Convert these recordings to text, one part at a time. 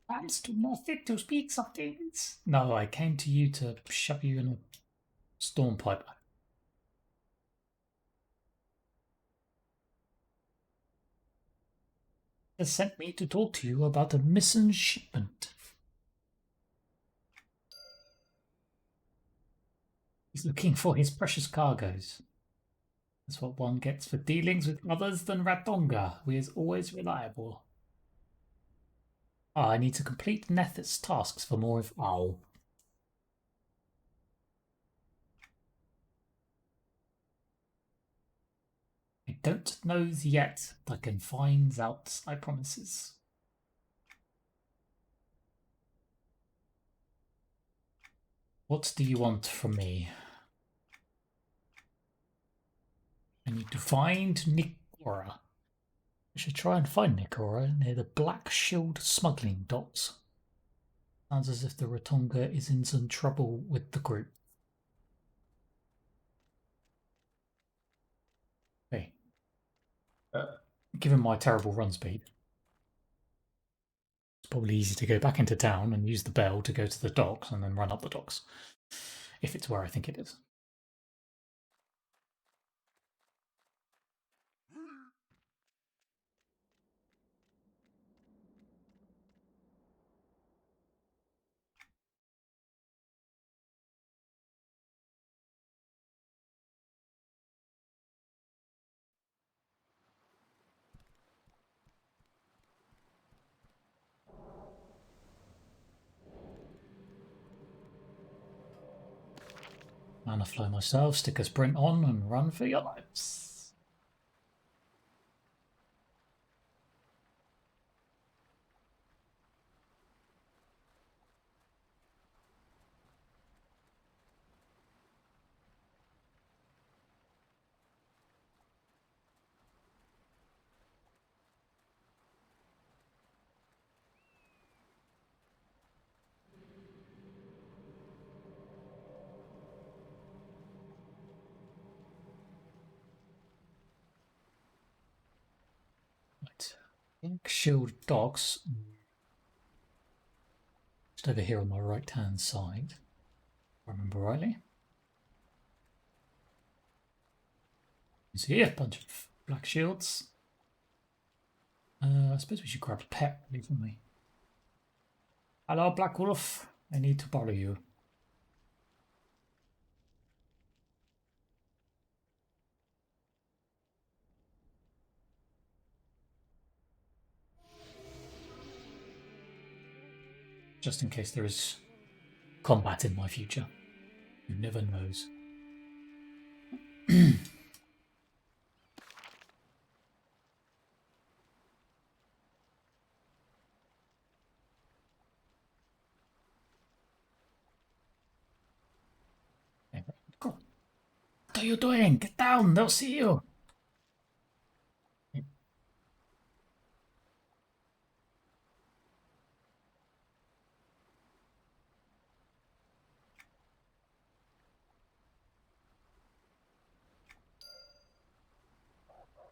Hands do not fit to speak of things. No, I came to you to shove you in a storm pipe. They sent me to talk to you about a missing shipment. He's looking for his precious cargoes. That's what one gets for dealings with others than Ratonga, who is always reliable. I need to complete Neth's tasks for more of... Oh. I don't know yet, but I can find out, I promises. What do you want from me? I need to find Nikora. I should try and find Nikora near the Black Shield smuggling docks. Sounds as if the Ratonga is in some trouble with the group. Hey. Given my terrible run speed, it's probably easy to go back into town and use the bell to go to the docks and then run up the docks. If it's where I think it is. Mana flow myself, stick a sprint on and run for your lives. Right. Black Shield docks. Just over here on my right hand side. If I remember rightly. You see a bunch of black shields. I suppose we should grab a pet, leave me. Hello, Black Wolf. I need to borrow you. Just in case there is combat in my future. Who never knows. Go. What are you doing? Get down, they'll see you.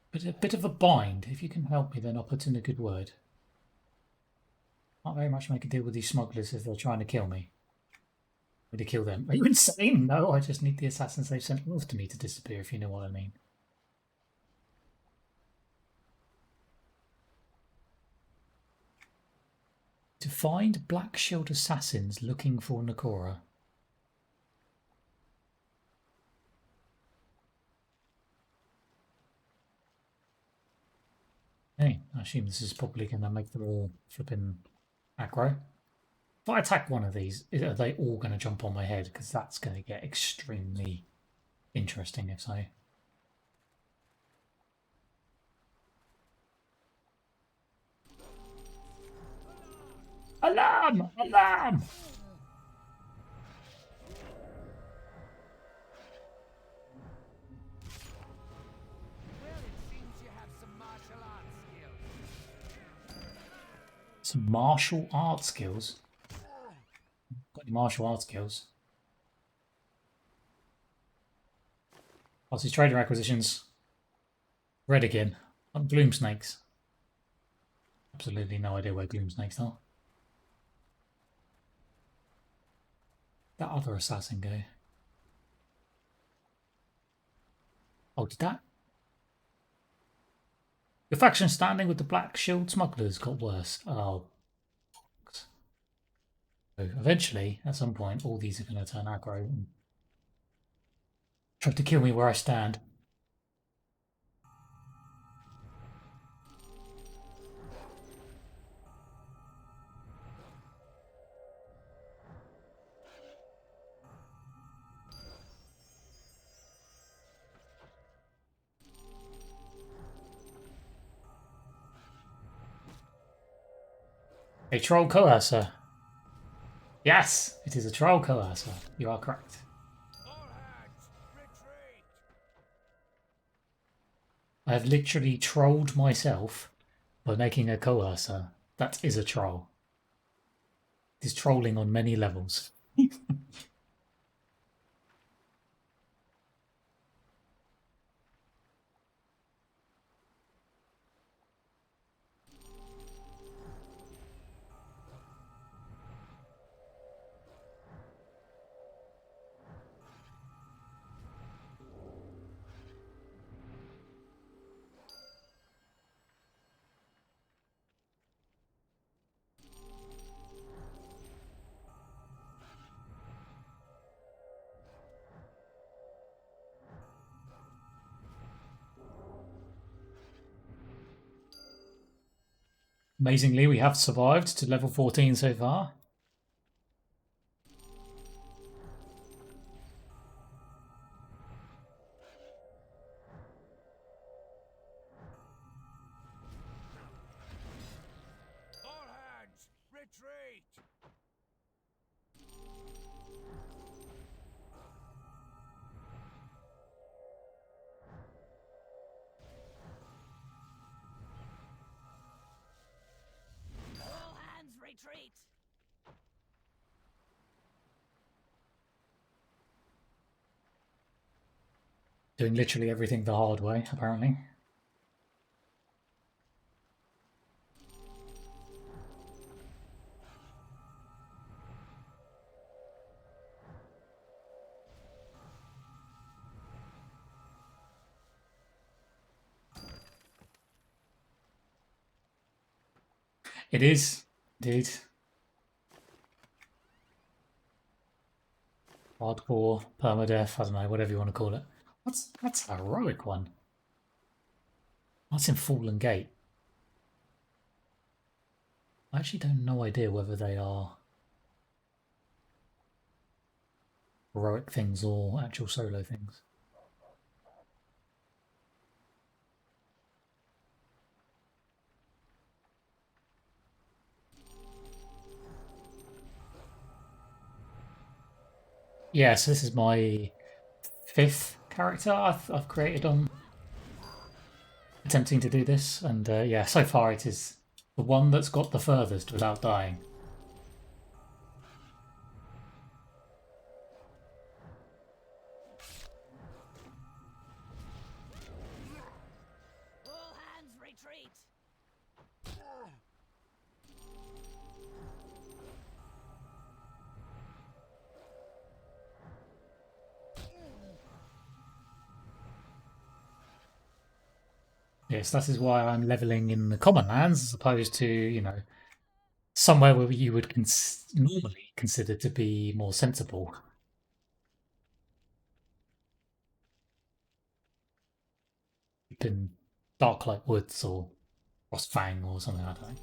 But a bit of a bind. If you can help me, then I'll put in a good word. Can't very much make a deal with these smugglers if they're trying to kill me. Or to kill them. Are you insane? No, I just need the assassins they've sent off to me to disappear, if you know what I mean. To find Black Shield assassins looking for Nikora. Hey, I assume this is probably going to make them all flipping aggro. If I attack one of these, are they all going to jump on my head? Because that's going to get extremely interesting if so. Alarm! Alarm! Some martial art skills. Got any martial art skills? What's his trader acquisitions? Red again. On bloom snakes. Absolutely no idea where Gloom Snakes are. That other assassin go? Oh, did that? Your faction standing with the Black Shield Smugglers got worse. Oh. So eventually, at some point, all these are going to turn aggro and try to kill me where I stand. A troll coercer. Yes, it is a troll coercer. You are correct. I have literally trolled myself by making a coercer. That is a troll. It is trolling on many levels. Amazingly, we have survived to level 14 so far. All hands, retreat! All hands, retreat! Doing literally everything the hard way, apparently. It is, indeed. Hardcore, permadeath, I don't know, whatever you want to call it. That's a heroic one. That's in Fallen Gate. I actually don't no idea whether they are heroic things or actual solo things. Yeah, so this is my 5th character I've created on attempting to do this, and yeah, so far it is the one that's got the furthest without dying. All hands, retreat! Yes, that is why I'm leveling in the common lands as opposed to, you know, somewhere where you would normally consider to be more sensible. In Darklight Woods or Frostfang or something like that.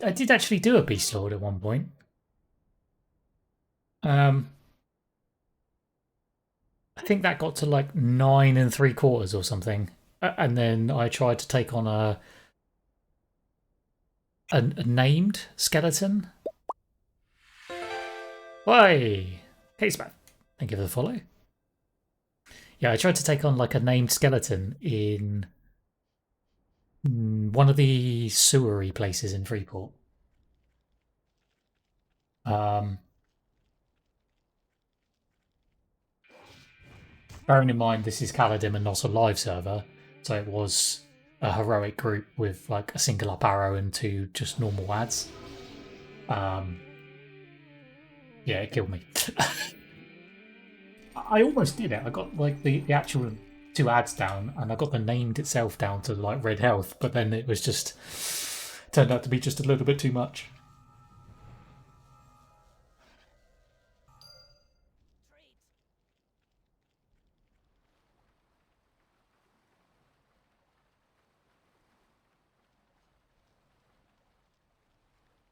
I did actually do a Beast Lord at one point. I think that got to like 9 3/4 or something, and then I tried to take on a named skeleton. Why, Caseman, thank you for the follow. Yeah, I tried to take on like a named skeleton in one of the sewery places in Freeport. Bearing in mind this is Caladim and not a live server, so it was a heroic group with like a single up arrow and two just normal ads. Yeah, it killed me. I almost did it. I got like the actual two ads down, and I got the named itself down to like red health, but then it was just turned out to be just a little bit too much.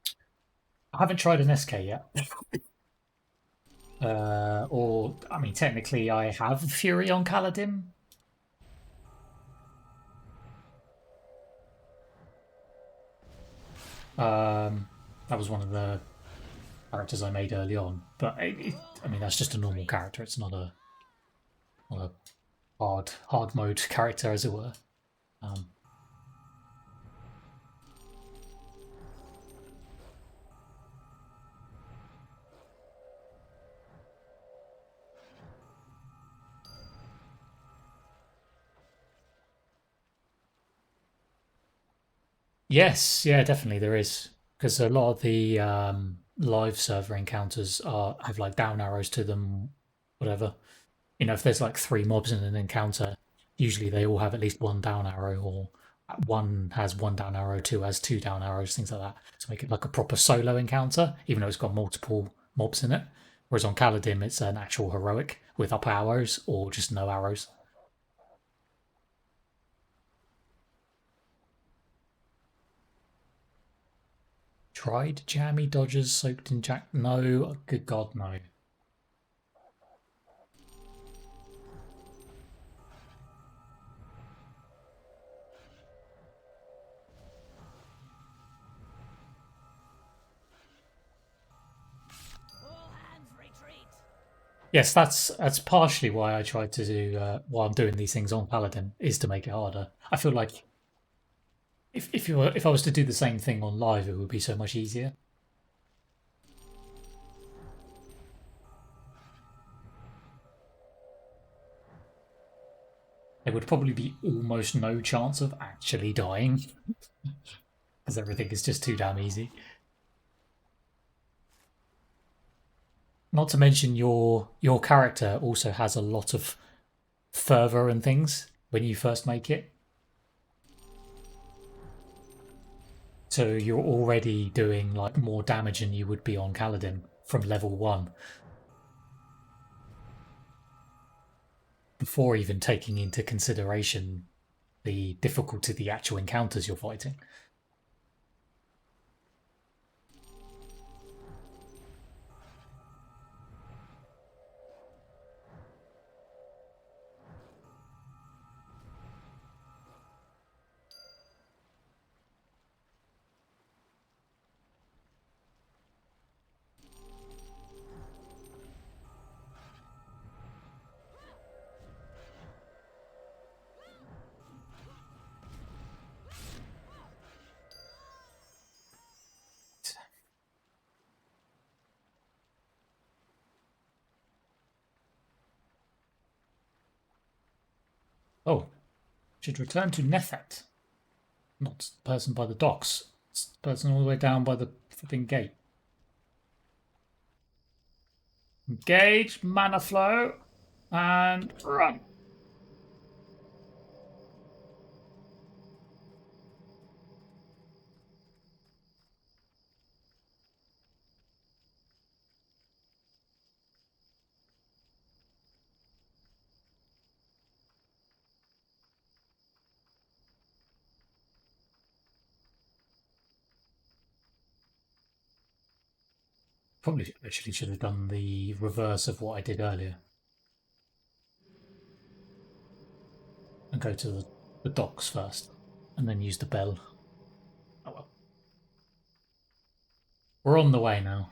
Retreat. I haven't tried an SK yet. Or, I mean, technically I have Fury on Caladim. That was one of the characters I made early on, but I mean, that's just a normal character. It's not a hard mode character, as it were. Yes, yeah, definitely there is, because a lot of the live server encounters have like down arrows to them, whatever. If there's like three mobs in an encounter, usually they all have at least one down arrow, or one has one down arrow, two has two down arrows, things like that, to make it like a proper solo encounter, even though it's got multiple mobs in it. Whereas on Caladim, it's an actual heroic with up arrows or just no arrows. Tried jammy dodgers soaked in jack? No, good God, no. All hands retreat. Yes, that's partially why I tried to do why I'm doing these things on Paladin, is to make it harder. I feel like if I was to do the same thing on live, it would be so much easier. There would probably be almost no chance of actually dying, because everything is just too damn easy. Not to mention your character also has a lot of fervor and things when you first make it. So you're already doing like more damage than you would be on Kaladin from level 1, before even taking into consideration the difficulty of the actual encounters you're fighting. Oh, should return to Nethat. Not the person by the docks. It's the person all the way down by the flipping gate. Engage, mana flow, and run. Probably actually should have done the reverse of what I did earlier and go to the docks first and then use the bell. Oh well. We're on the way now.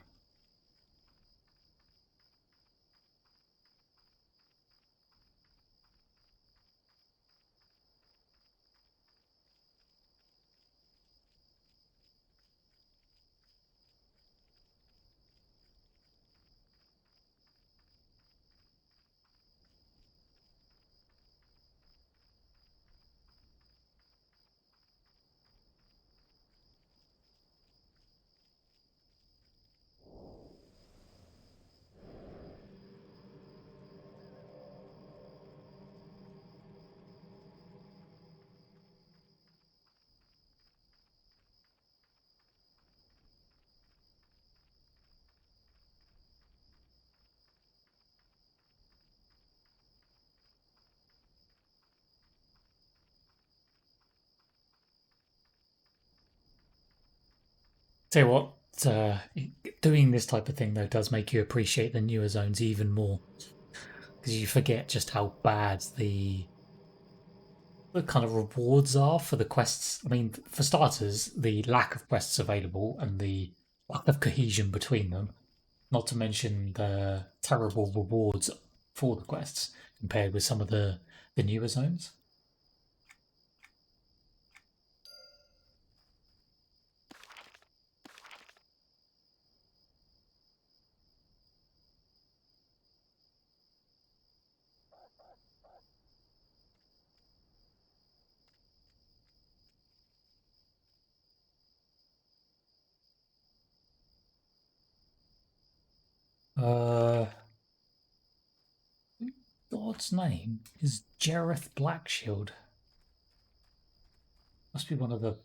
Tell you what, doing this type of thing though does make you appreciate the newer zones even more because you forget just how bad the kind of rewards are for the quests. I mean, for starters, the lack of quests available and the lack of cohesion between them, not to mention the terrible rewards for the quests compared with some of the newer zones. Uh, God's name is Jareth Blackshield. Must be one of the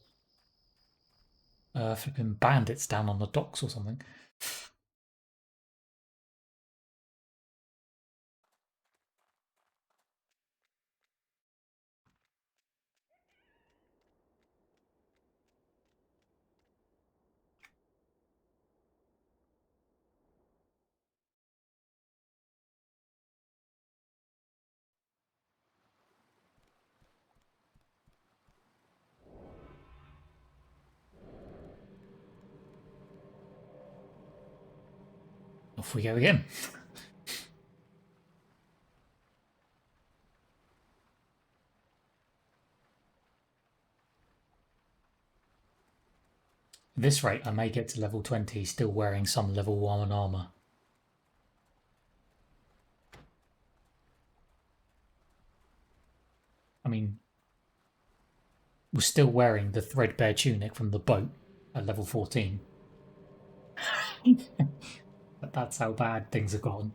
flipping bandits down on the docks or something. Off we go again. At this rate, I may get to level 20 still wearing some level 1 armor. I mean, we're still wearing the threadbare tunic from the boat at level 14. But that's how bad things have gone.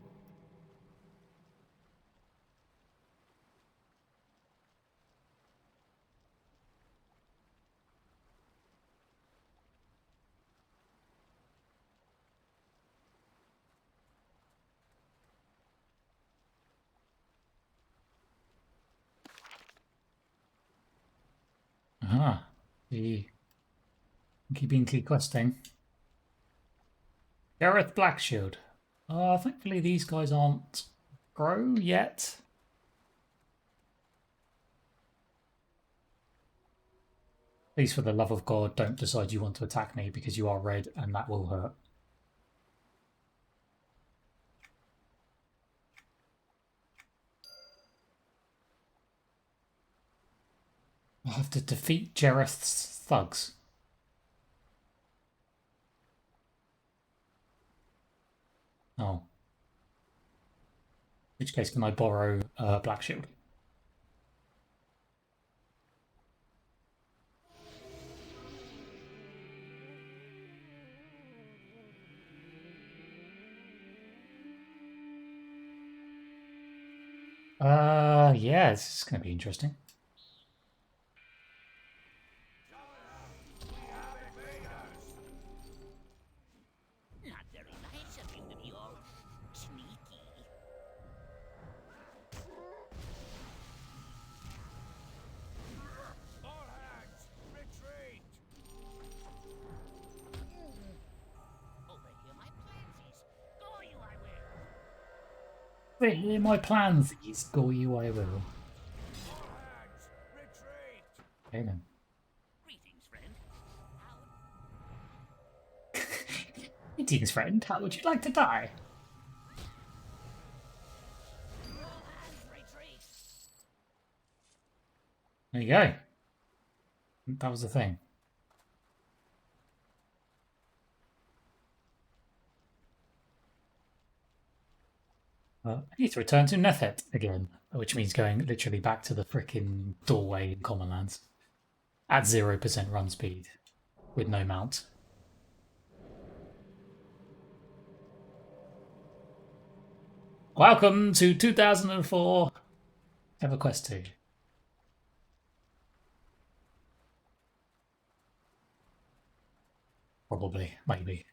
Aha. The keeping key questing. Gareth Blackshield. Thankfully these guys aren't grow yet. Please, for the love of God, don't decide you want to attack me because you are red and that will hurt. I'll have to defeat Jareth's thugs. Oh. In which case, can I borrow Black Shield? Yeah, this is going to be interesting. Not very nice of you to be all sneaky. All hands, retreat! Over here, my pansies. Go you, I will. Wait, hear my plans, these. Go you, I will. All hands, retreat! Okay then. Greetings, friend. Greetings, friend. How would you like to die? All hands, retreat! There you go. That was the thing. I need to return to Nethet again, which means going literally back to the frickin' doorway in Commonlands at 0% run speed with no mount. Welcome to 2004 EverQuest 2. Probably, maybe.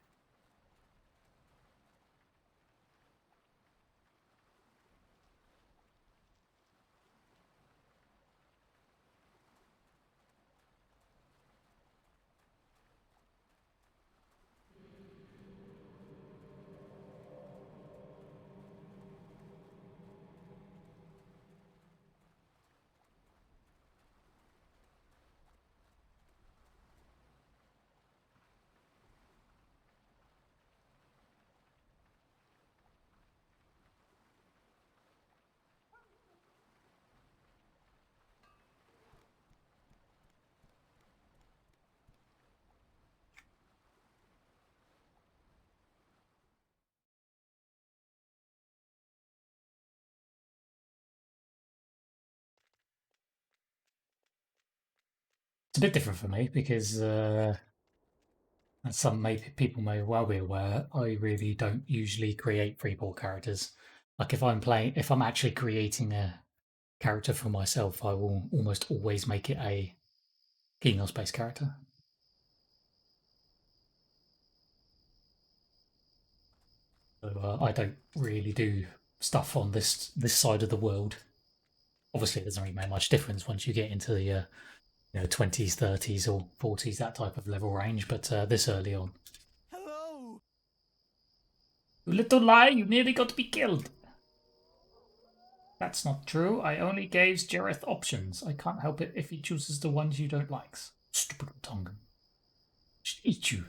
It's a bit different for me because, as people may well be aware, I really don't usually create freeborn characters. Like if I'm actually creating a character for myself, I will almost always make it a Genos-based character. So I don't really do stuff on this side of the world. Obviously, it doesn't really make much difference once you get into the 20s, 30s, or 40s, that type of level range. But this early on, Hello. you little lie, you nearly got to be killed. That's not true. I only gave Jareth options. I can't help it if he chooses the ones you don't like. Stupid Tongan. Should eat you.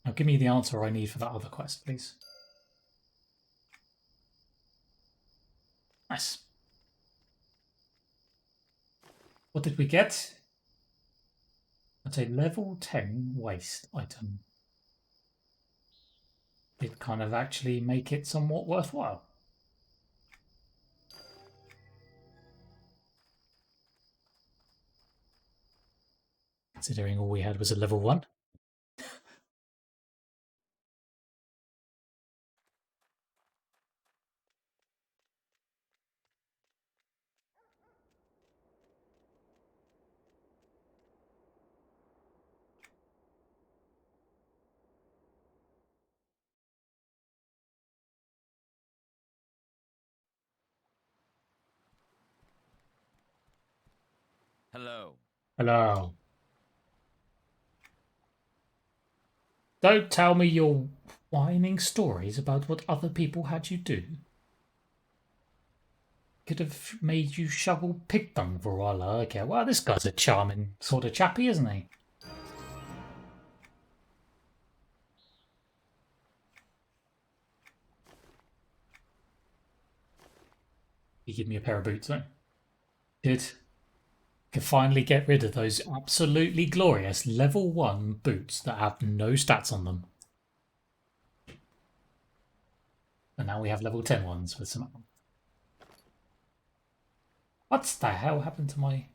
Now give me the answer I need for that other quest, please. Nice. What did we get? That's a level 10 waste item. Did kind of actually make it somewhat worthwhile. Considering all we had was a level 1. Hello. Hello. Don't tell me you're whining stories about what other people had you do. Could have made you shovel pig dung for all I care. Well, this guy's a charming sort of chappy, isn't he? He give me a pair of boots, though. Good. Can finally get rid of those absolutely glorious level 1 boots that have no stats on them. And now we have level 10 ones with some. What the hell happened to my.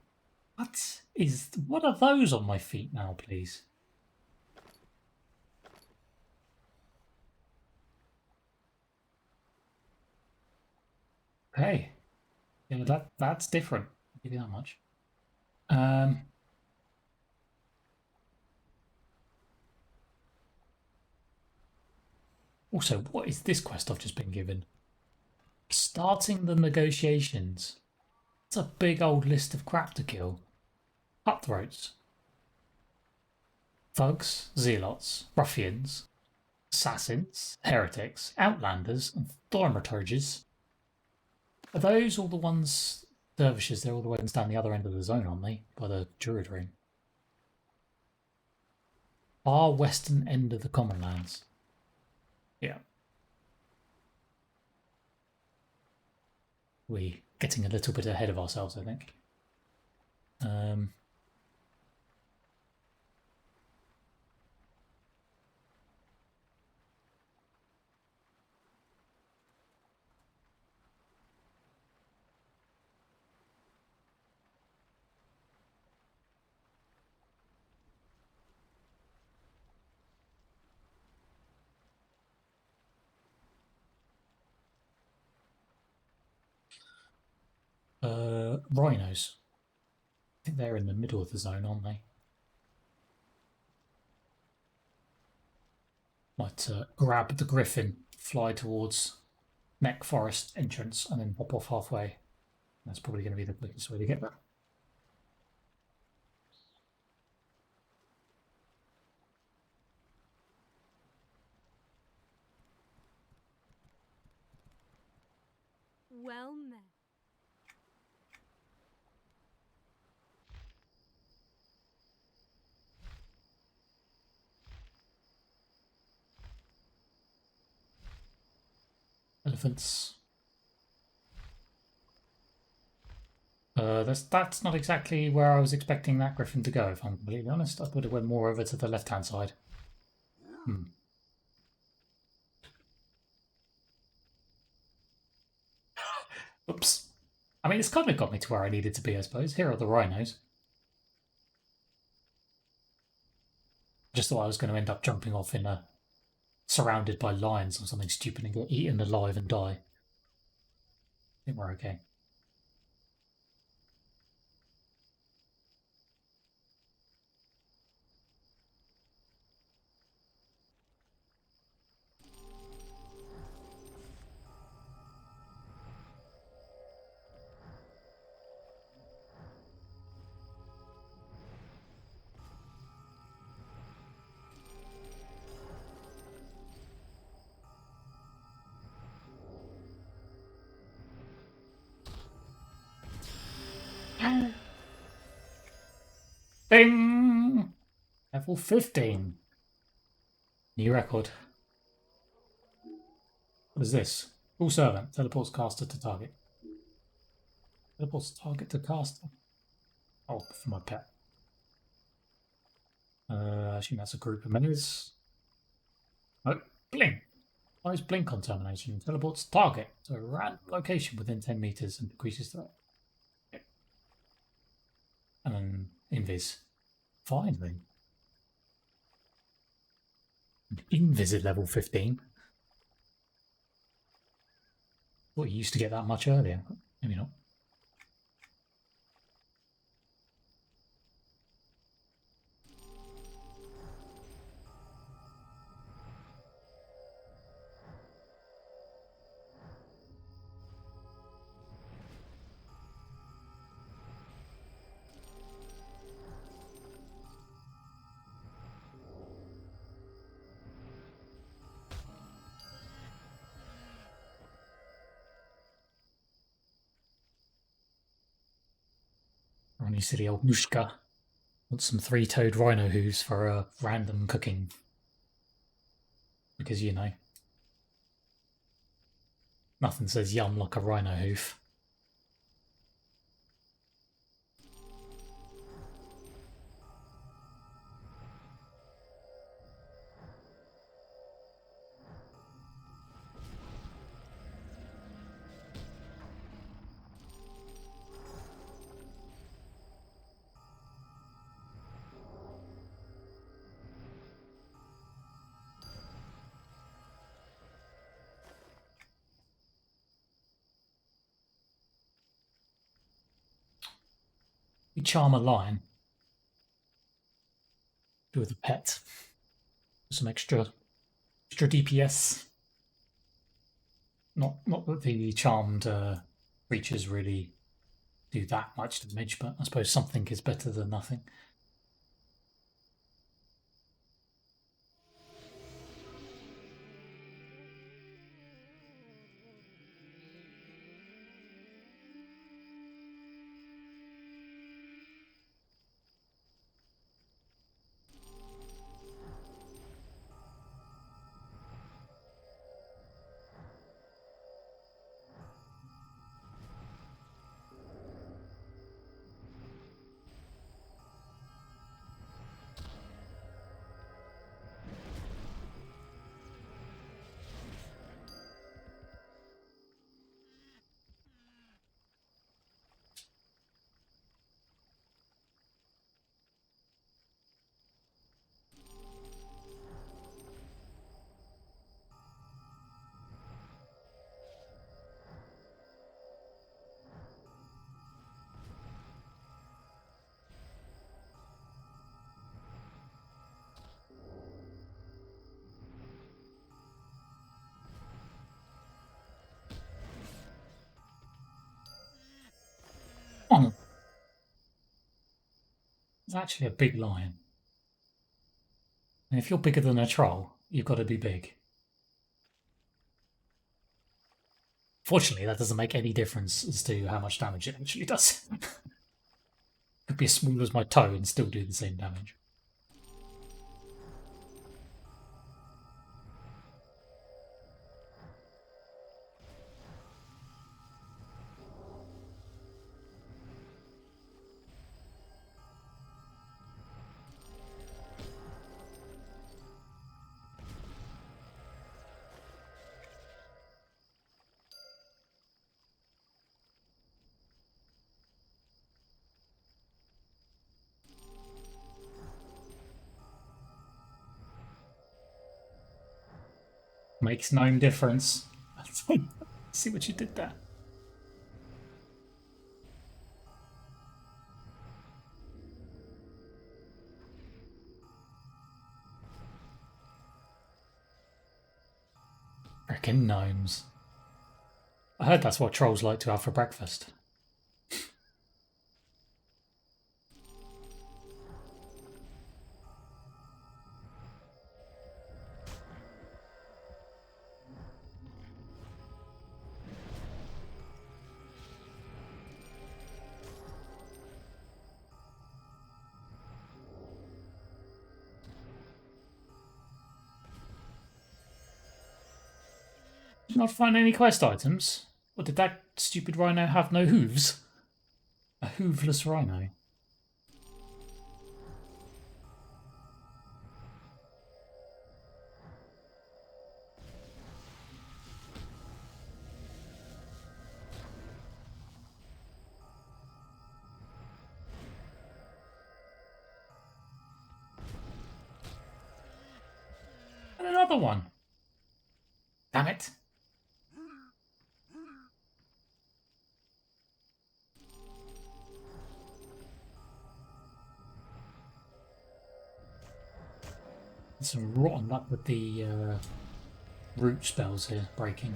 What are those on my feet now, please? Okay. Yeah, that's different. I'll give you that much. Also, what is this quest I've just been given? Starting the negotiations. It's a big old list of crap to kill. Cutthroats. Thugs, zealots, ruffians, assassins, heretics, outlanders, and thaumaturges. Are those all the ones, dervishes? They're all the ones down the other end of the zone, aren't they? By the Druid Ring. Far western end of the Commonlands. Yeah. We're getting a little bit ahead of ourselves, I think. Rhinos. I think they're in the middle of the zone, aren't they? Might grab the griffin, fly towards Neck Forest entrance, and then pop off halfway. That's probably going to be the quickest way to get there. Well met. Elephants. That's not exactly where I was expecting that griffin to go, if I'm completely honest. I thought it went more over to the left-hand side. Oops. I mean, it's kind of got me to where I needed to be, I suppose. Here are the rhinos. Just thought I was going to end up jumping off in a surrounded by lions or something stupid and get eaten alive and die. I think we're okay. Ding! Level 15. New record. What is this? Full servant. Teleports caster to target. Teleports target to caster. Oh, for my pet. I assume that's a group of menus. Oh, blink. Applies blink on termination. Teleports target to a random location within 10 meters and decreases threat. And then invis. Finally. Invis at level 15. Thought you used to get that much earlier. Maybe not. Ronnie silly old Mushka. Wants some three-toed rhino hooves for random cooking. Because, you know, nothing says yum like a rhino hoof. We charm a lion. Do with a pet. Some extra DPS. Not that the charmed creatures really do that much damage, but I suppose something is better than nothing. Oh, it's actually a big lion. And if you're bigger than a troll, you've got to be big. Fortunately, that doesn't make any difference as to how much damage it actually does. Could be as small as my toe and still do the same damage. Makes no difference. See what you did there. Frickin' gnomes. I heard that's what trolls like to have for breakfast. Did not find any quest items? Or did that stupid rhino have no hooves? A hoofless rhino. And another one. Damn it. Some rotten luck with the root spells here breaking.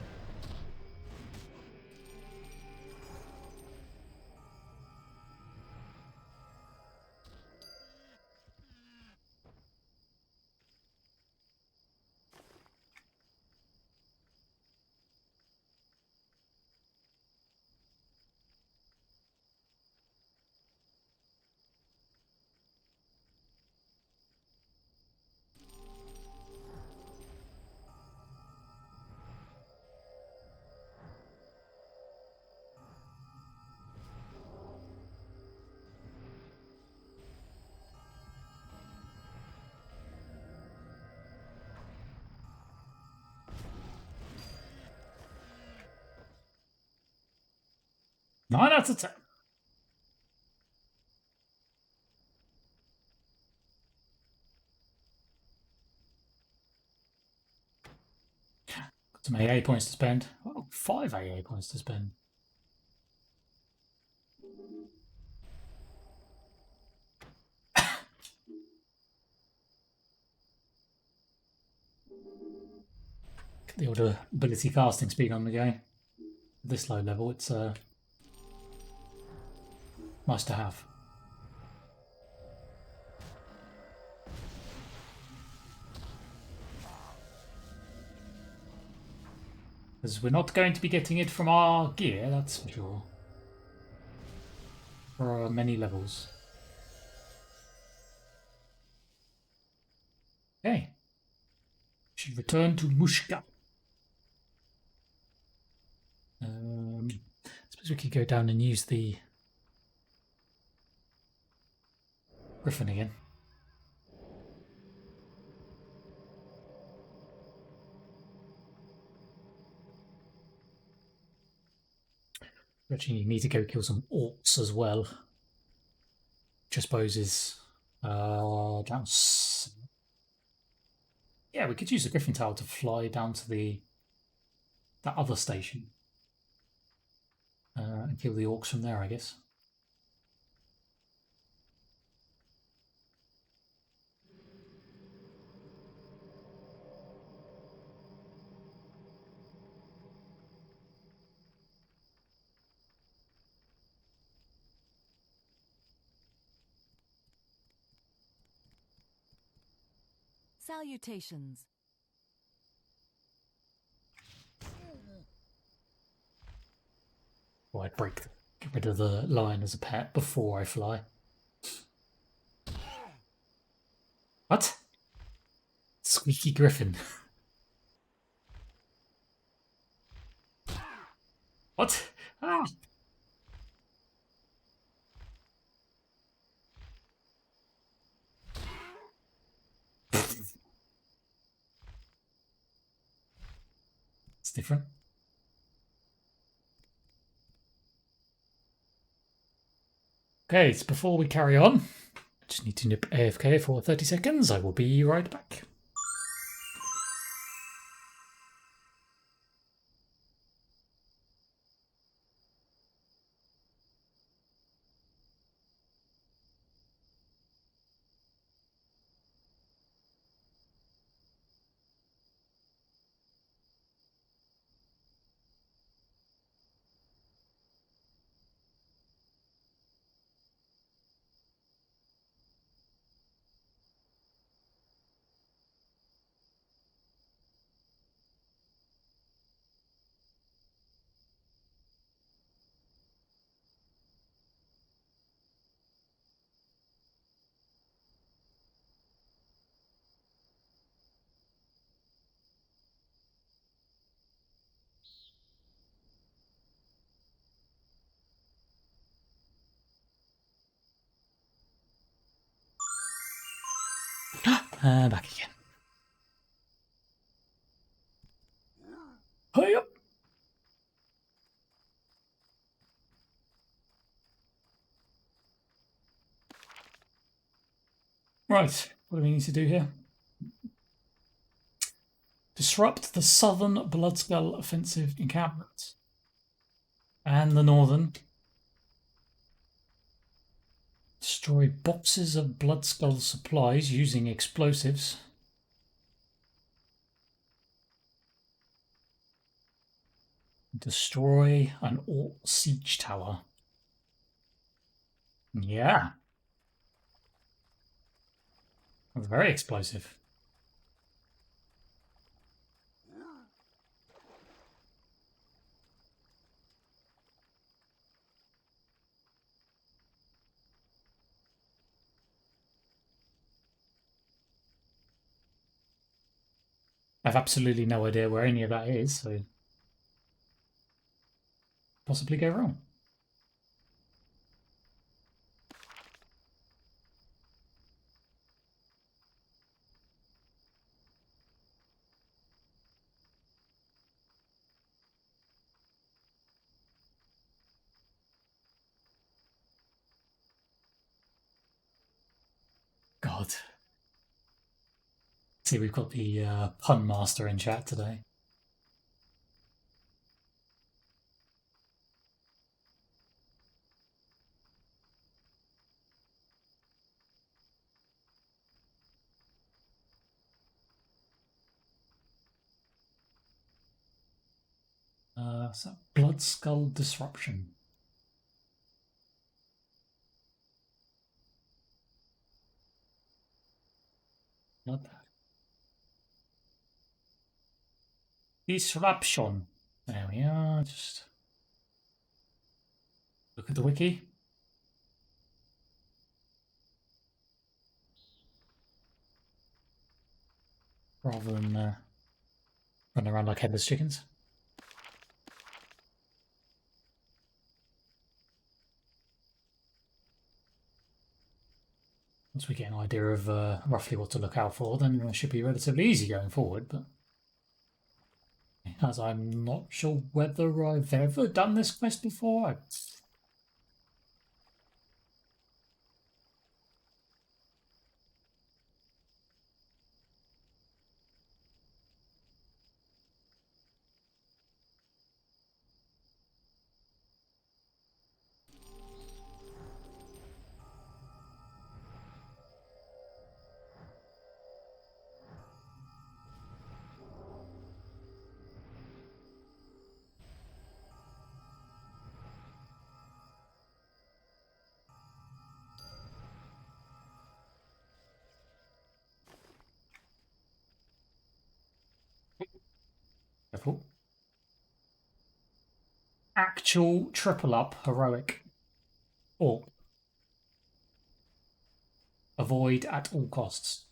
Nine out of 10. Got some AA points to spend. Oh, 5 AA points to spend. Get the old ability casting speed on the go. At this low level, it's nice to have. Because we're not going to be getting it from our gear, that's for sure. For many levels. Okay. Should return to Mushka. Suppose we could go down and use the Griffin again. We actually need to go kill some orcs as well. Which I suppose is down. Yeah, we could use the Griffin Tower to fly down to that other station and kill the orcs from there, I guess. Salutations. Or I'd get rid of the lion as a pet before I fly. What? Squeaky Griffin. What? Ah! It's different. Okay, so before we carry on, I just need to nip AFK for 30 seconds. I will be right back. Back again. Hey up. Right, what do we need to do here? Disrupt the southern Bloodskull offensive encampment. And the northern. Destroy boxes of Bloodskull supplies using explosives. Destroy an Orc siege tower. Yeah. That's very explosive. I have absolutely no idea where any of that is, so possibly go wrong. God. See, we've got the pun master in chat today. So Bloodskull disruption. Blood disruption. There we are. Just look at the wiki. Rather than run around like headless chickens. Once we get an idea of roughly what to look out for, then it should be relatively easy going forward. But as I'm not sure whether I've ever done this quest before, careful. Actual triple up heroic. Or avoid at all costs.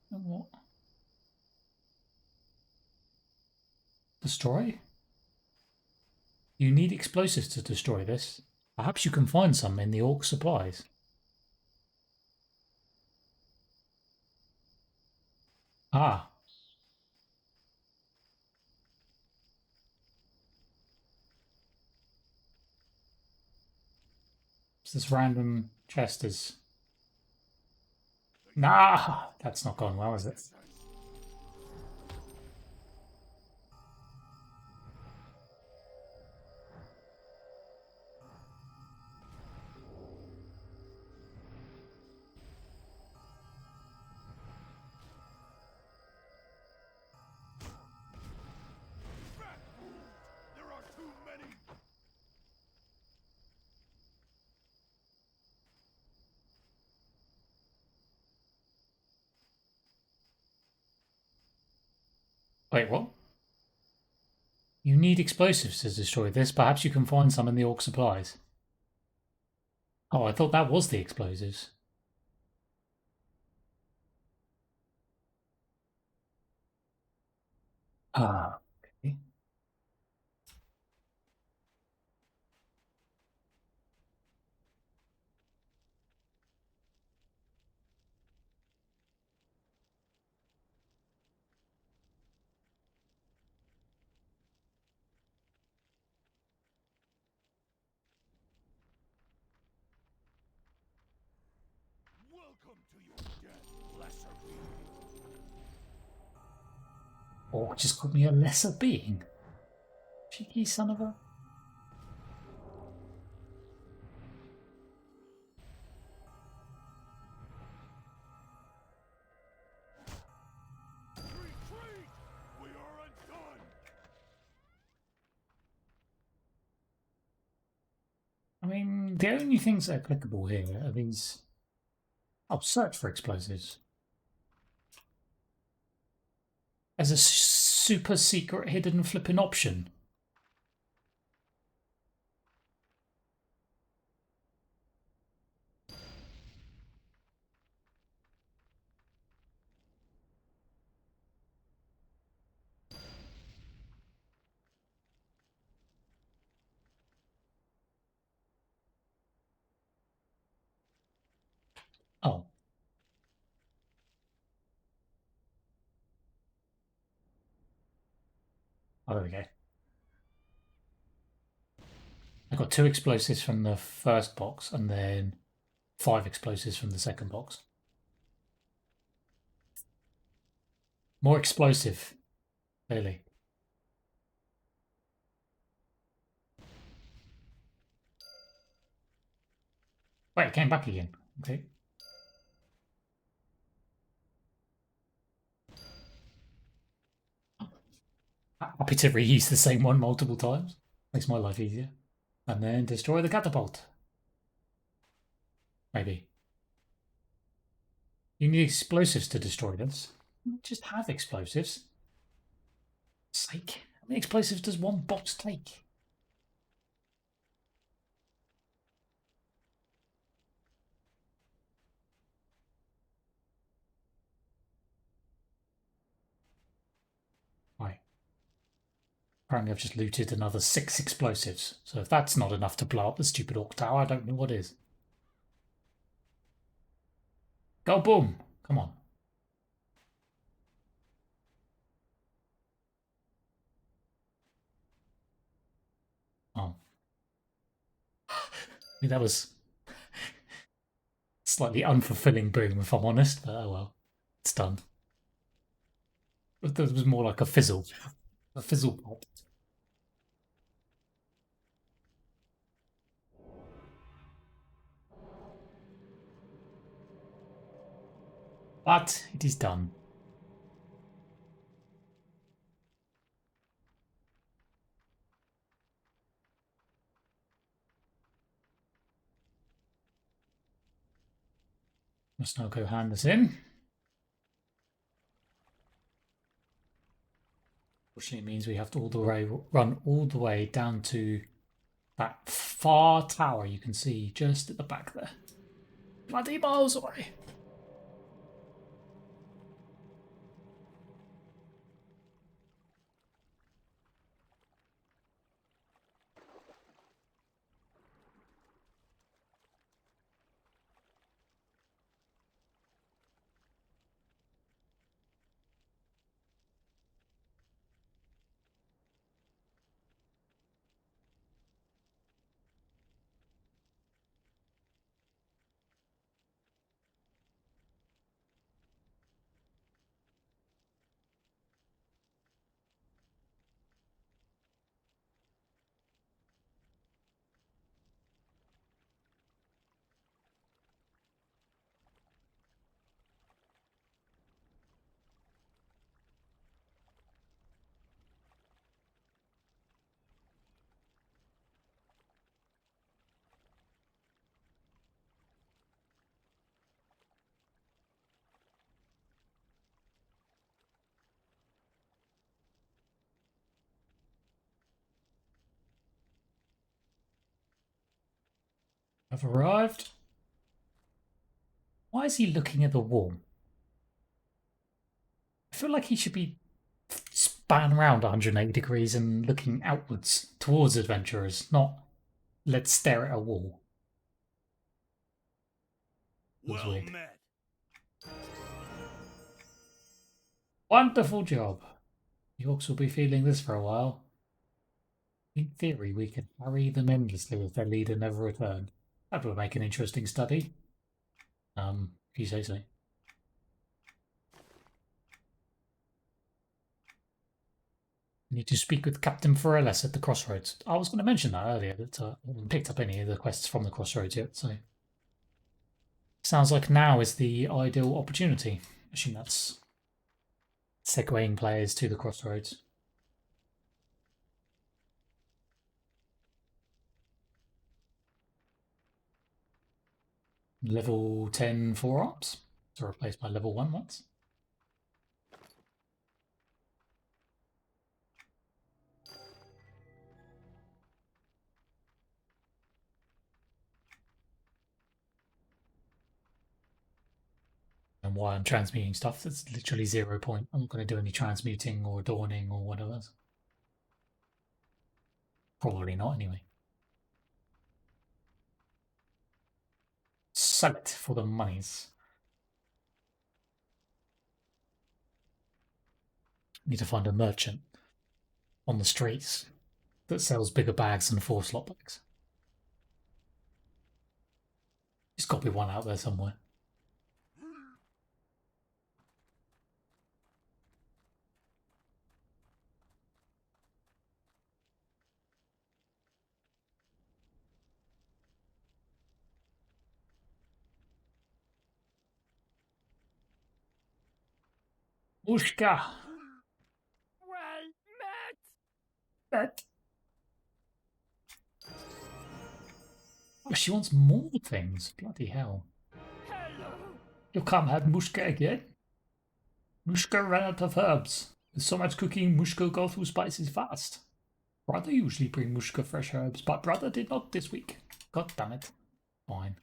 What? Destroy? You need explosives to destroy this. Perhaps you can find some in the Orc supplies. Ah. It's this random chest is... Nah! That's not gone well, is it? There are too many. Wait, what? You need explosives to destroy this. Perhaps you can find some in the Orc supplies. Oh, I thought that was the explosives. Ah, okay. Or just called me a lesser being. Cheeky son of a... Retreat! We are undone! I mean, the only things that are applicable here are these... Oh, search for explosives. As a super secret hidden flipping option. Oh. Oh, there we go. I got 2 explosives from the first box and then 5 explosives from the second box. More explosive, clearly. Wait, it came back again. Okay. Happy to reuse the same one multiple times. Makes my life easier. And then destroy the catapult. Maybe. You need explosives to destroy this. Just have explosives. Sake. How many explosives does one box take? Right. Apparently I've just looted another 6 explosives. So if that's not enough to blow up the stupid Orc Tower, I don't know what is. Go boom! Come on. Oh. I mean, that was slightly unfulfilling boom, if I'm honest, but oh well. It's done. That was more like a fizzle. A fizzle pop. But it is done. Must now go hand this in. Fortunately, it means we have to run all the way down to that far tower you can see just at the back there. Bloody miles away. I've arrived. Why is he looking at the wall? I feel like he should be span around 180 degrees and looking outwards towards adventurers, not let's stare at a wall. Feels Well weird. met. Wonderful job. The Orcs will be feeling this for a while. In theory, we could harry them endlessly if their leader never returned. That would make an interesting study. If you say so. Need to speak with Captain Forellis at the crossroads. I was going to mention that earlier, that I haven't picked up any of the quests from the crossroads yet, so. Sounds like now is the ideal opportunity. I assume that's segueing players to the crossroads. Level 10 forearms to replace my level 1 ones. And why I'm transmuting stuff that's literally 0 point. I'm not going to do any transmuting or adorning or whatever. Probably not anyway. Sell it for the monies. Need to find a merchant on the streets that sells bigger bags than 4 slot bags. There's got to be one out there somewhere. Ushka! Well met! Bet. Oh, she wants more things. Bloody hell. Hello! You can't have Mushka again? Mushka ran out of herbs. With so much cooking, Mushka go through spices fast. Brother usually bring Mushka fresh herbs, but brother did not this week. God damn it. Fine.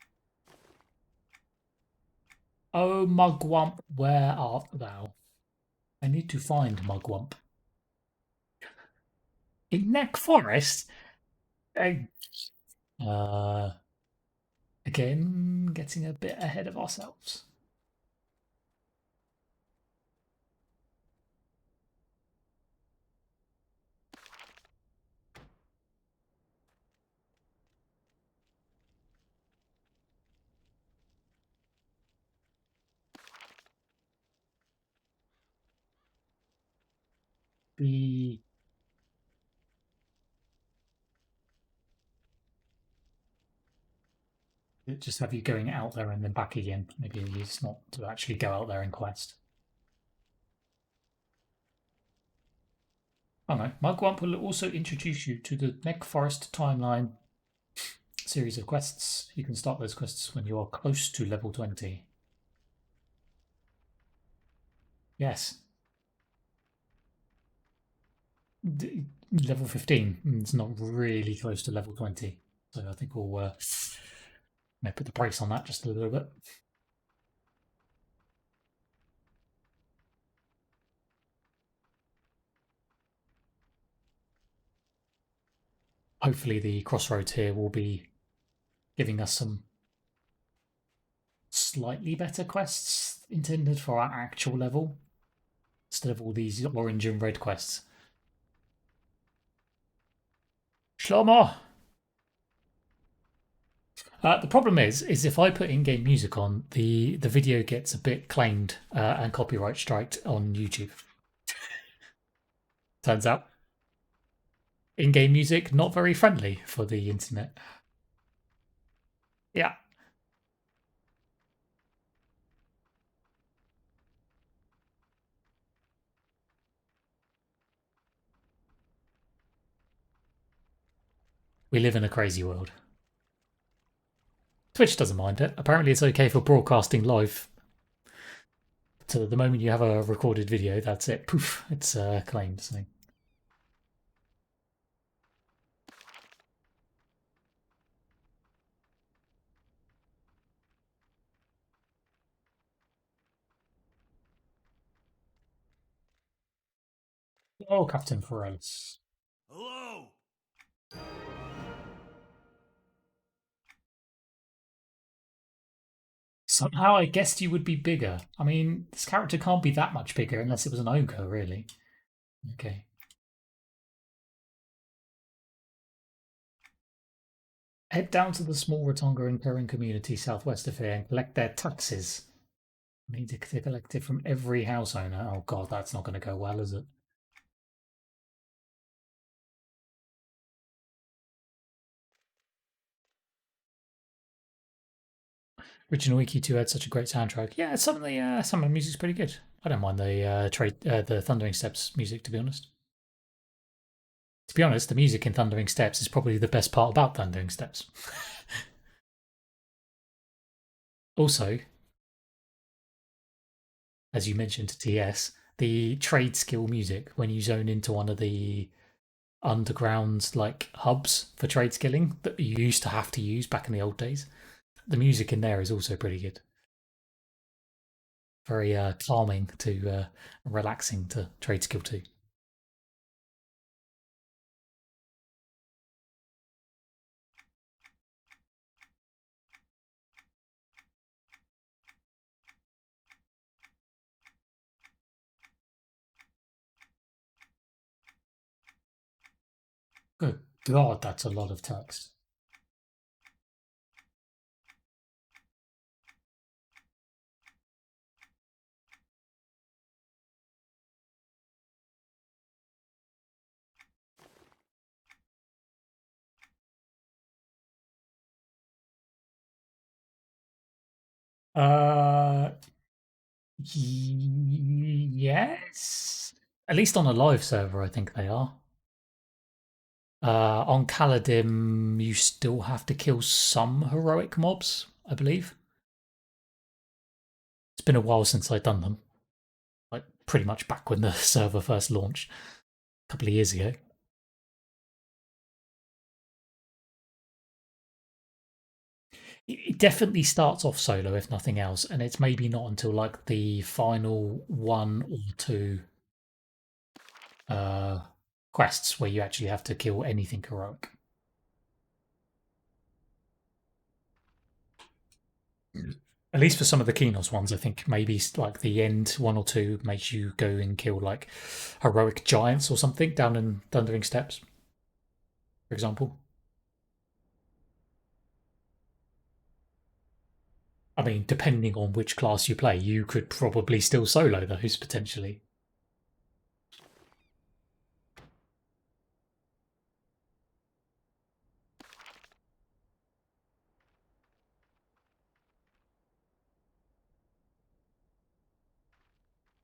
Oh, Mugwump, where art thou? I need to find Mugwump. In Neck Forest? Again, getting a bit ahead of ourselves. The just have you going out there and then back again. Maybe it's not to actually go out there and quest. Oh no, Mugwump will also introduce you to the Neck Forest Timeline series of quests. You can start those quests when you are close to level 20. Yes. Level 15. It's not really close to level 20. So I think we'll put the brakes on that just a little bit. Hopefully the crossroads here will be giving us some slightly better quests intended for our actual level instead of all these orange and red quests. Shlomo! The problem is if I put in-game music on, the video gets a bit claimed and copyright striked on YouTube. Turns out, in-game music not very friendly for the internet. Yeah. We live in a crazy world. Twitch doesn't mind it. Apparently it's okay for broadcasting live. So the moment you have a recorded video, that's it. Poof, it's claimed. So. Oh, Captain Forellis. Hello! Somehow I guessed you would be bigger. I mean, this character can't be that much bigger unless it was an ogre, really. Okay. Head down to the small Ratonga and Karen community southwest of here and collect their taxes. I need to collect it from every house owner. Oh god, that's not going to go well, is it? Original EQ2 had such a great soundtrack. Yeah, some of the music's pretty good. I don't mind the Thundering Steps music, to be honest. To be honest, the music in Thundering Steps is probably the best part about Thundering Steps. Also, as you mentioned to TS, the trade skill music when you zone into one of the underground like hubs for trade skilling that you used to have to use back in the old days. The music in there is also pretty good. Very calming to relaxing to trade skill 2. Good God, that's a lot of text. Uh, yes. At least on a live server, I think they are. On Caladim, you still have to kill some heroic mobs, I believe. It's been a while since I've done them. Like, pretty much back when the server first launched, a couple of years ago. It definitely starts off solo, if nothing else, and it's maybe not until like the final one or two uh, quests where you actually have to kill anything heroic. At least for some of the Kenos ones, I think maybe like the end one or two makes you go and kill like heroic giants or something down in Thundering Steps, for example. I mean, depending on which class you play, you could probably still solo those potentially.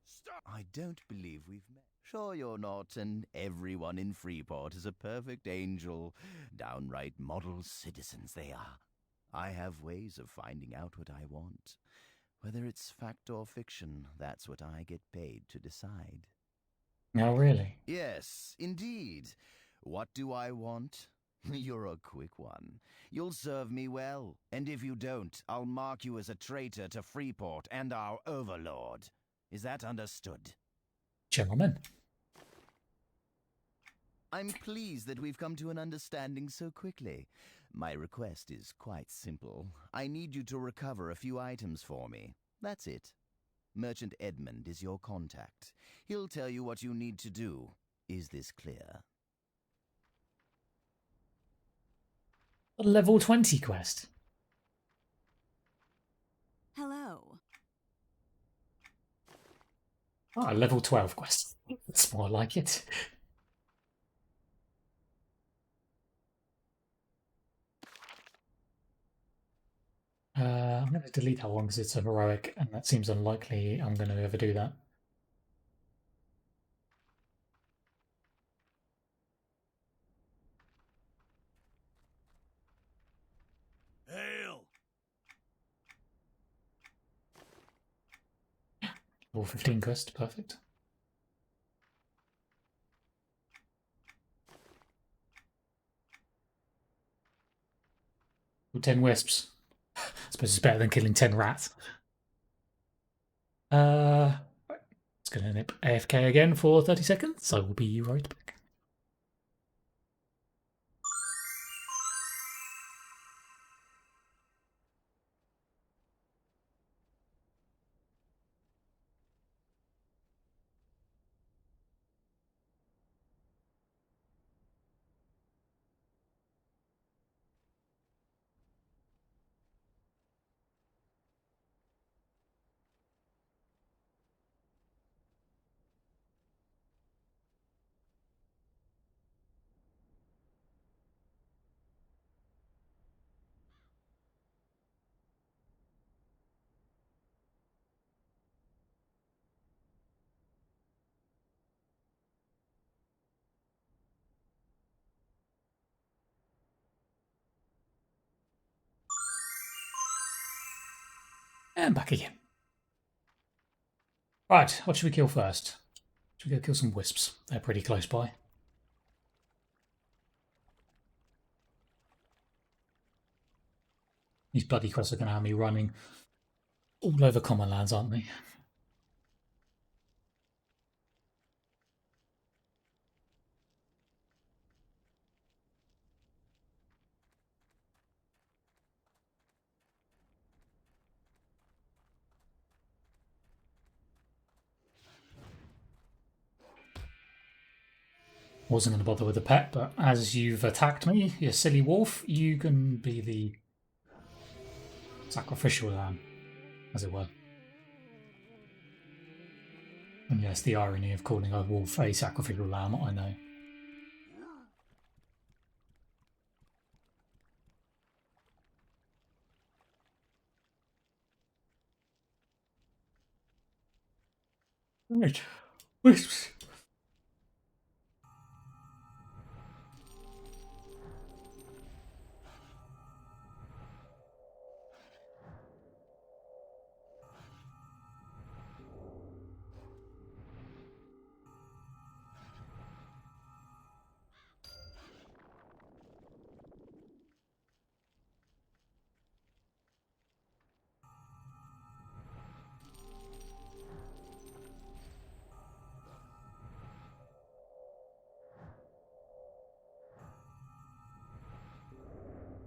Stop! I don't believe we've met. Sure you're not, and everyone in Freeport is a perfect angel. Downright model citizens they are. I have ways of finding out what I want. Whether it's fact or fiction, that's what I get paid to decide. No, really. Yes, indeed. What do I want? You're a quick one. You'll serve me well, and if you don't, I'll mark you as a traitor to Freeport and our overlord. Is that understood? Gentlemen. I'm pleased that we've come to an understanding so quickly. My request is quite simple. I need you to recover a few items for me. That's it. Merchant Edmund is your contact. He'll tell you what you need to do. Is this clear? A level 20 quest. Hello. Oh, a level 12 quest. That's more like it. I'm going to delete that one because it's a heroic, and that seems unlikely I'm going to ever do that. Hail! Level 15 quest, perfect. Well, 10 wisps. I suppose it's better than killing 10 rats. It's going to nip AFK again for 30 seconds, so we'll be right back. And back again. Right, what should we kill first? Should we go kill some wisps? They're pretty close by. These bloody quests are going to have me running all over common lands, aren't they? Wasn't going to bother with the pet, but as you've attacked me, you silly wolf, you can be the sacrificial lamb, as it were. And yes, the irony of calling a wolf a sacrificial lamb, I know. Right. Wisps.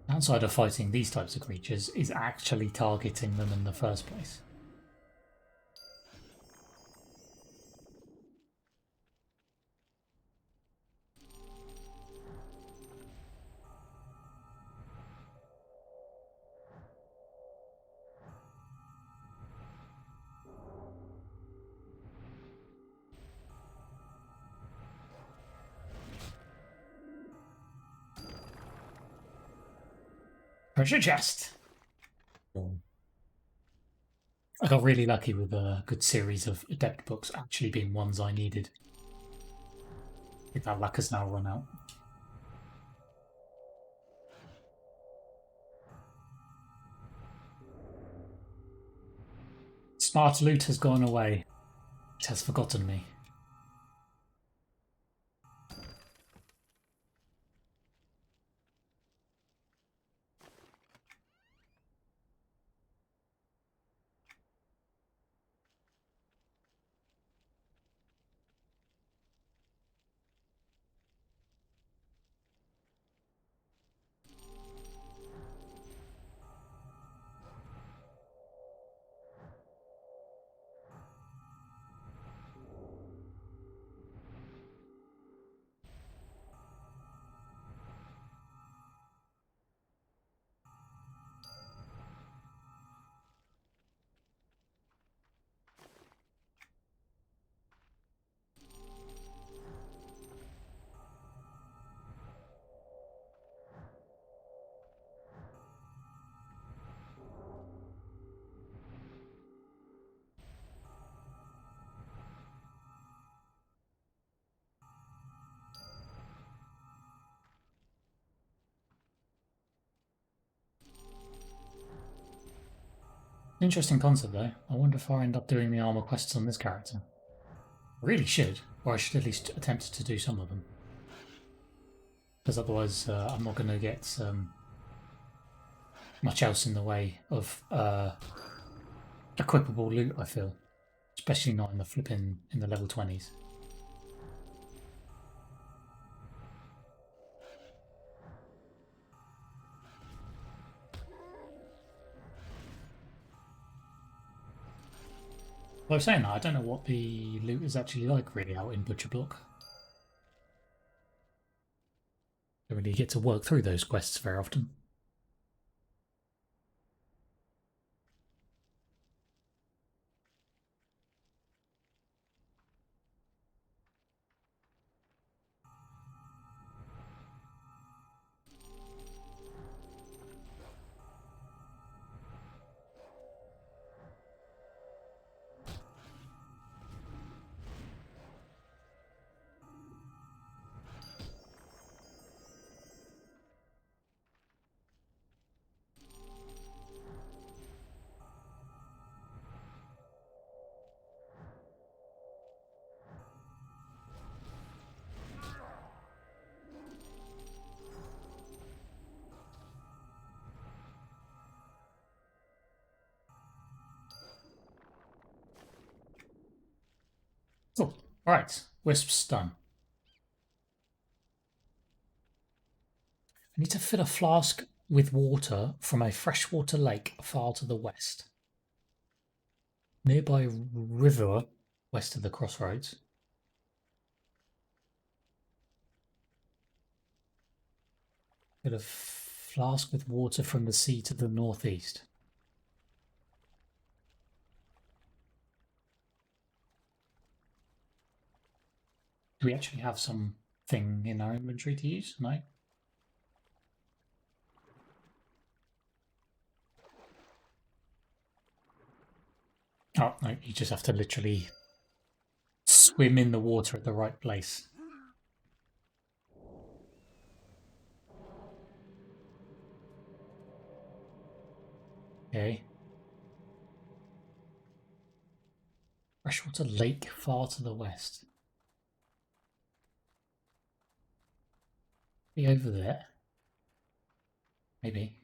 Outside of fighting these types of creatures is actually targeting them in the first place. Treasure chest! I got really lucky with a good series of adept books actually being ones I needed. I think that luck has now run out. Smart loot has gone away. It has forgotten me. Interesting concept though. I wonder if I end up doing the armor quests on this character. I really should, or I should at least attempt to do some of them. Because otherwise I'm not going to get much else in the way of equipable loot, I feel. Especially not in the level 20s. Well, I was saying that, I don't know what the loot is actually like really out in Butcher Block. Don't really get to work through those quests very often. Right, Wisp's done. I need to fill a flask with water from a freshwater lake far to the west. Nearby river west of the crossroads. Fill a flask with water from the sea to the northeast. Do we actually have something in our inventory to use? No? Oh, no, you just have to literally swim in the water at the right place. Okay. Freshwater lake far to the west. Be over there. Maybe.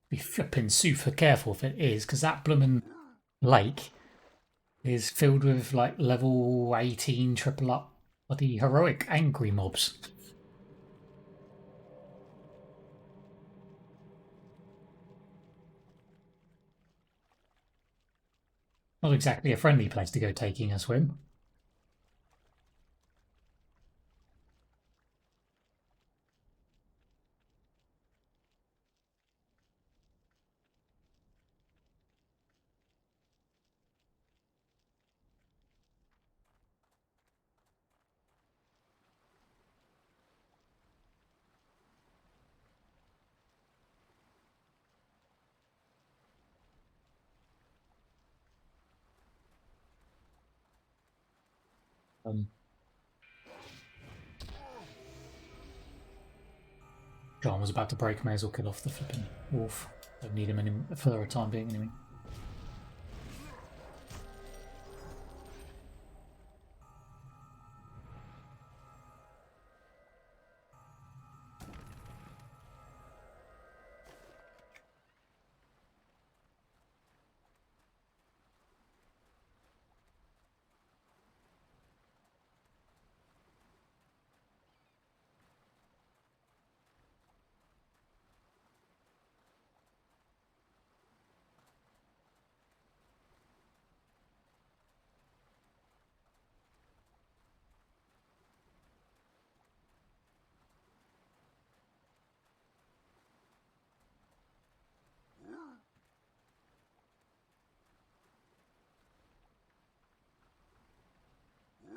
Be flipping super careful if it is, because that bloomin' lake is filled with like level 18 triple up bloody heroic angry mobs. Not exactly a friendly place to go taking a swim. John was about to break, may as well kill off the flipping wolf. Don't need him any for a time being anyway.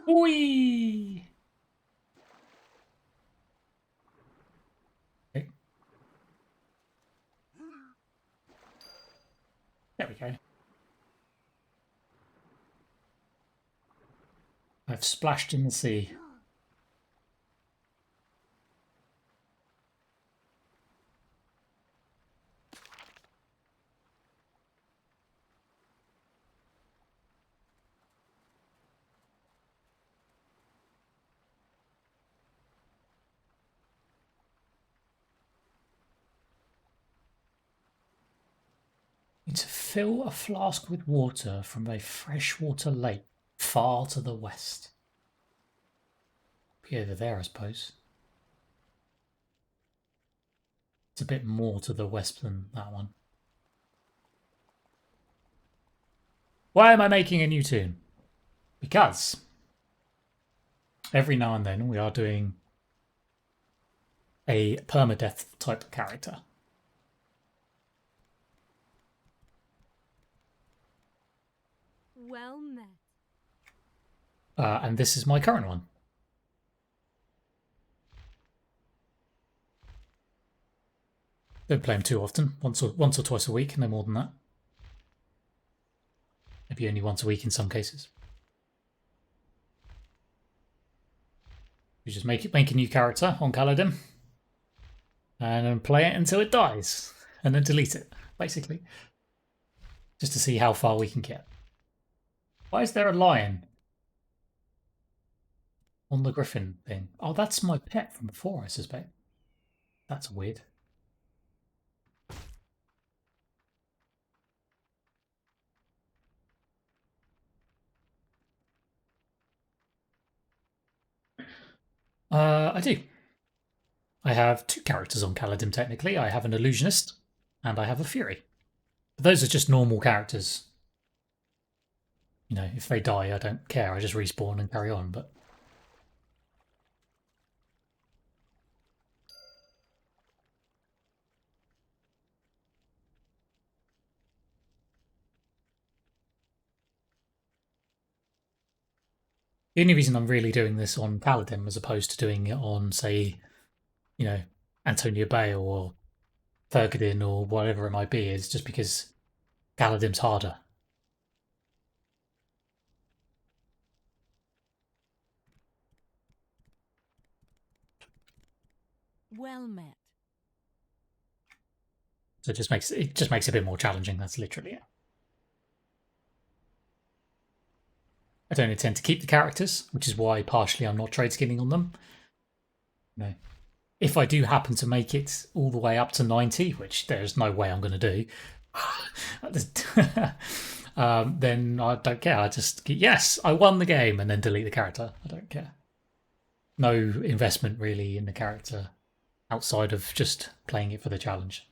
Whee! Okay. There we go. I've splashed in the sea. Need to fill a flask with water from a freshwater lake far to the west. Be over there, I suppose. It's a bit more to the west than that one. Why am I making a new tune? Because every now and then we are doing a permadeath type character. Well met. And this is my current one. Don't play him too often. Once or twice a week, no more than that. Maybe only once a week in some cases. You just make a new character on Kaladin, and then play it until it dies, and then delete it, basically, just to see how far we can get. Why is there a lion on the griffin thing? Oh, that's my pet from before, I suspect. That's weird. I do. I have 2 characters on Caladim, technically. I have an illusionist, and I have a fury. But those are just normal characters. You know, if they die, I don't care. I just respawn and carry on, but... The only reason I'm really doing this on Paladin as opposed to doing it on, say, you know, Antonia Bay or Fergadin or whatever it might be is just because Paladin's harder. Well met. So it just makes it a bit more challenging. That's literally it. I don't intend to keep the characters, which is why partially I'm not trade skinning on them. No. If I do happen to make it all the way up to 90, which there's no way I'm going to do, then I don't care. I just, yes, I won the game and then delete the character. I don't care. No investment really in the character outside of just playing it for the challenge.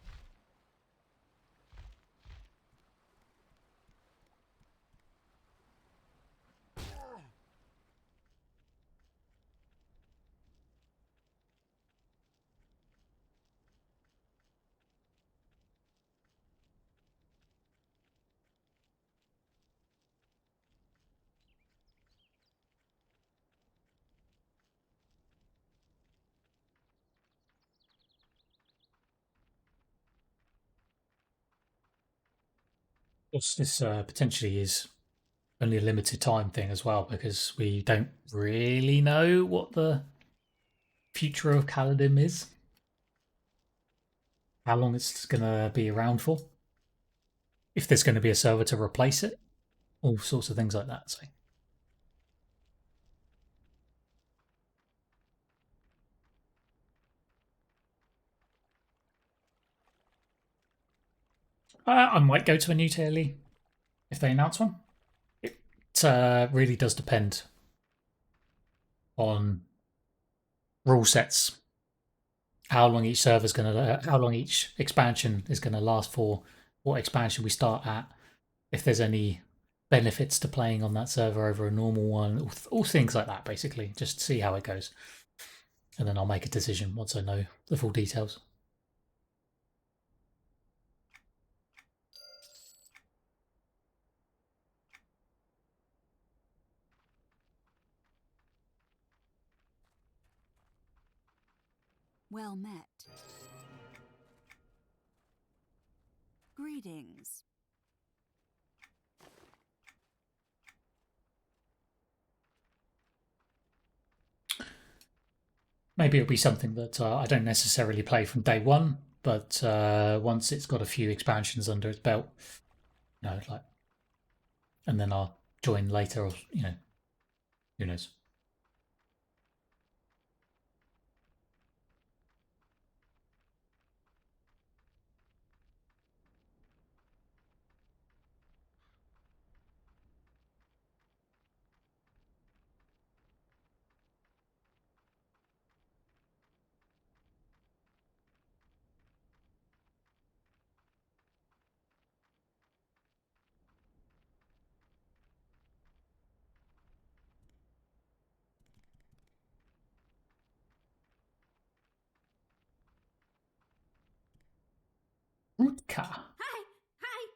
Of course, this potentially is only a limited time thing as well because we don't really know what the future of Caladim is. How long it's going to be around for. If there's going to be a server to replace it. All sorts of things like that. So. I might go to a new tier league if they announce one. It really does depend on rule sets, how long each server's going to, how long each expansion is going to last for, what expansion we start at, if there's any benefits to playing on that server over a normal one, all things like that. Basically, just see how it goes, and then I'll make a decision once I know the full details. Well met. Greetings. Maybe it'll be something that I don't necessarily play from day one, but once it's got a few expansions under its belt, you know, like, and then I'll join later, or you know, who knows. Rutka. Hi, hi.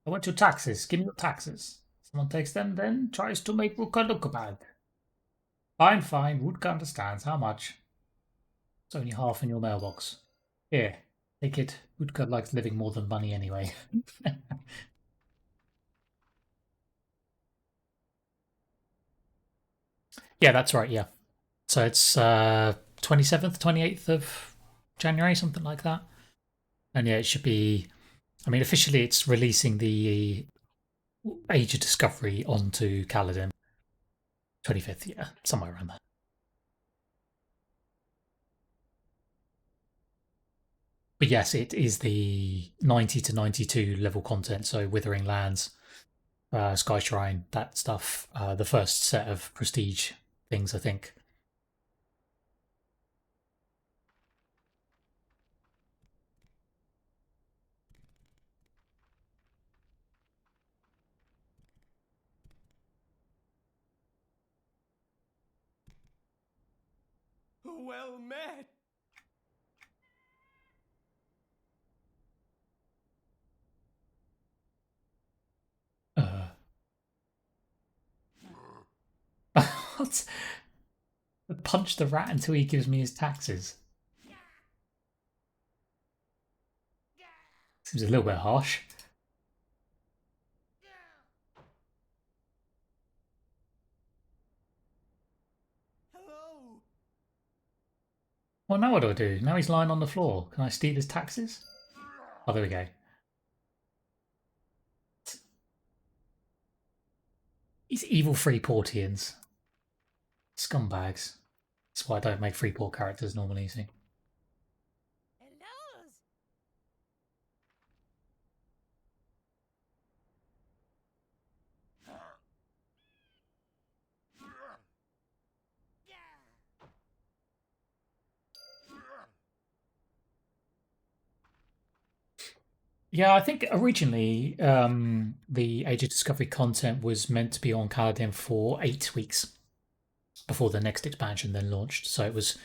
I want your taxes. Give me your taxes. Someone takes them, then tries to make Rutka look bad. Fine, fine. Rutka understands. How much? It's only half in your mailbox. Here, take it. Rutka likes living more than money anyway. Yeah, that's right. Yeah. So it's 27th, 28th of January, something like that. And yeah, it should be. I mean, officially, it's releasing the Age of Discovery onto Caladim. 25th, yeah, somewhere around there. But yes, it is the 90 to 92 level content. So Withering Lands, Sky Shrine, that stuff. The first set of prestige things, I think. Well met. What? Punch the rat until he gives me his taxes. Seems a little bit harsh. Hello. Well, now what do I do? Now he's lying on the floor. Can I steal his taxes? Oh, there we go. These evil Freeportians. Scumbags. That's why I don't make Freeport characters normally, you see. Hello. Yeah, I think originally the Age of Discovery content was meant to be on Kaladin for 8 weeks before the next expansion then launched. So it was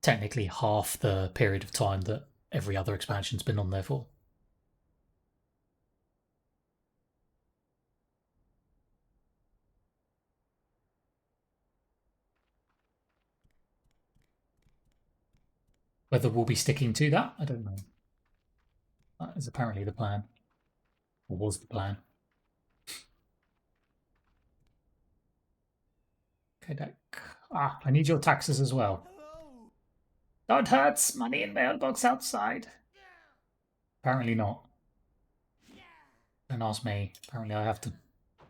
technically half the period of time that every other expansion's been on there for. Whether we'll be sticking to that, I don't know. That is apparently the plan. Or was the plan. Okay, Deck. Ah, I need your taxes as well. Hello. Don't hurt! Money in mailbox outside. Apparently not. Don't ask me. Apparently I have to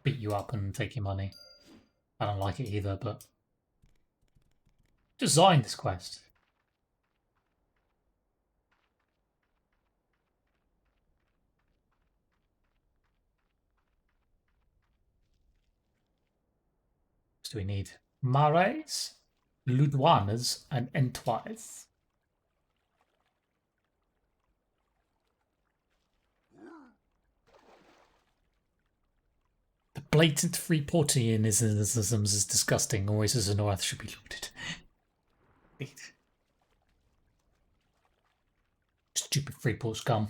beat you up and take your money. I don't like it either, but... Designed this quest. What do we need? Marais, Ludwanas, and Entoise. The blatant Freeportianism is disgusting. Oasis and Norrath should be looted. Stupid Freeport scum.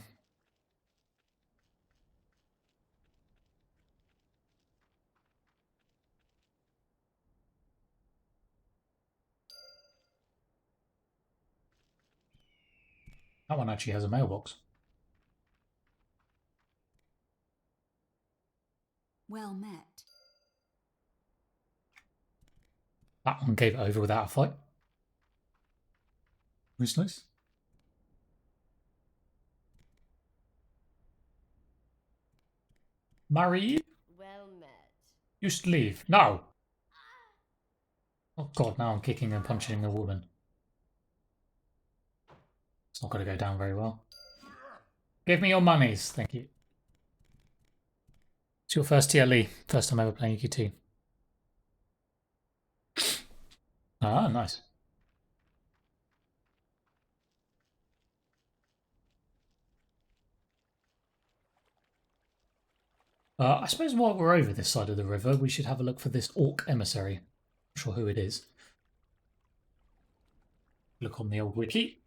That one actually has a mailbox. Well met. That one gave it over without a fight. That's nice. Marie, Well met. you should leave. No! Oh god, now I'm kicking and punching a woman. It's not going to go down very well. Give me your monies, thank you. It's your first TLE. First time ever playing EQT. Ah, nice. I suppose while we're over this side of the river, we should have a look for this Orc emissary. Not sure who it is. Look on the old wiki.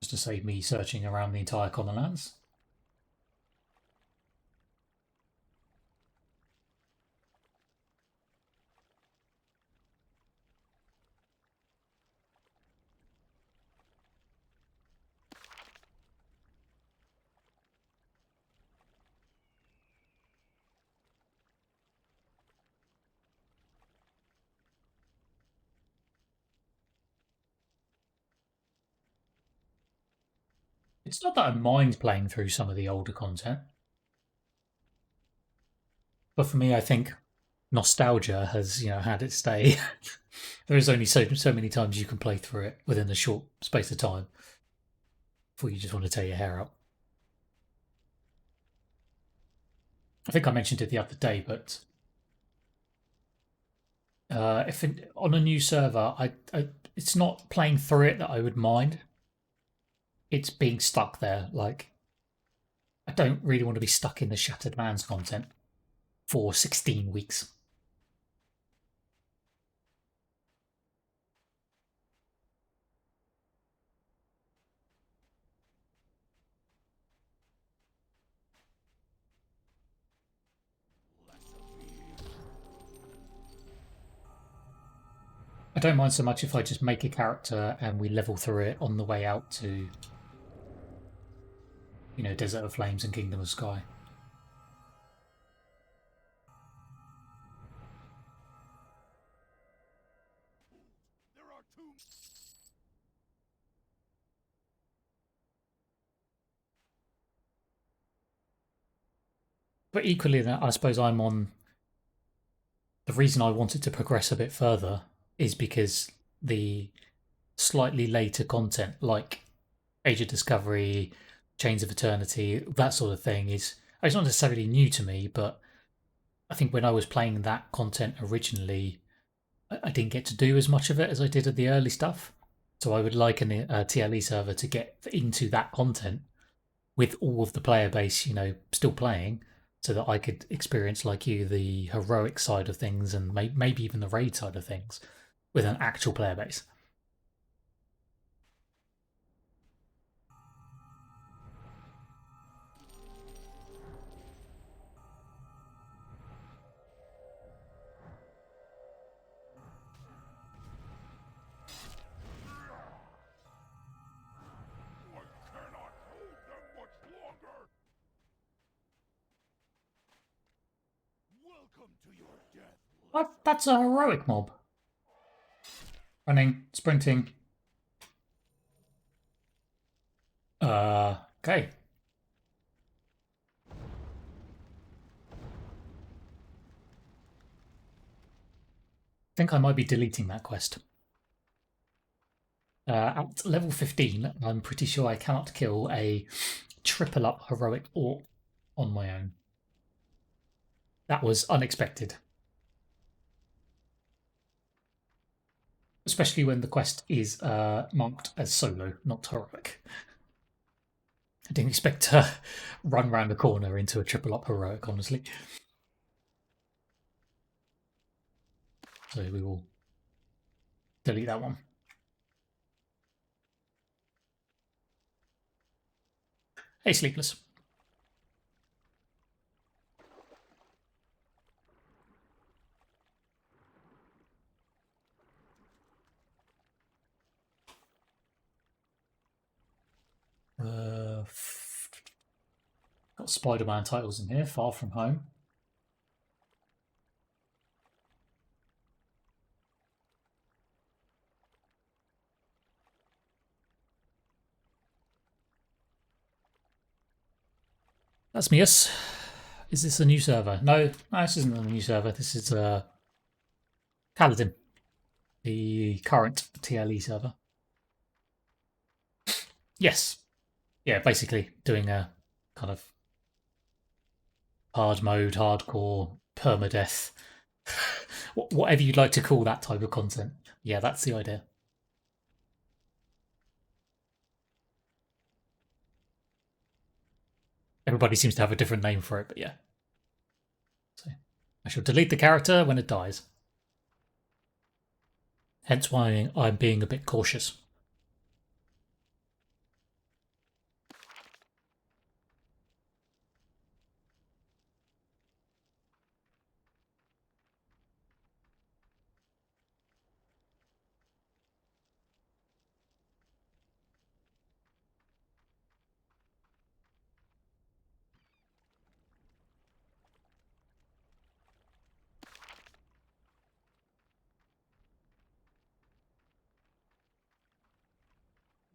Just to save me searching around the entire Common Lands. It's not that I mind playing through some of the older content. But for me, I think nostalgia has, had its day. There is only so many times you can play through it within a short space of time before you just want to tear your hair out. I think I mentioned it the other day, but if on a new server, it's not playing through it that I would mind. It's being stuck there. Like, I don't really want to be stuck in the Shattered Man's content for 16 weeks. I don't mind so much if I just make a character and we level through it on the way out to, you know, Desert of Flames and Kingdom of Sky. But equally, I suppose I'm on. The reason I wanted to progress a bit further is because the slightly later content, like Age of Discovery, Chains of Eternity, that sort of thing, is it's not necessarily new to me, but I think when I was playing that content originally, I didn't get to do as much of it as I did at the early stuff. So I would like a TLE server to get into that content with all of the player base, you know, still playing, so that I could experience, like you, the heroic side of things and maybe even the raid side of things with an actual player base. That's a heroic mob. Running, sprinting. Okay. I think I might be deleting that quest. At level 15, I'm pretty sure I cannot kill a triple up heroic orc on my own. That was unexpected. Especially when the quest is marked as solo, not heroic. I didn't expect to run around the corner into a triple up heroic, honestly. So we will delete that one. Hey, Sleepless. Got Spider-Man titles in here, Far From Home. That's Mius. Is this a new server? No, this isn't a new server. This is Kaladin, the current TLE server. Yes. Yeah, basically doing a kind of hard mode, hardcore, permadeath, whatever you'd like to call that type of content. Yeah, that's the idea. Everybody seems to have a different name for it, but yeah. So I shall delete the character when it dies. Hence why I'm being a bit cautious.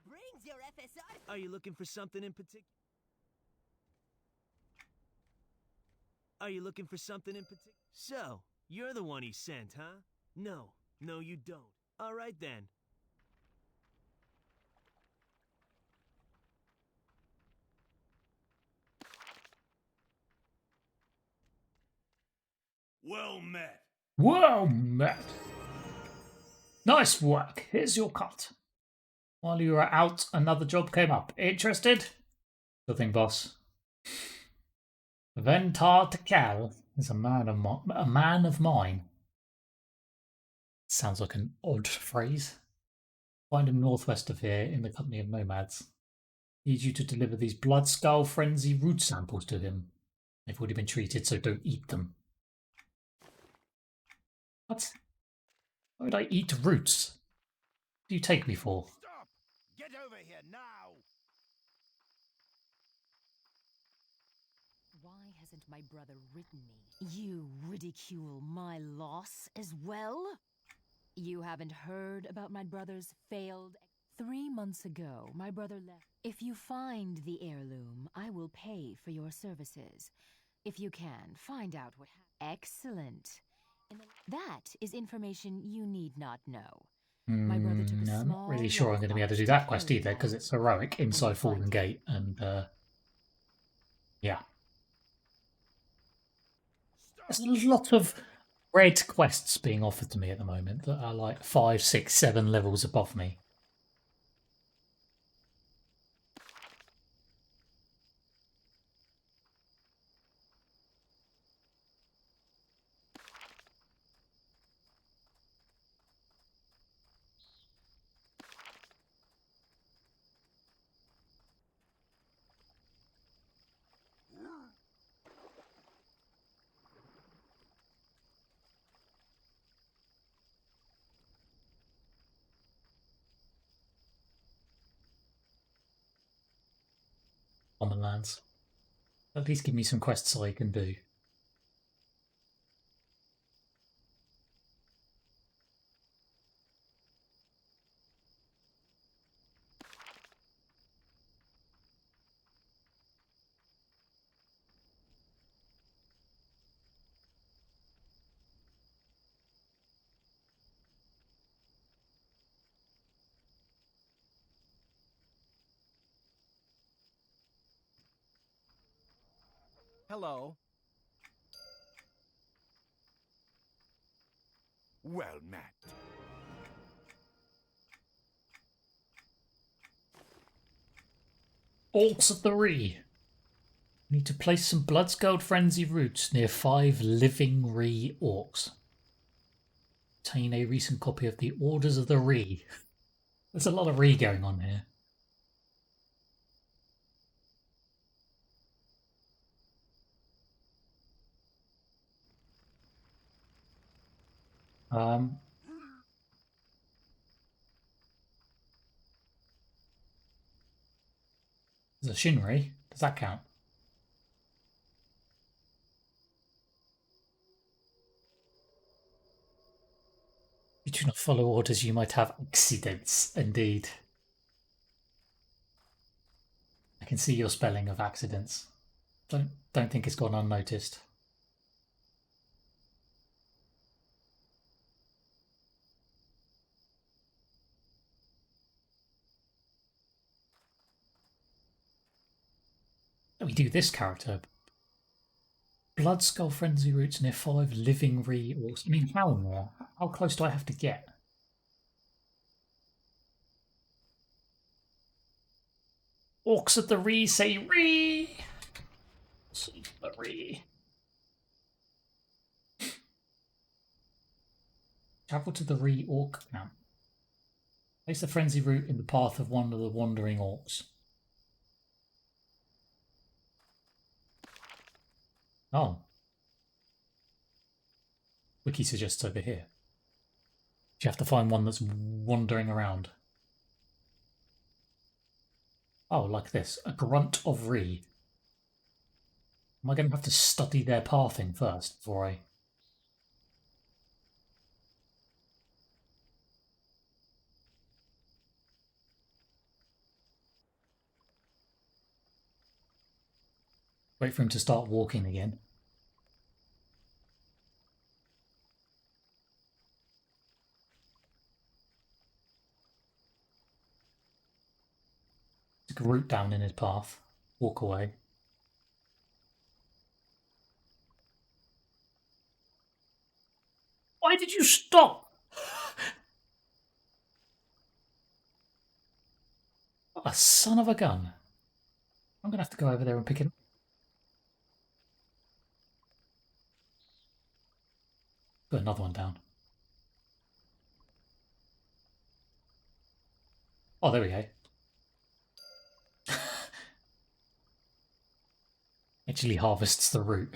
Brings your FSR. Are you looking for something in particular? Are you looking for something in particular? So, you're the one he sent, huh? No, you don't. All right then. Well met. Well met. Nice work. Here's your cut. While you were out, another job came up. Interested? Nothing, boss. Ventar Tekal is a man of mine. Sounds like an odd phrase. Find him northwest of here in the company of nomads. Need you to deliver these blood skull frenzy root samples to him. They've already been treated, so don't eat them. What? Why would I eat roots? What do you take me for? Stop! Get over here now! Why hasn't my brother written me? You ridicule my loss as well? You haven't heard about my brother's failed... 3 months ago, my brother left. If you find the heirloom, I will pay for your services. If you can, find out what happened. Excellent. That is information you need not know. My brother took a No, I'm not small really sure I'm going to be able to do that quest either, because it's heroic inside Fallen Gate, and yeah. There's a lot of red quests being offered to me at the moment that are like 5, 6, 7 levels above me. Common lands. At least give me some quests I can do. Hello. Well met. Orcs of the Ree. Need to place some Bloodscald Frenzy roots near 5 living Ree orcs. Obtain a recent copy of the Orders of the Ree. There's a lot of Ree going on here. There's a Shinri. Does that count? If you do not follow orders, you might have accidents. Indeed. I can see your spelling of accidents. Don't think it's gone unnoticed. Let me do this character. Bloodskull Frenzy roots near 5 living Ree orcs. I mean, how more? How close do I have to get? Orcs of the Ree say Ree! Orcs of the Ree. Travel to the Ree orc camp. Place the frenzy root in the path of one of the wandering orcs. Oh. Wiki suggests over here. You have to find one that's wandering around. Oh, like this. A grunt of Ree. Am I going to have to study their pathing first before I... Wait for him to start walking again. Stick a root down in his path. Walk away. Why did you stop? What a son of a gun. I'm going to have to go over there and pick it up. Put another one down. Oh, there we go. Actually harvests the root.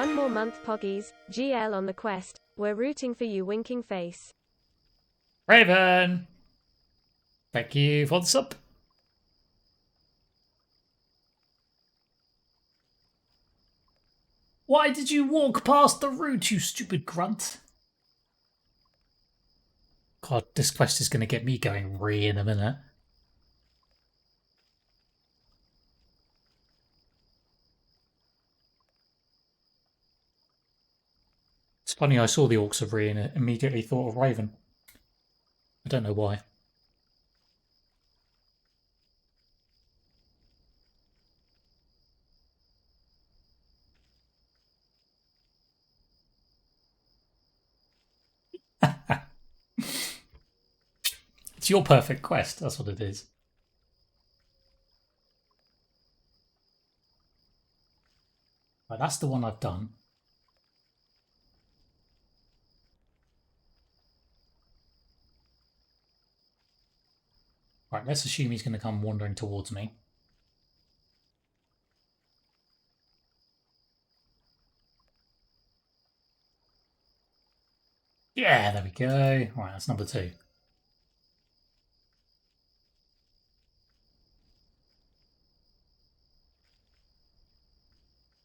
One more month, Poggies. GL on the quest. We're rooting for you, winking face. Raven! Thank you for the sub. Why did you walk past the route, you stupid grunt? God, this quest is going to get me going in a minute. It's funny, I saw the Orcs of Rhee and immediately thought of Raven. I don't know why. It's your perfect quest, that's what it is. Right, that's the one I've done. Right, let's assume he's going to come wandering towards me. Yeah, there we go. Right, that's number 2.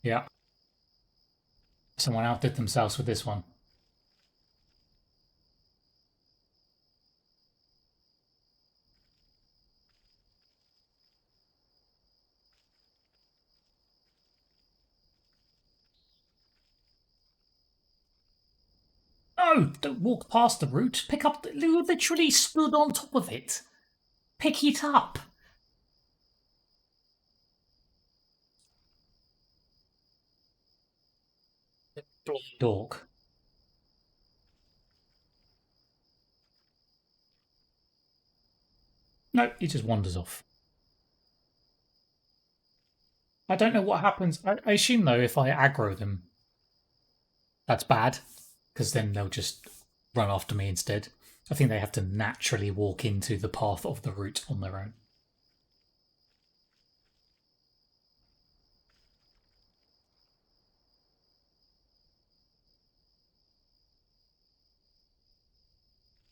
Yeah. Someone outdid themselves with this one. No, don't walk past the route. Pick up the... You literally stood on top of it. Pick it up. Dork. No, he just wanders off. I don't know what happens. I assume, though, if I aggro them, that's bad, because then they'll just run after me instead. I think they have to naturally walk into the path of the route on their own.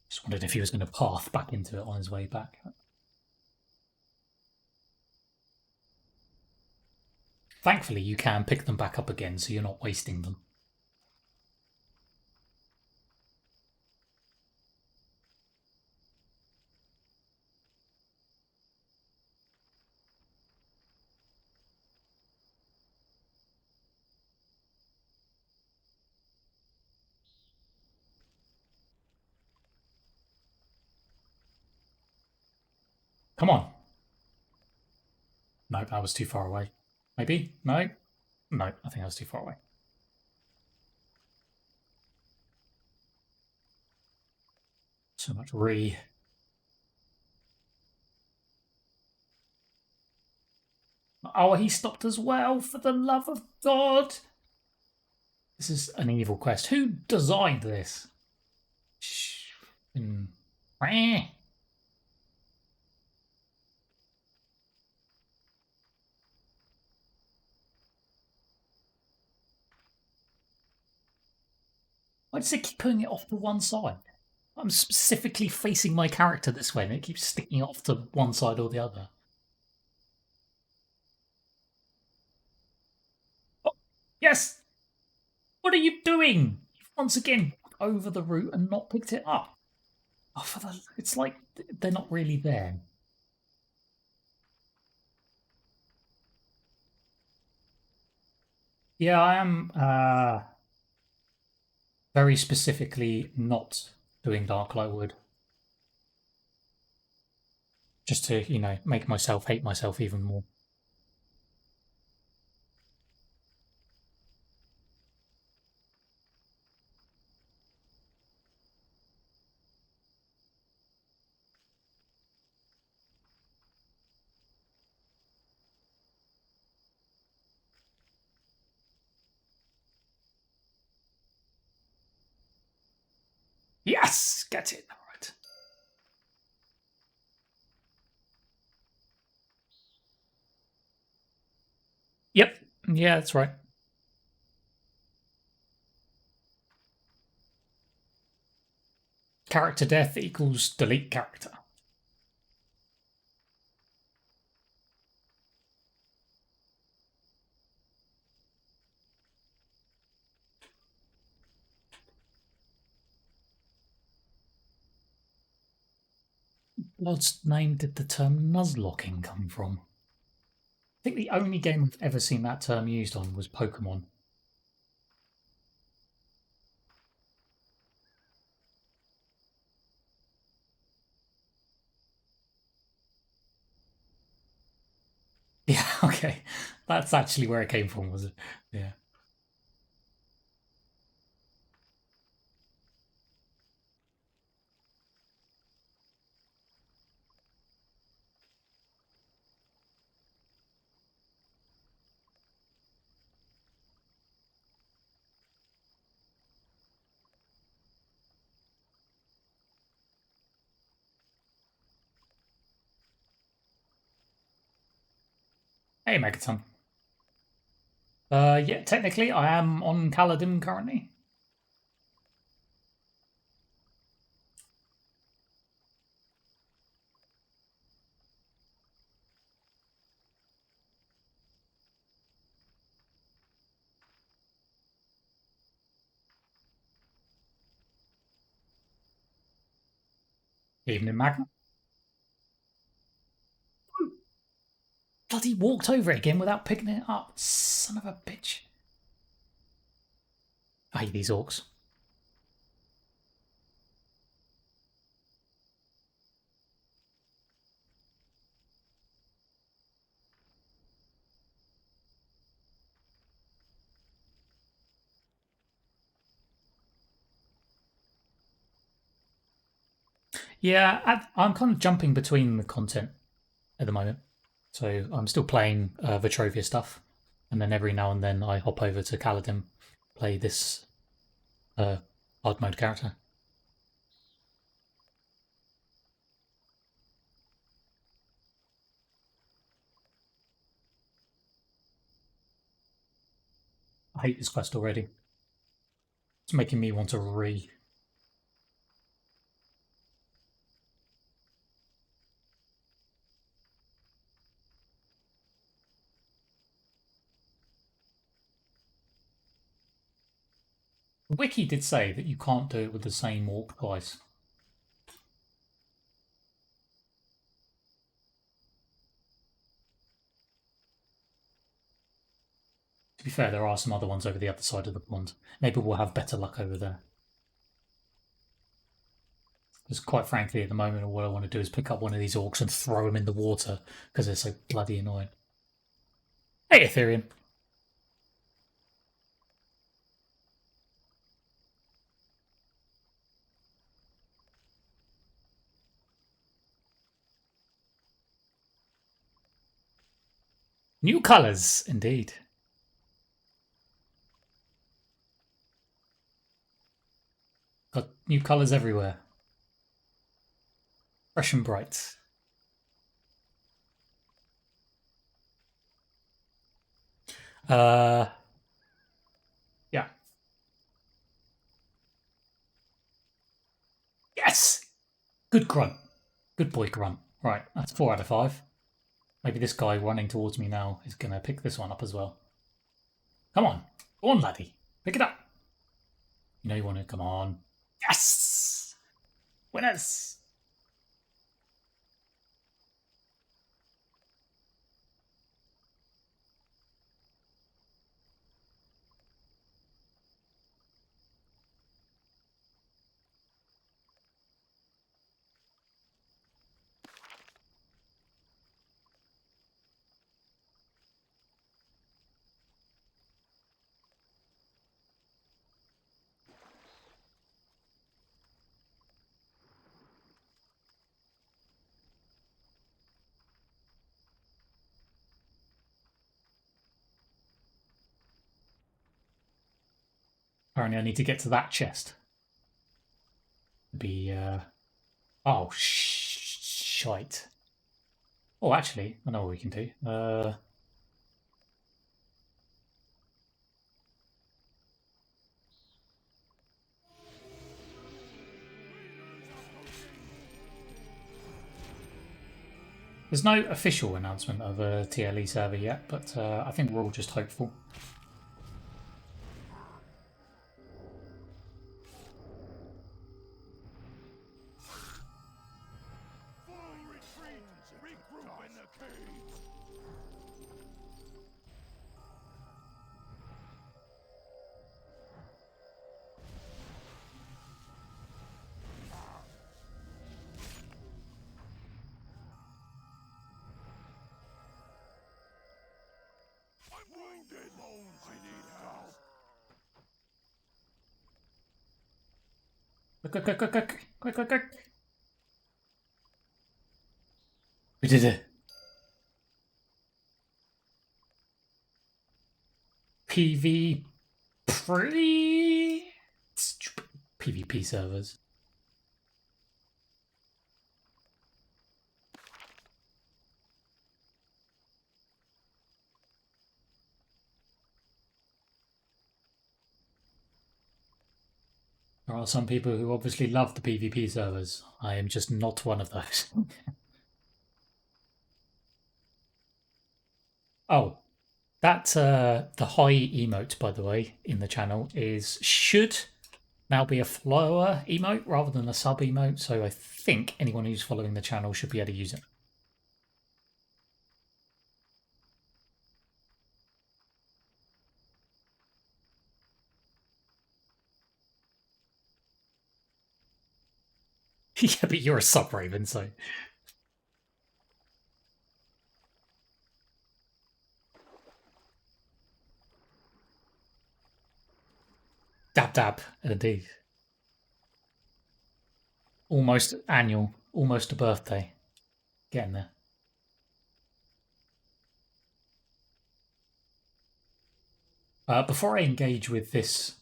Just wondered if he was going to path back into it on his way back. Thankfully, you can pick them back up again, so you're not wasting them. Come on. No, that was too far away. Maybe? No? No, I think I was too far away. So much Rhee. Oh, he stopped as well, for the love of God! This is an evil quest. Who designed this? Why does it keep putting it off to one side? I'm specifically facing my character this way and it keeps sticking off to one side or the other. Oh, yes! What are you doing? You've once again over the route and not picked it up. Oh, it's like they're not really there. Yeah, I am very specifically not doing Dark Lightwood. Just to, you know, make myself hate myself even more. Yes! Get it! Alright. Yep. Yeah, that's right. character death equals delete character. What's name did the term nuzlocking come from? I think the only game I've ever seen that term used on was Pokemon. Yeah, okay. That's actually where it came from, was it? Yeah. Hey, Megaton. Yeah, technically I am on Kaladin currently. Evening, Magna. Bloody walked over it again without picking it up. Son of a bitch. I hate these orcs. Yeah, I'm kind of jumping between the content at the moment. So I'm still playing Vitrovia stuff, and then every now and then I hop over to Kaladin, play this hard mode character. I hate this quest already. It's making me want to re. The wiki did say that you can't do it with the same orc twice. To be fair, there are some other ones over the other side of the pond. Maybe we'll have better luck over there. Because quite frankly, at the moment, all I want to do is pick up one of these orcs and throw them in the water because they're so bloody annoying. Hey, Ethereum. New colours, indeed. Got new colours everywhere. Fresh and bright. Yeah. Yes! Good grunt. Good boy grunt. Right, that's 4 out of 5. Maybe this guy running towards me now is going to pick this one up as well. Come on. Go on, laddie. Pick it up. You know you want to. Come on. Yes! Winners! Apparently I need to get to that chest. Be, oh, shite. Oh, actually, I know what we can do. There's no official announcement of a TLE server yet, but I think we're all just hopeful. Quick. We did it. PvP PvP servers. There are some people who obviously love the PvP servers. I am just not one of those. Oh, that the high emote, by the way, in the channel should now be a follower emote rather than a sub emote. So I think anyone who's following the channel should be able to use it. Yeah, but you're a sub Raven, so. Dab, indeed. Almost annual, almost a birthday. Getting there. Before I engage with these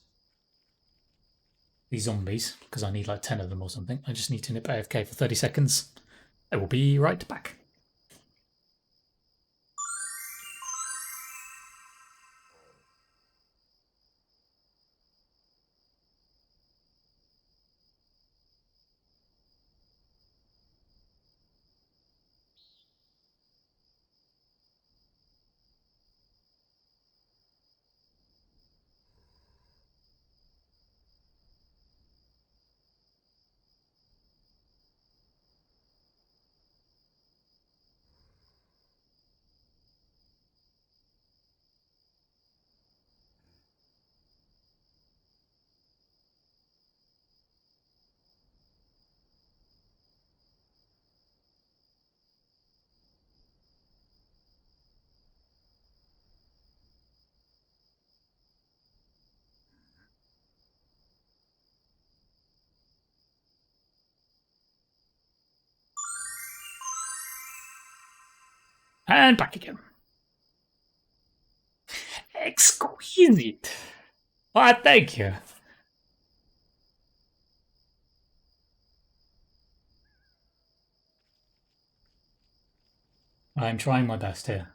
zombies, because I need like 10 of them or something, I just need to nip AFK for 30 seconds. I will be right back. And back again. Exquisite. Why, thank you. I'm trying my best here.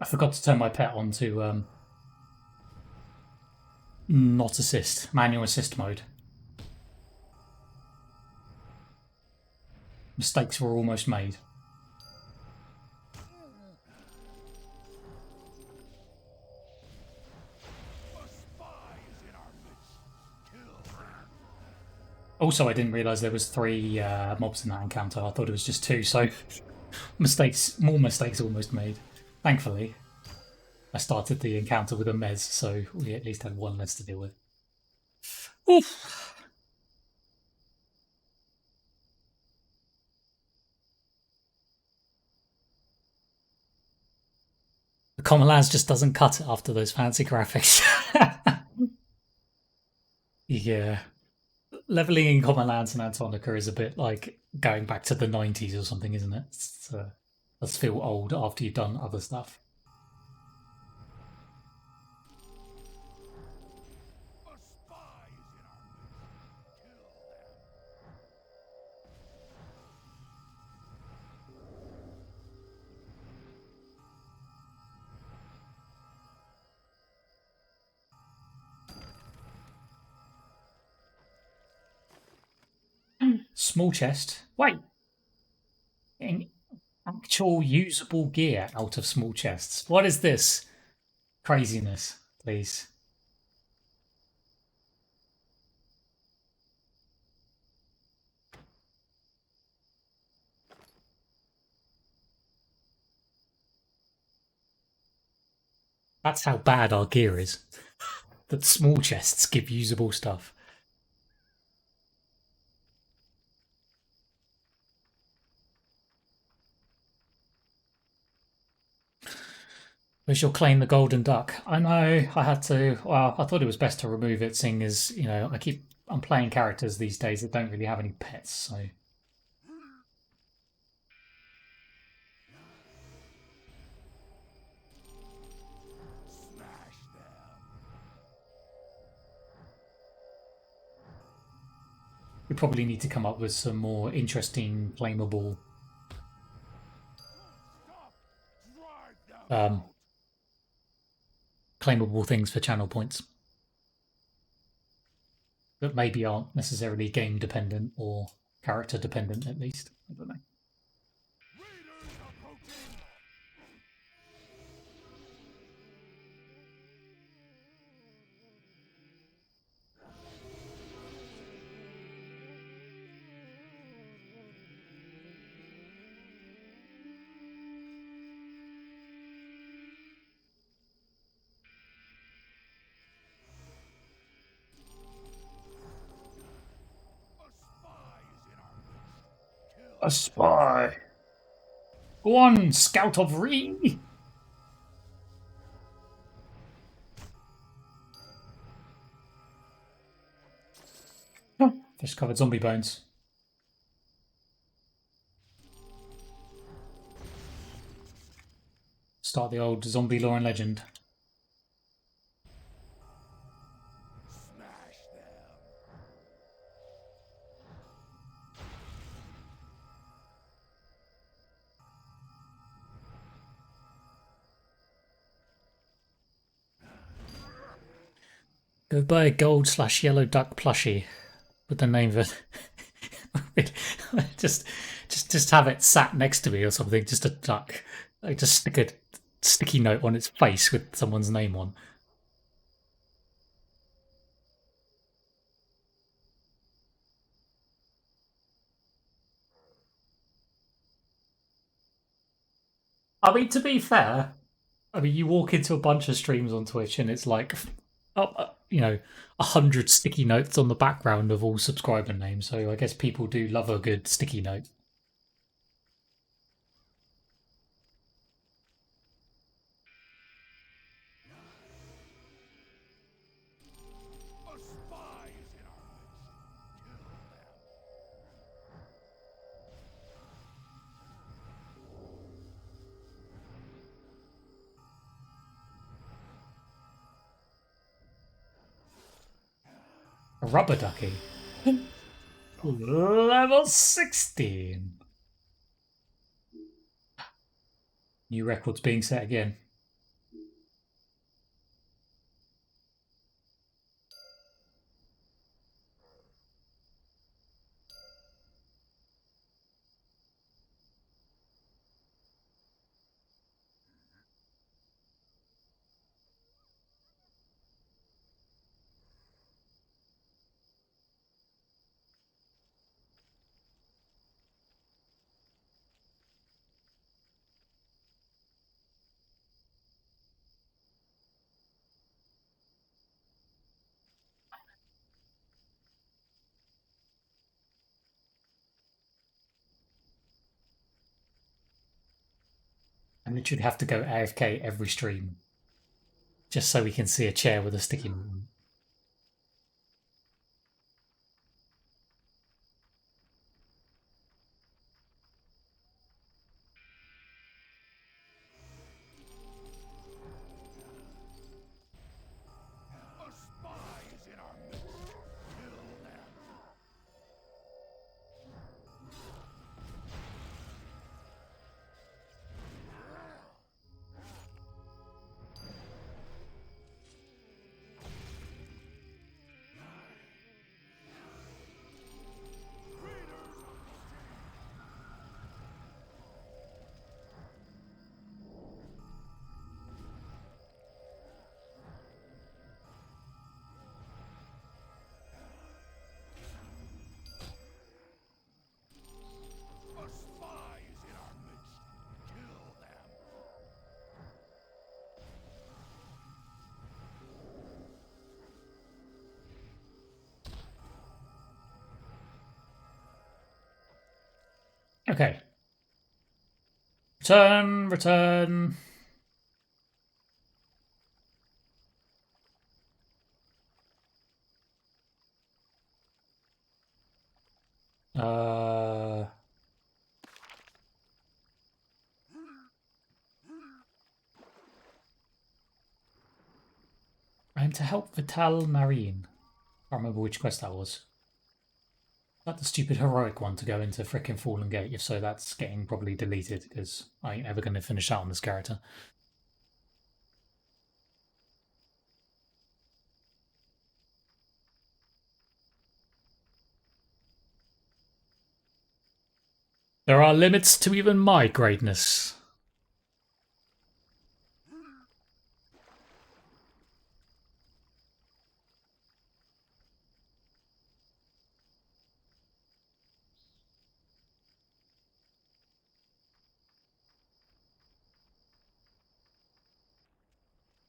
I forgot to turn my pet on to not assist, manual assist mode. Mistakes were almost made. Also, I didn't realise there was 3 mobs in that encounter. I thought it was just 2, so more mistakes almost made. Thankfully. I started the encounter with a Mez, so we at least had one less to deal with. Oof. The Common Lands just doesn't cut it after those fancy graphics. Yeah. Leveling in Common Lands and Antonica is a bit like going back to the 90s or something, isn't it? Does feel old after you've done other stuff. Small chest. Wait. Getting actual usable gear out of small chests. What is this craziness, please? That's how bad our gear is. That small chests give usable stuff. We shall claim the golden duck. I know I had to. Well, I thought it was best to remove it, seeing as I'm playing characters these days that don't really have any pets. So we probably need to come up with some more interesting, claimable claimable things for channel points that maybe aren't necessarily game dependent or character dependent, at least. I don't know. A spy. Go on, Scout of Ree. Oh, just covered zombie bones. Start the old zombie lore and legend. Go buy a gold/yellow duck plushie with the name of it. just have it sat next to me or something. Just a duck. Like just stick a sticky note on its face with someone's name on. I mean, to be fair, you walk into a bunch of streams on Twitch and it's like, 100 sticky notes on the background of all subscriber names. So I guess people do love a good sticky note. A rubber ducky. Level 16. New records being set again. I literally have to go AFK every stream just so we can see a chair with a sticky note on. Okay. Return, return. I'm to help Vital Marine. I can't remember which quest that was. That the stupid heroic one to go into frickin' Fallen Gate. If so, that's getting probably deleted because I ain't ever going to finish out on this character. There are limits to even my greatness.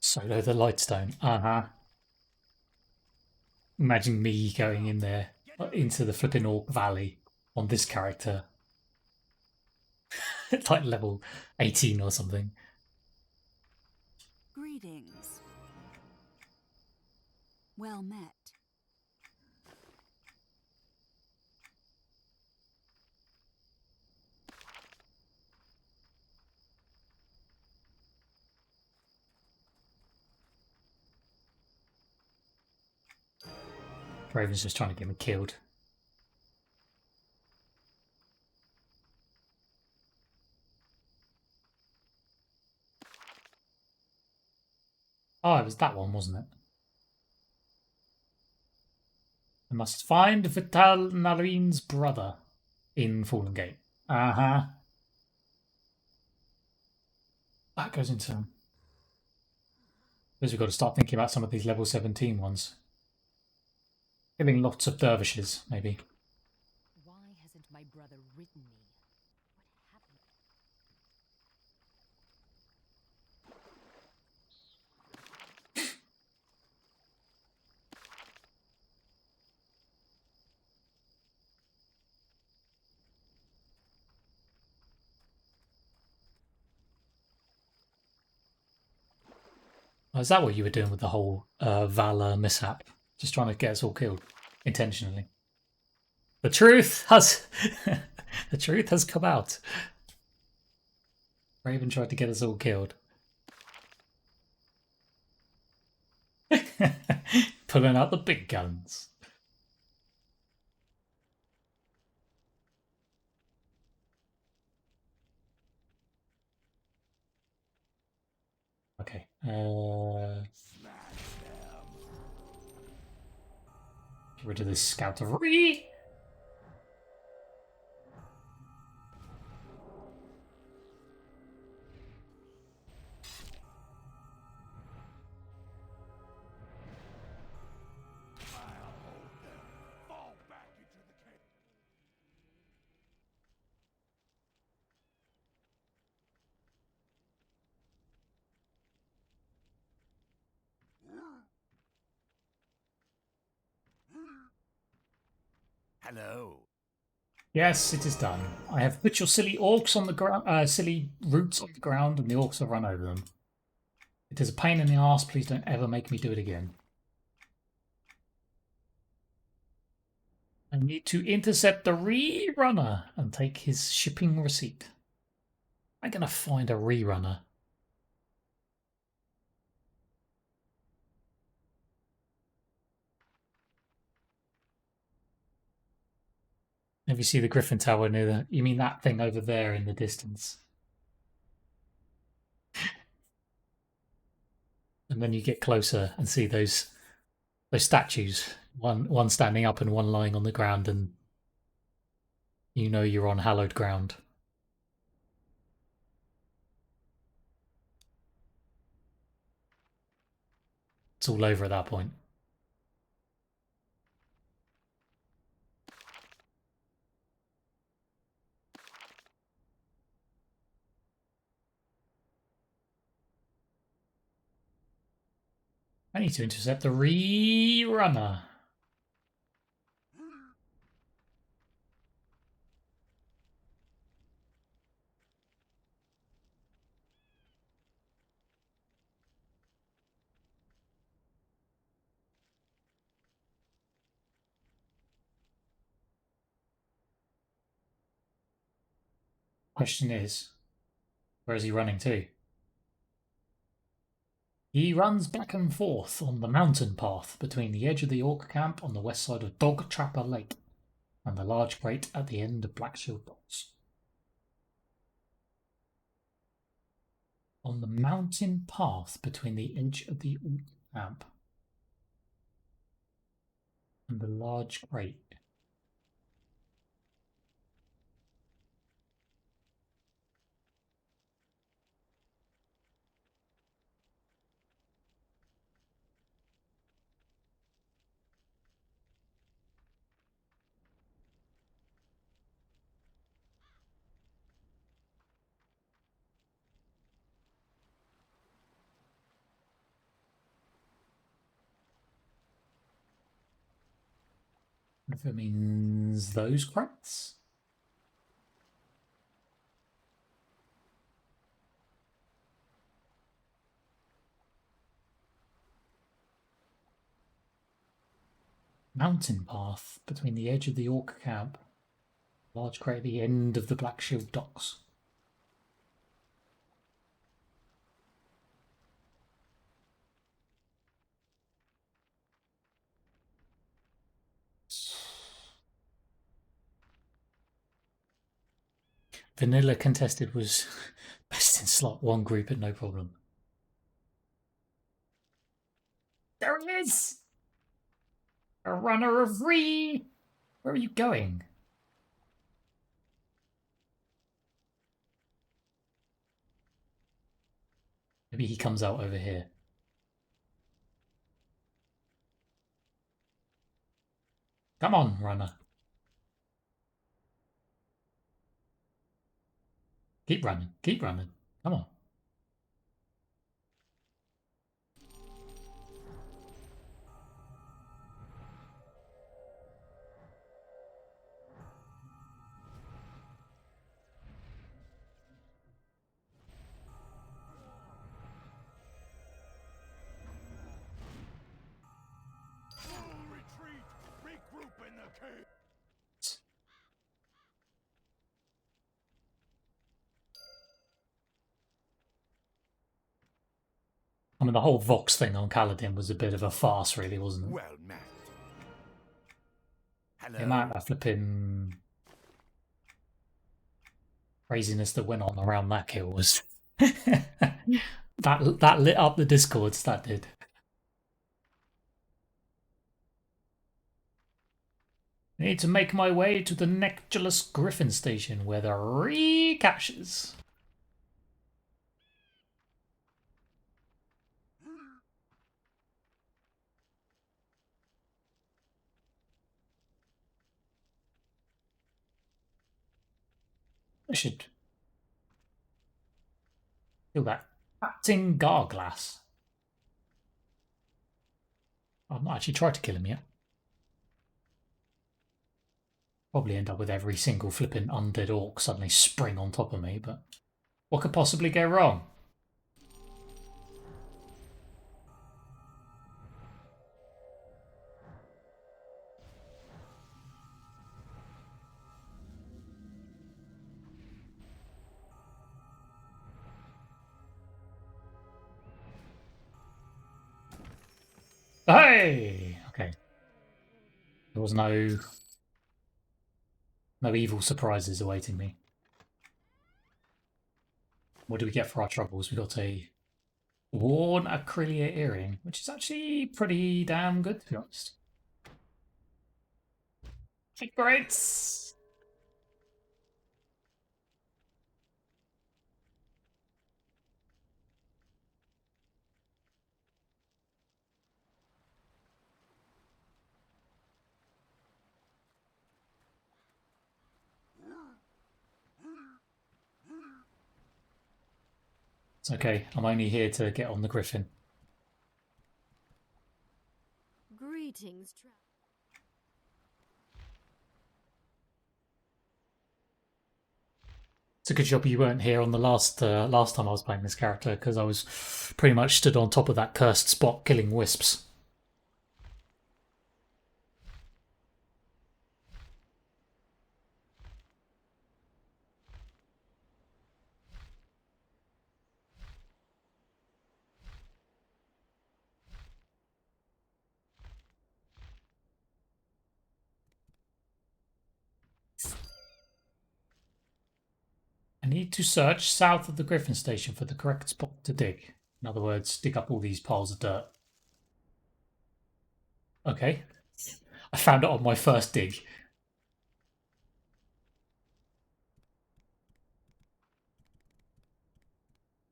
Solo the Lightstone. Uh-huh. Imagine me going in there, into the flipping Orc Valley on this character. It's like level 18 or something. Greetings. Well met. Raven's just trying to get me killed. Oh, it was that one, wasn't it? I must find Vital Narine's brother in Fallen Gate. Uh-huh. That goes into... Because we've got to start thinking about some of these level 17 ones. Killing lots of dervishes, maybe. Why hasn't my brother written me? What happened? Oh, is that what you were doing with the whole Valor mishap? Just trying to get us all killed intentionally. The truth has the truth has come out. Raven tried to get us all killed. Pulling out the big guns. Okay. Get rid of this scoutery. Hello. Yes, it is done. I have put your silly orcs on the ground, silly roots on the ground, and the orcs have run over them. It is a pain in the arse. Please don't ever make me do it again. I need to intercept the rerunner and take his shipping receipt. I'm gonna find a rerunner. If you see the Griffin Tower near the... You mean that thing over there in the distance? And then you get closer and see those statues. One standing up and one lying on the ground, and you know you're on hallowed ground. It's all over at that point. I need to intercept the rerunner. Question is, where is he running to? He runs back and forth on the mountain path between the edge of the orc camp on the west side of Dog Trapper Lake and the large crate at the end of Blackshield Docks. On the mountain path between the edge of the orc camp and the large crate. What if it means those crates? Mountain path between the edge of the orc camp, large crate at the end of the Blackshield Docks. Vanilla contested was best in slot 1 group at no problem. There he is! A runner of Ree! Where are you going? Maybe he comes out over here. Come on, runner. Keep running, keep running. Come on. Retreat! Regroup in the cave! I mean, the whole Vox thing on Kaladin was a bit of a farce, really, wasn't it? Well met. Hello. The amount of flipping craziness that went on around that kill was... that lit up the discords, that did. I need to make my way to the Nectulus Griffin station where the recaptures. I should kill that Captain Garglass. I've not actually tried to kill him yet. Probably end up with every single flipping undead orc suddenly spring on top of me, but what could possibly go wrong? Hey! Okay. There was no evil surprises awaiting me. What do we get for our troubles? We got a worn acrylia earring, which is actually pretty damn good, to be honest. Great! It's okay. I'm only here to get on the griffin. Greetings, It's a good job you weren't here on the last time I was playing this character, because I was pretty much stood on top of that cursed spot killing wisps. I need to search south of the Griffin station for the correct spot to dig. In other words, dig up all these piles of dirt. Okay. I found it on my first dig.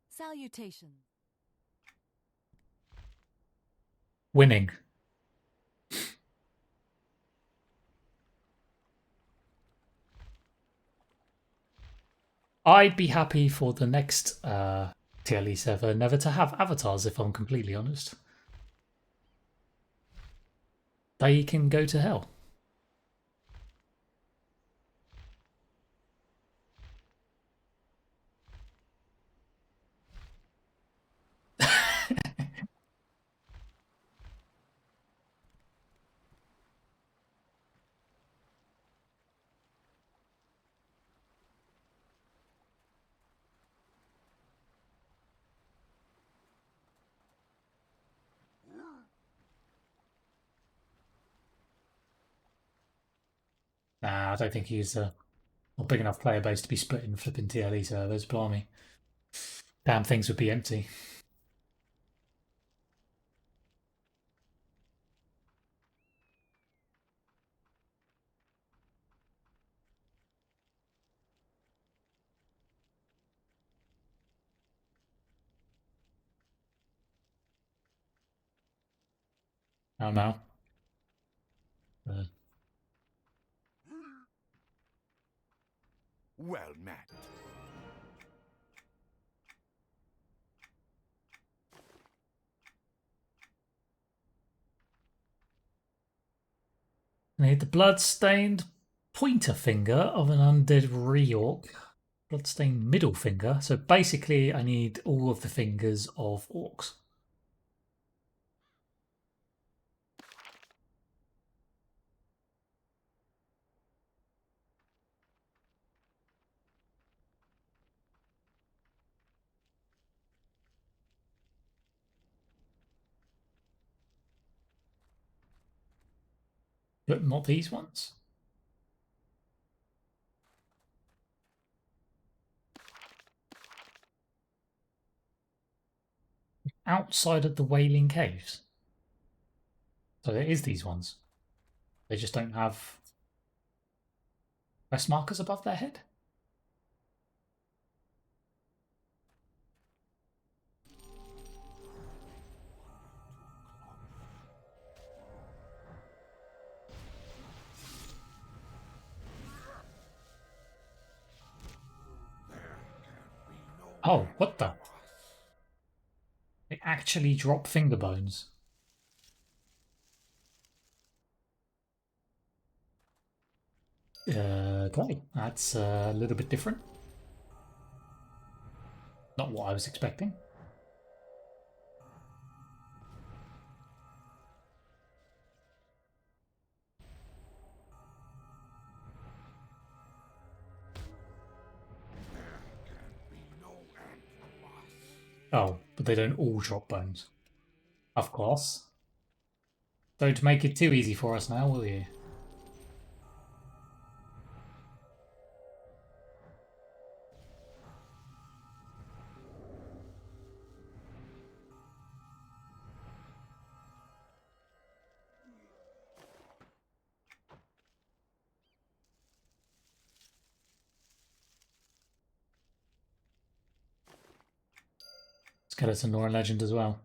Salutations. Winning. I'd be happy for the next TLE server never to have avatars, if I'm completely honest. They can go to hell. Nah, I don't think he's a big enough player base to be split in flipping TLE servers, blimey. Damn things would be empty. I don't know. Well met. I need the blood-stained pointer finger of an undead Reorc. Blood-stained middle finger. So basically, I need all of the fingers of orcs. But not these ones. Outside of the Wailing Caves. So there is these ones. They just don't have quest markers above their head. Oh, what the? They actually drop finger bones. Okay, that's a little bit different. Not what I was expecting. Oh, but they don't all drop bones. Of course. Don't make it too easy for us now, will you? Skeleton lore and legend as well.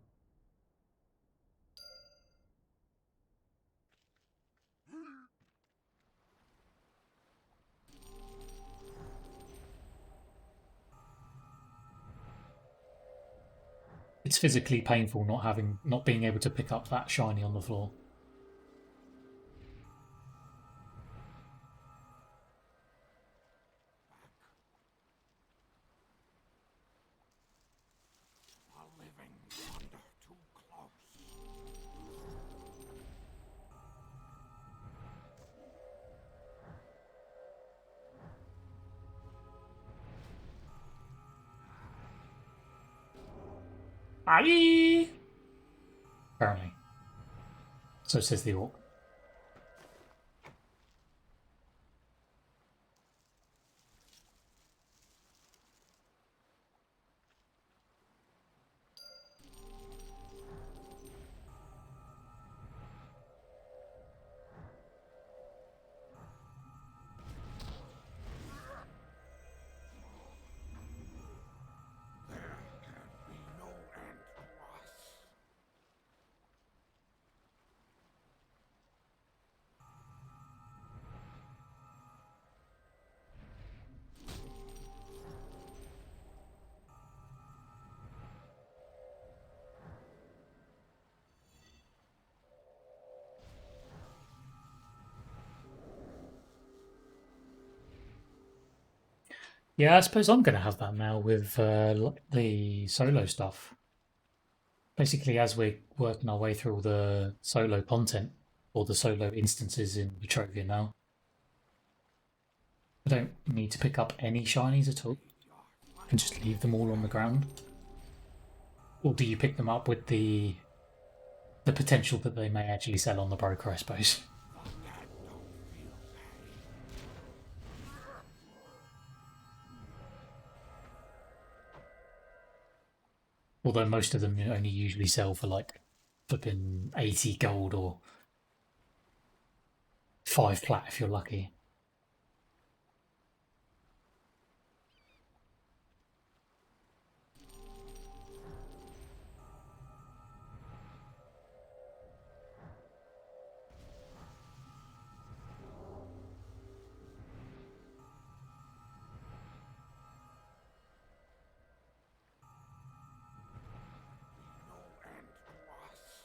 It's physically painful not being able to pick up that shiny on the floor. A living wonder too close. Aye! Apparently. So says the orc. There can be no end to us. Yeah, I suppose I'm going to have that now with the solo stuff. Basically, as we're working our way through all the solo content, or the solo instances in Petrovia now, I don't need to pick up any shinies at all. I can just leave them all on the ground. Or do you pick them up with the potential that they may actually sell on the broker, I suppose? Although most of them only usually sell for like flipping 80 gold or 5 plat if you're lucky. No end to us.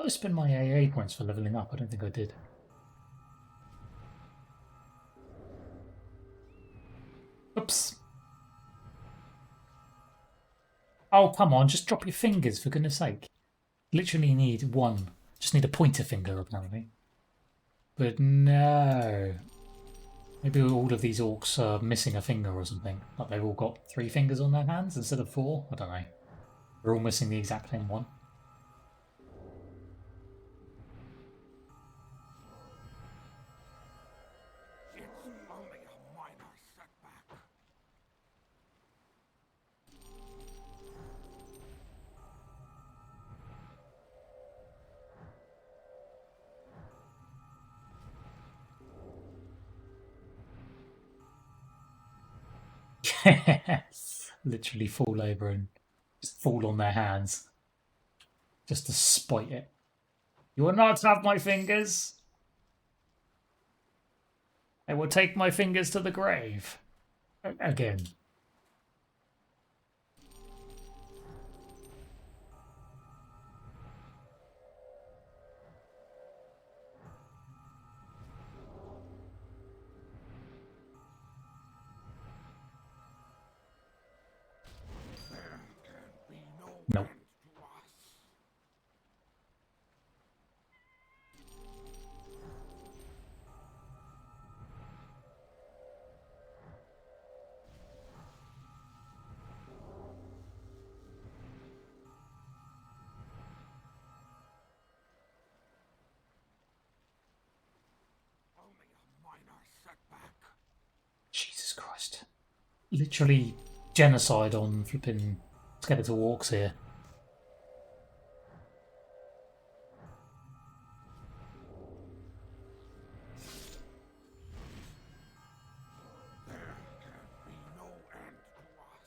I spend my AA points for leveling up. I don't think I did. Oops. Oh, come on, just drop your fingers, for goodness sake. Literally need one. Just need a pointer finger, apparently. But no. Maybe all of these orcs are missing a finger or something. Like they've all got 3 fingers on their hands instead of 4? I don't know. They're all missing the exact same one. It's only a minor setback. Yes. Literally fall over and just fall on their hands. Just to spite it. You will not have my fingers. I will take my fingers to the grave. Again. There can be no Nope. end to us. Only a minor setback. Jesus Christ. Literally genocide on flipping skeletal walks here. There can be no end to us.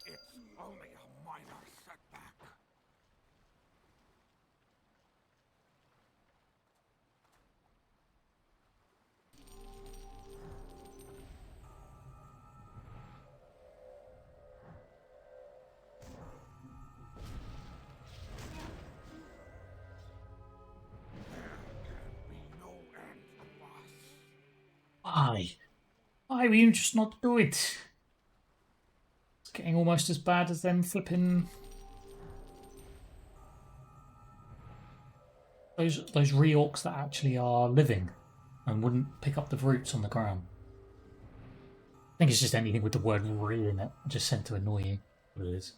It's only a minor setback. There can be no end to us. Why? Why will you just not do it? It's getting almost as bad as them flipping those reorcs that actually are living and wouldn't pick up the roots on the ground. I think it's just anything with the word re in it, just sent to annoy you. What it is.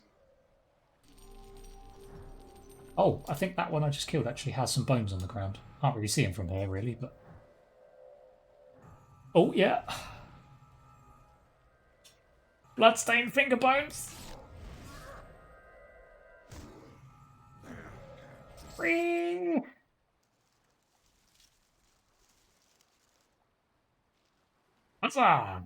Oh, I think that one I just killed actually has some bones on the ground. Can't really see them from here, really, but. Oh, yeah. Bloodstained finger bones. Whee! Huzzah!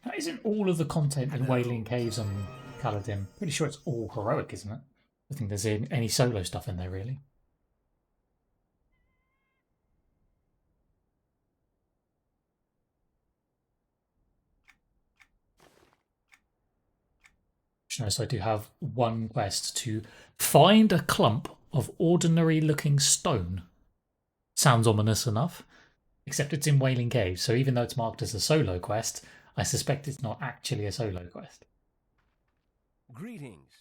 That isn't all of the content in Wailing Caves on Kaladin. Pretty sure it's all heroic, isn't it? I think there's any solo stuff in there, really. So I do have one quest to find a clump of ordinary looking stone. Sounds ominous enough, except it's in Wailing Caves, so even though it's marked as a solo quest, I suspect it's not actually a solo quest. Greetings.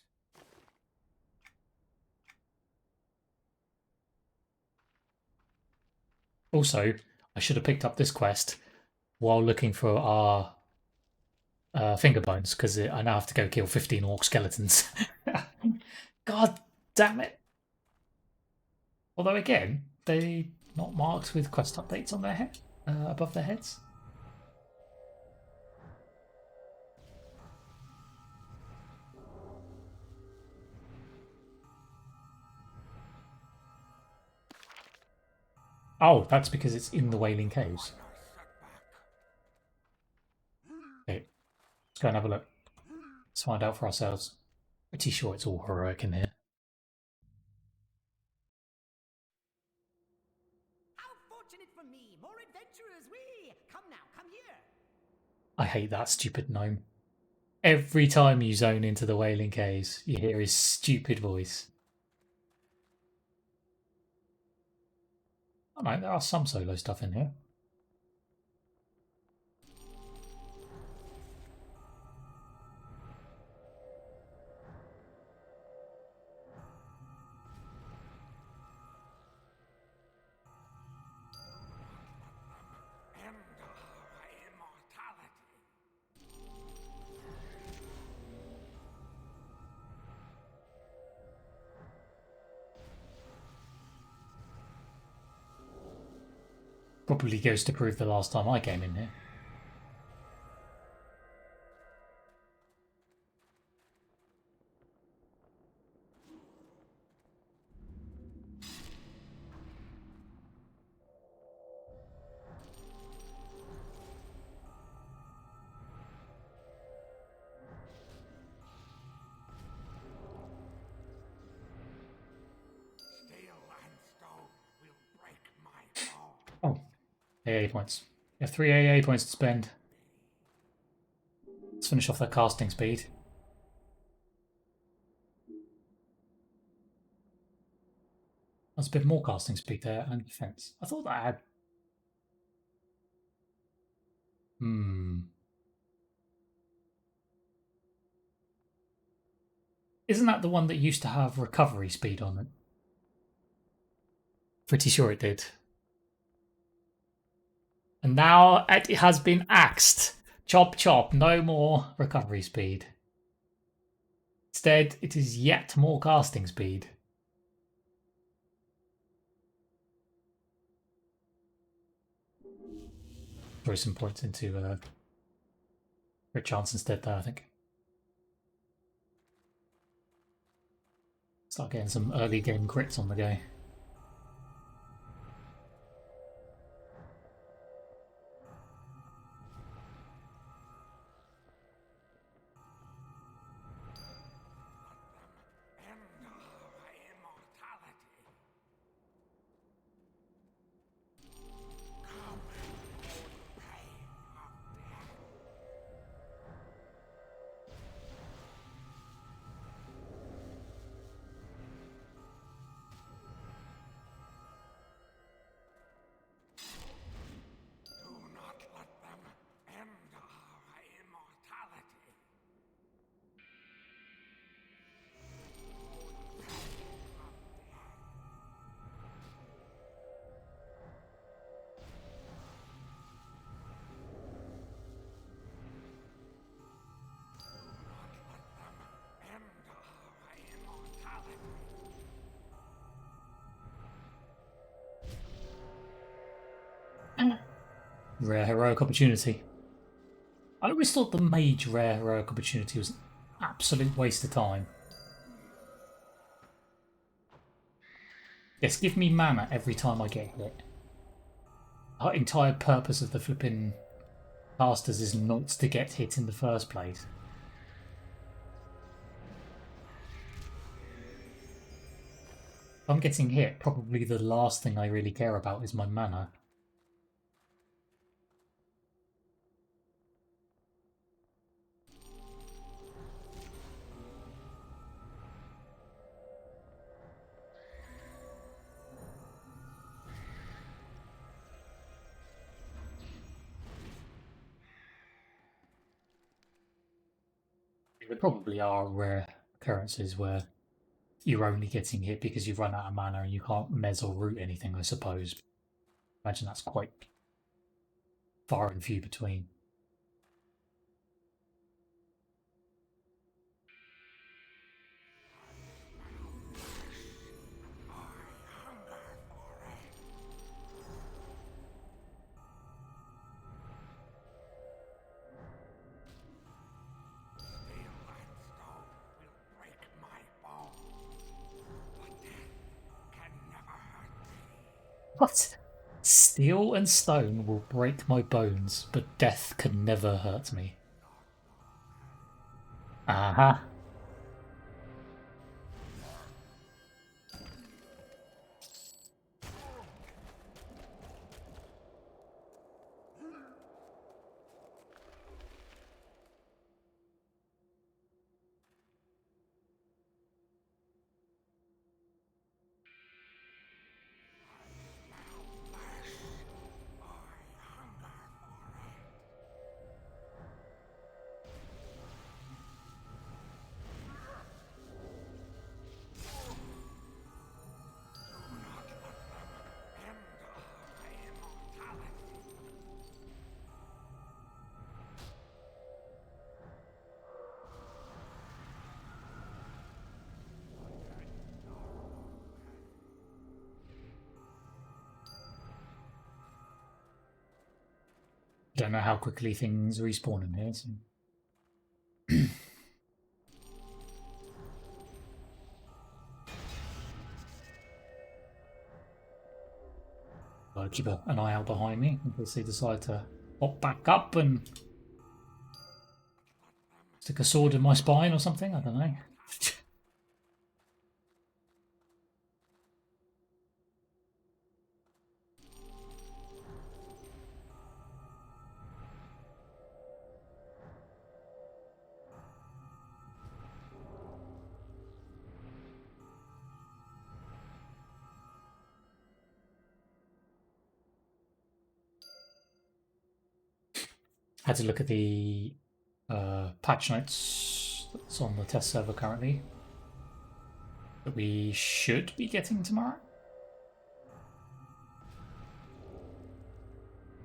Also, I should have picked up this quest while looking for our finger bones, because I now have to go kill 15 orc skeletons. God damn it. Although again, they not marked with quest updates on their head, above their heads. Oh, that's because it's in the Wailing Caves. Okay, let's go and have a look. Let's find out for ourselves. Pretty sure it's all heroic in here. How fortunate for me! More adventurers, we! Come now, come here! I hate that stupid gnome. Every time you zone into the Wailing Caves, you hear his stupid voice. Oh no, there are some solo stuff in here. Probably goes to prove the last time I came in here. Steel and stone will break my bones. Oh, AA points. You have 3 AA points to spend. Let's finish off that casting speed. That's a bit more casting speed there and defense. I thought that had. Isn't that the one that used to have recovery speed on it? Pretty sure it did. And now it has been axed. Chop chop, no more recovery speed. Instead, it is yet more casting speed. Throw some points into crit chance instead there, I think. Start getting some early game crits on the go. End our immortality. Come and feel the pain of death. Do not let them end our immortality. End our immortality. Rare heroic opportunity. I always thought the mage rare heroic opportunity was an absolute waste of time. Yes, give me mana every time I get hit. The entire purpose of the flipping casters is not to get hit in the first place. If I'm getting hit, probably the last thing I really care about is my mana. There probably are rare occurrences where you're only getting hit because you've run out of mana and you can't mez or root anything, I suppose. Imagine that's quite far and few between. Steel and stone will break my bones. But death can never hurt me. What? Steel and stone will break my bones, but death can never hurt me. Aha. I don't know how quickly things respawn in here. So. Gotta keep an eye out behind me in case they decide to pop back up and stick a sword in my spine or something. I don't know. Had to look at the patch notes that's on the test server currently that we should be getting tomorrow.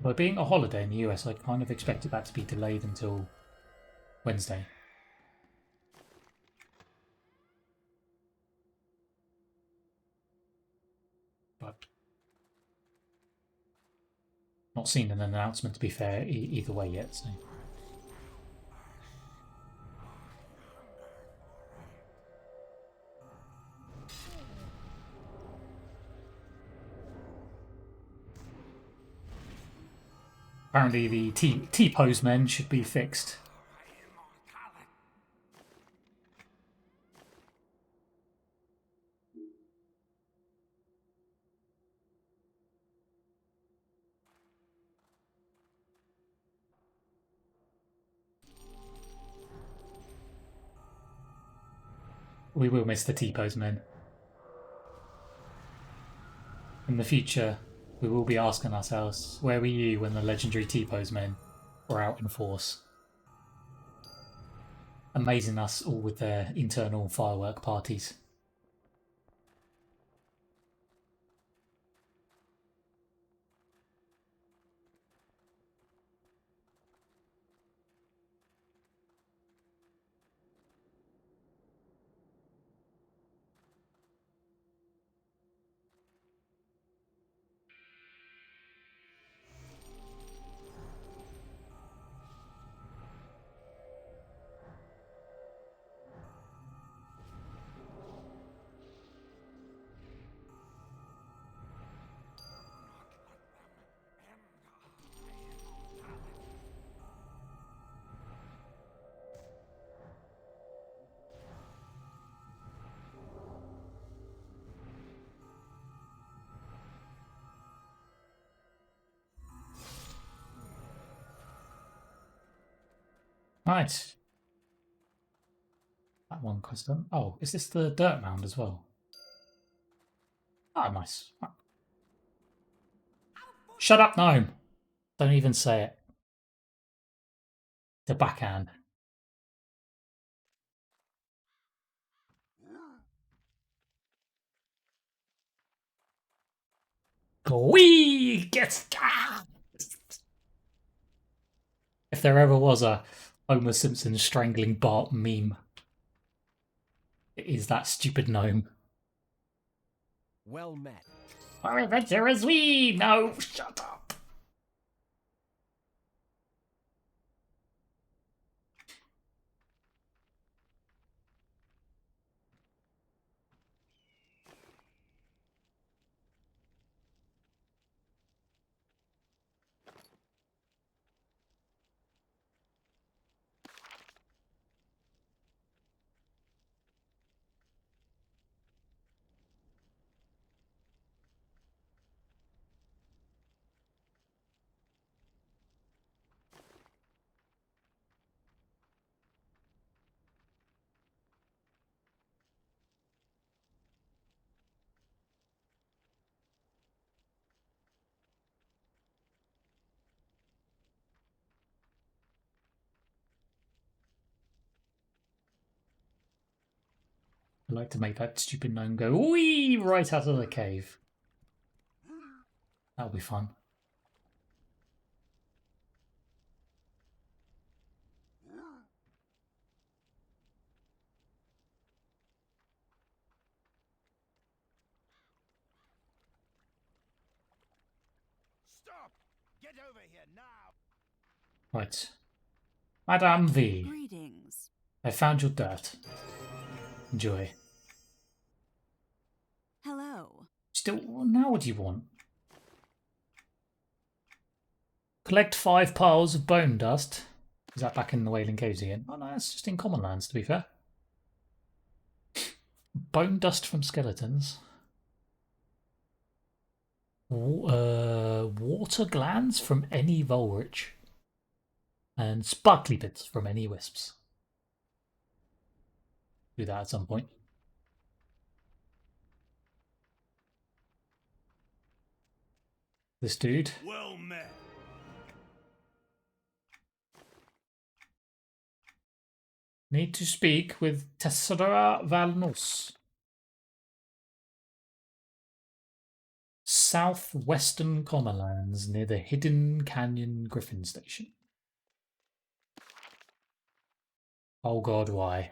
By being a holiday in the US, I kind of expected that to be delayed until Wednesday. But not seen an announcement, to be fair, either way yet. So. Apparently the T-pose men should be fixed. We will miss the T-pose men. In the future, we will be asking ourselves, where were you when the legendary T-pose men were out in force? Amazing us all with their internal firework parties. Right. That one custom. Oh, is this the dirt mound as well? Oh, nice. Shut up, gnome! Don't even say it. The backhand. Wee! Get. If there ever was a Homer Simpson strangling Bart meme, it is that stupid gnome. Well met. Our adventurers, we! No, shut up! I like to make that stupid gnome go wee right out of the cave. That'll be fun. Stop! Get over here now! Right. Madame V, Greetings. I found your dirt. Enjoy. Hello. Still, now what do you want? Collect 5 piles of bone dust. Is that back in the Wailing Caves again? Oh no, that's just in Common Lands, to be fair. Bone dust from skeletons. Water glands from any Volrich. And sparkly bits from any wisps. Do that at some point. This dude. Well met. Need to speak with Tessera Valnos. Southwestern Commonlands near the Hidden Canyon Griffin Station. Oh god, why?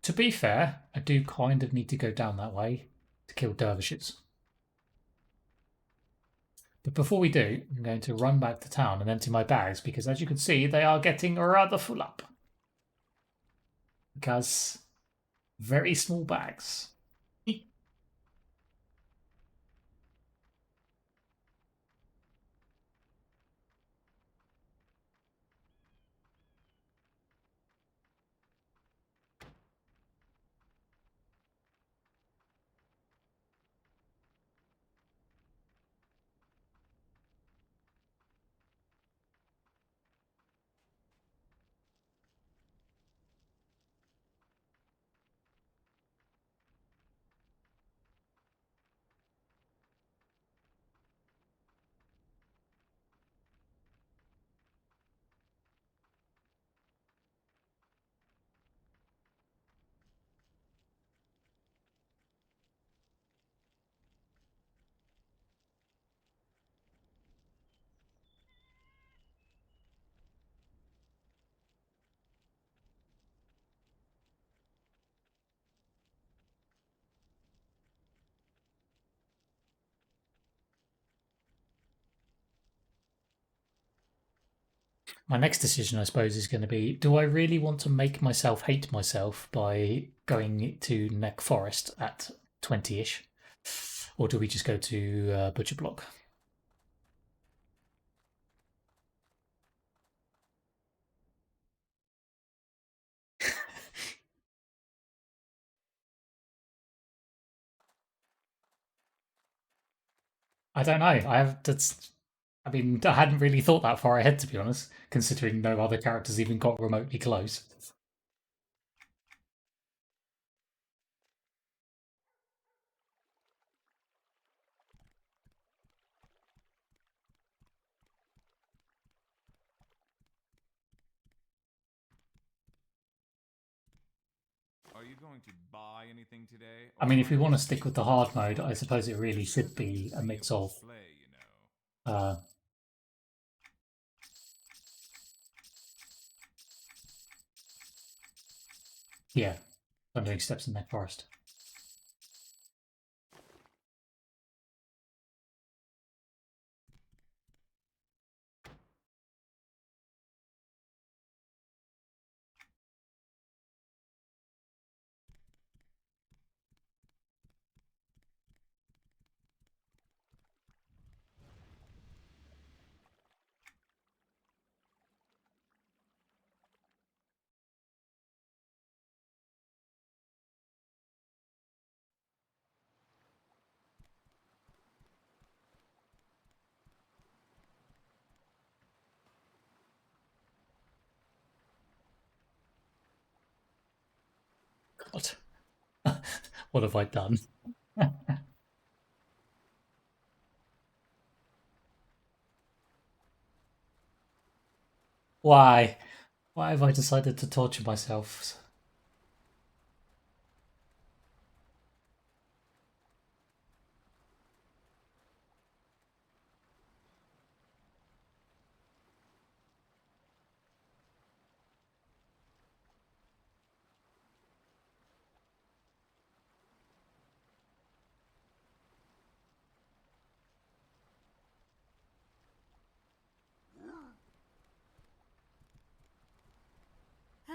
To be fair, I do kind of need to go down that way to kill dervishes. But before we do, I'm going to run back to town and empty my bags because, as you can see, they are getting rather full up. Because very small bags. My next decision, I suppose, is going to be, do I really want to make myself hate myself by going to Neck Forest at 20-ish? Or do we just go to Butcher Block? I don't know. I mean, I hadn't really thought that far ahead, to be honest, considering no other characters even got remotely close. Are you going to buy anything today? I mean, if we want to stick with the hard mode, I suppose it really should be a mix of yeah, I'm doing steps in Neck Forest. God. What have I done? Why? Why have I decided to torture myself?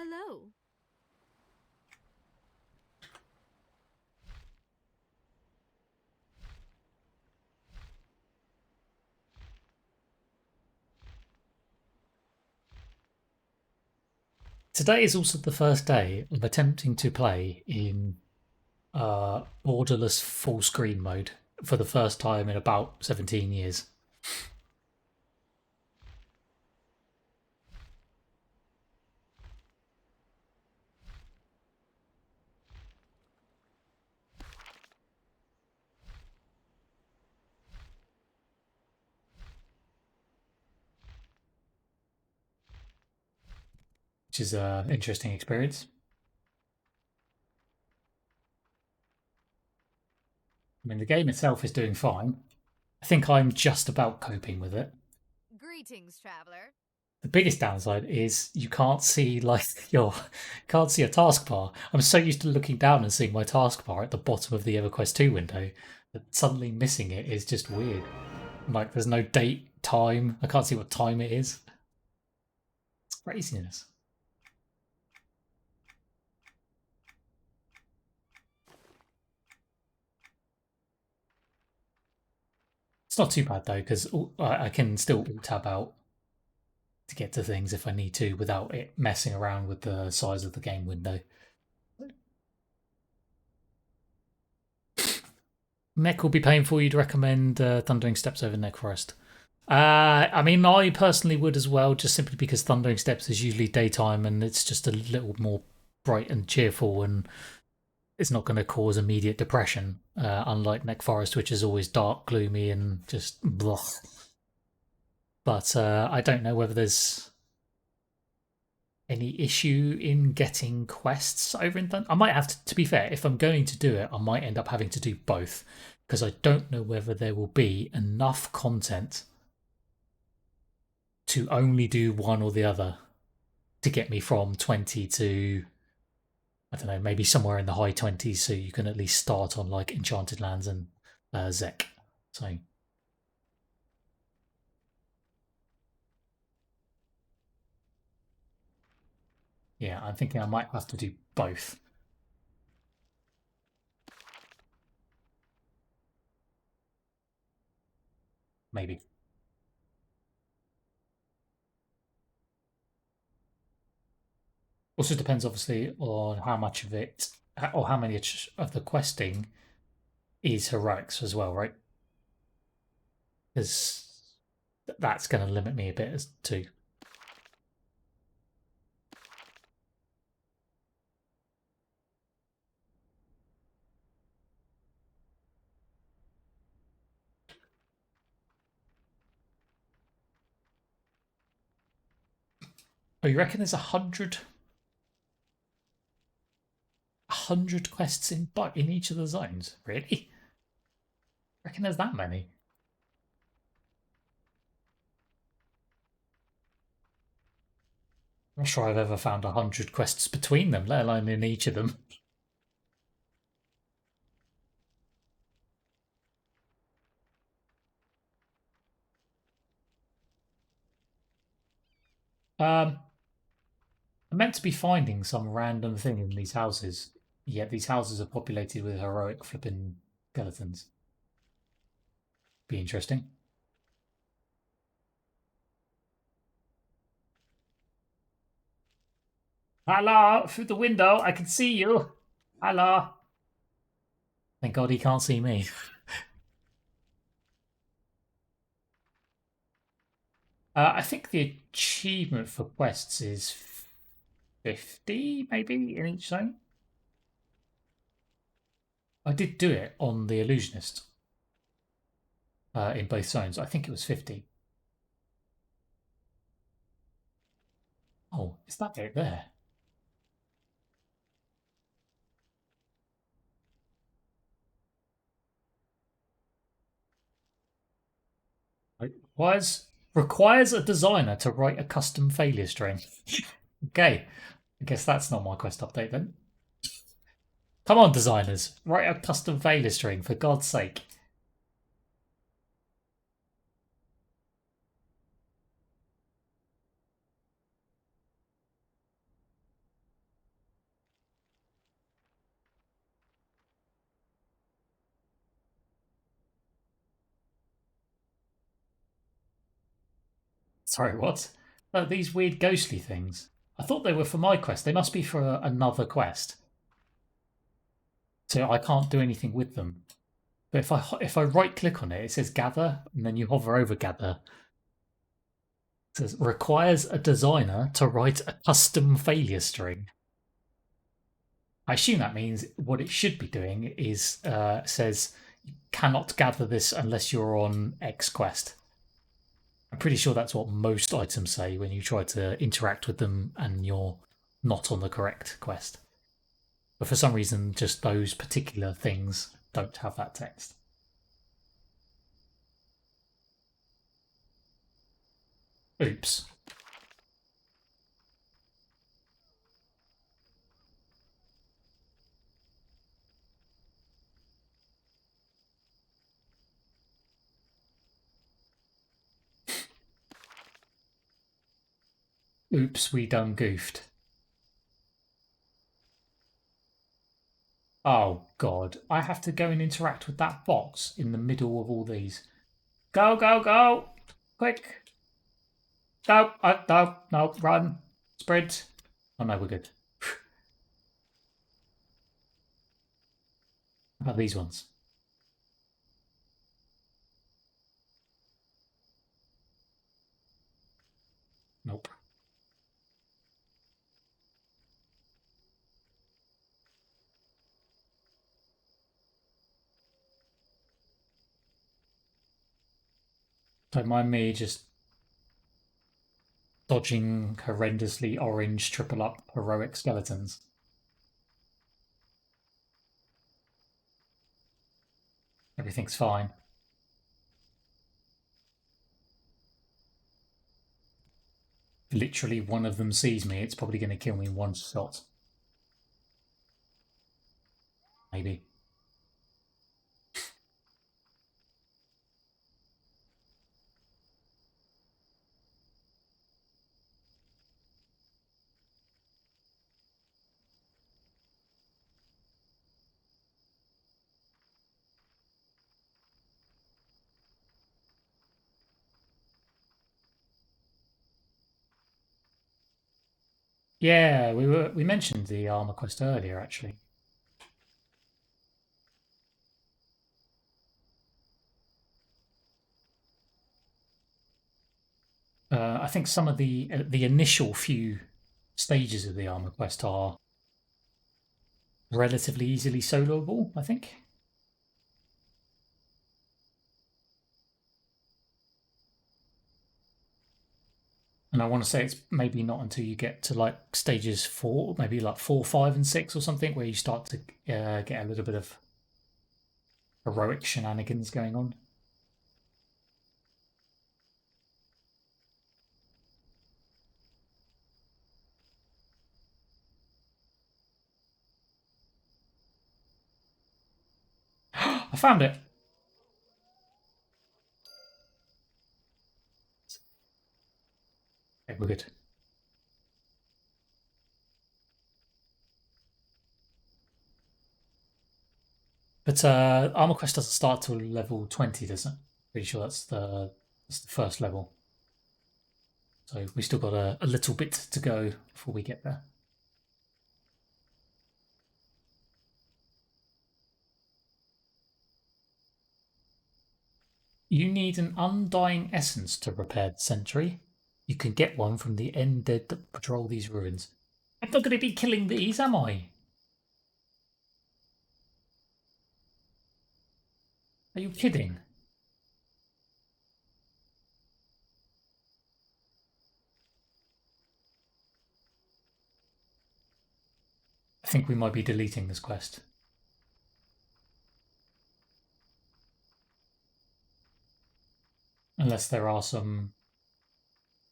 Hello. Today is also the first day of attempting to play in borderless full screen mode for the first time in about 17 years. Which is an interesting experience. I mean, the game itself is doing fine. I think I'm just about coping with it. Greetings, traveler. The biggest downside is you can't see can't see a taskbar. I'm so used to looking down and seeing my taskbar at the bottom of the EverQuest 2 window that suddenly missing it is just weird. Like there's no date, time. I can't see what time it is. It's craziness. It's not too bad though because I can still tab out to get to things if I need to without it messing around with the size of the game window. Mech will be painful. You'd recommend Thundering Steps over Neck Forest. I mean, I personally would as well, just simply because Thundering Steps is usually daytime and it's just a little more bright and cheerful, and it's not going to cause immediate depression, unlike Neck Forest, which is always dark, gloomy, and just blah. But I don't know whether there's any issue in getting quests over in Thunder. I might have to be fair, if I'm going to do it, I might end up having to do both, because I don't know whether there will be enough content to only do one or the other to get me from 20 to, I don't know, maybe somewhere in the high 20s, so you can at least start on like Enchanted Lands and Zek. So yeah, I'm thinking I might have to do both. Maybe. Also depends obviously on how much of it, or how many of the questing is heroics as well, right? Because that's going to limit me a bit too. Oh, you reckon there's 100 quests in each of the zones? Really? I reckon there's that many. I'm not sure I've ever found 100 quests between them, let alone in each of them. I'm meant to be finding some random thing in these houses, yet these houses are populated with heroic flipping skeletons. Be interesting. Hello, through the window, I can see you. Hello. Thank God he can't see me. I think the achievement for quests is 50, maybe, in each zone. I did do it on the Illusionist in both zones. I think it was 50. Oh, is that it there? Requires a designer to write a custom failure string. Okay, I guess that's not my quest update then. Come on, designers, write a custom failure string for God's sake. Sorry, what? Oh, these weird ghostly things. I thought they were for my quest. They must be for another quest. So I can't do anything with them. But if I right click on it, it says gather, and then you hover over gather. It says requires a designer to write a custom failure string. I assume that means what it should be doing is says you cannot gather this unless you're on X quest. I'm pretty sure that's what most items say when you try to interact with them and you're not on the correct quest. But for some reason, just those particular things don't have that text. Oops. Oops, we done goofed. Oh god, I have to go and interact with that box in the middle of all these. Go, go, go! Quick! No, no, run. Sprint. Oh no, we're good. How about these ones? Nope. Don't mind me just dodging horrendously orange triple up heroic skeletons. Everything's fine. If literally one of them sees me, it's probably going to kill me in one shot. Maybe. Yeah, we mentioned the armor quest earlier, actually. I think some of the initial few stages of the armor quest are relatively easily soloable, I think. And I want to say it's maybe not until you get to like stages 4, maybe like 4, 5, and 6 or something, where you start to get a little bit of heroic shenanigans going on. I found it. Okay, we're good. But Armor Quest doesn't start till level 20, does it? Pretty sure that's the first level. So we still got a little bit to go before we get there. You need an undying essence to repair the sentry. You can get one from the undead that patrol these ruins. I'm not going to be killing these, am I? Are you kidding? I think we might be deleting this quest. Unless there are some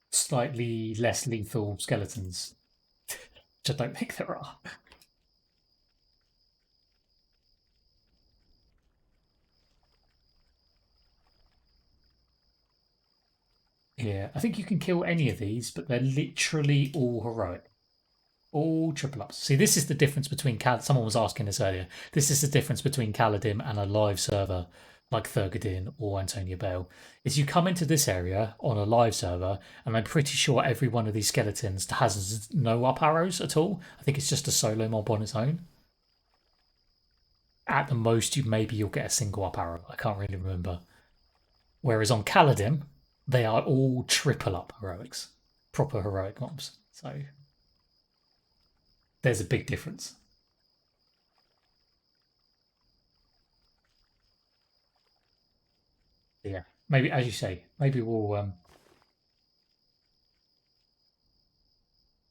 slightly less lethal skeletons. Which I don't think there are. Yeah, I think you can kill any of these, but they're literally all heroic. All triple ups. See, this is the difference between someone was asking this earlier. This is the difference between Caladim and a live server. like Thurgadin or Antonia Bale, is you come into this area on a live server, and I'm pretty sure every one of these skeletons has no up arrows at all. I think it's just a solo mob on its own. At the most, you'll get a single up arrow. I can't really remember. Whereas on Kaladin, they are all triple up heroics, proper heroic mobs. So there's a big difference. Yeah, maybe, as you say, maybe we'll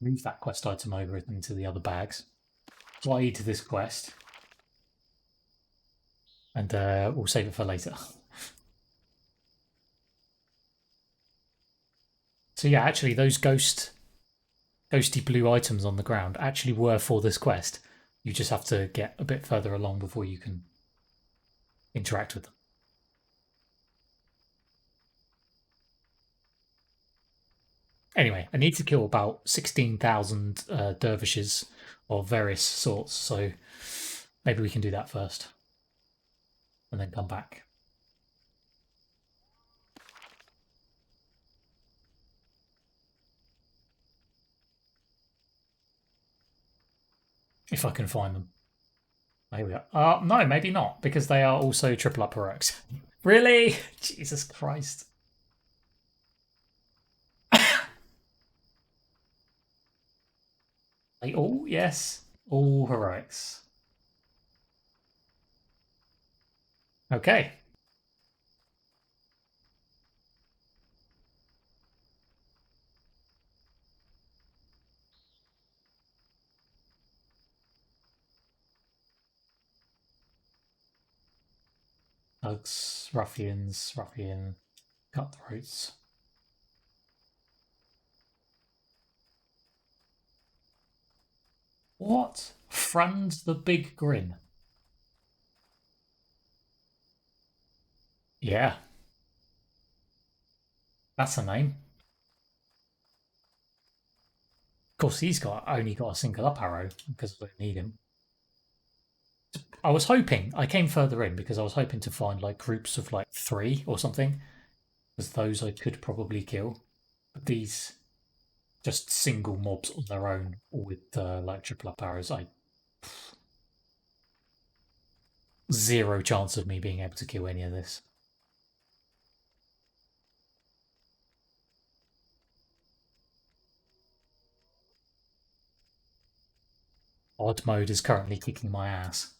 move that quest item over into the other bags, fly to this quest, and we'll save it for later. So yeah, actually, those ghosty blue items on the ground actually were for this quest. You just have to get a bit further along before you can interact with them. Anyway, I need to kill about 16,000 dervishes of various sorts, so maybe we can do that first and then come back. If I can find them. Here we go. No, maybe not, because they are also triple up heroics. Really? Jesus Christ. They all, yes, all heroics. Okay. Thugs, ruffian, cutthroats. What? Franz the Big Grin. Yeah. That's a name. Of course, he's only got a single up arrow because we need him. I came further in because I was hoping to find like groups of like 3 or something, because those I could probably kill. But these just single mobs on their own with like triple up arrows, zero chance of me being able to kill any of this. Odd mode is currently kicking my ass.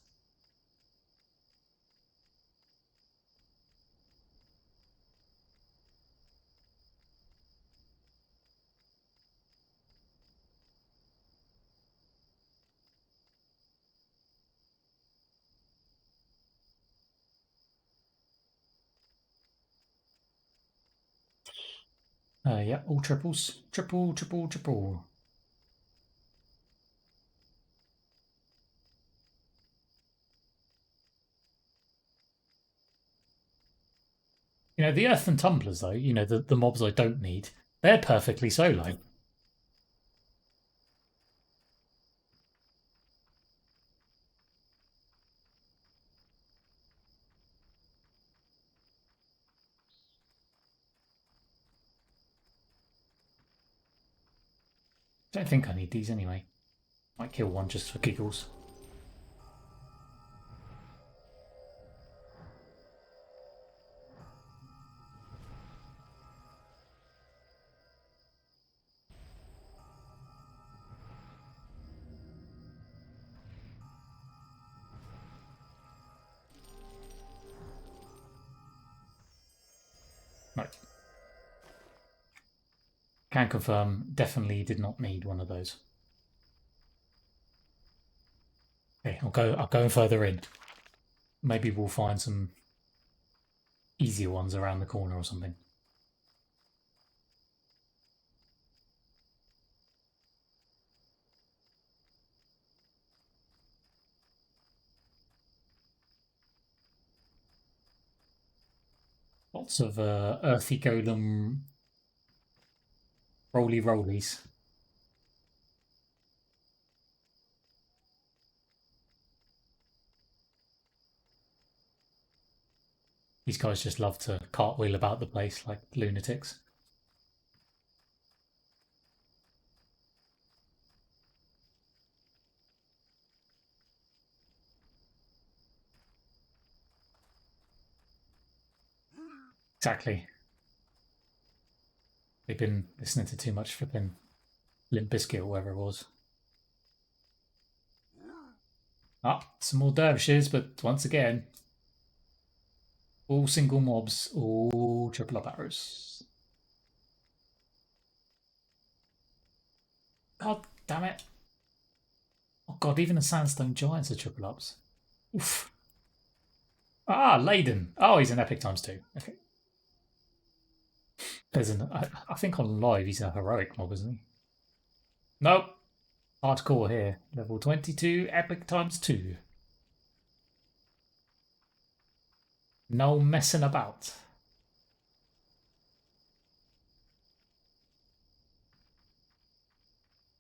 Yeah, all triples. Triple, triple, triple. You know, the Earth and Tumblers, though, you know, the mobs I don't need, they're perfectly solo. Don't think I need these anyway. Might kill one just for giggles. Right. Can confirm, definitely did not need one of those. Okay, I'll go further in. Maybe we'll find some easier ones around the corner or something. Lots of earthy golem rollies. These guys just love to cartwheel about the place like lunatics. Exactly. They've been listening to too much flipping Limp Bizkit or whatever it was. Ah, some more dervishes, but once again, all single mobs, all triple up arrows. God damn it. Oh god, even the sandstone giants are triple ups. Oof. Ah, Laden. Oh, he's an epic ×2. Okay. There's an. I think on live he's a heroic mob, isn't he? Nope. Hardcore here. Level 22, epic ×2. No messing about.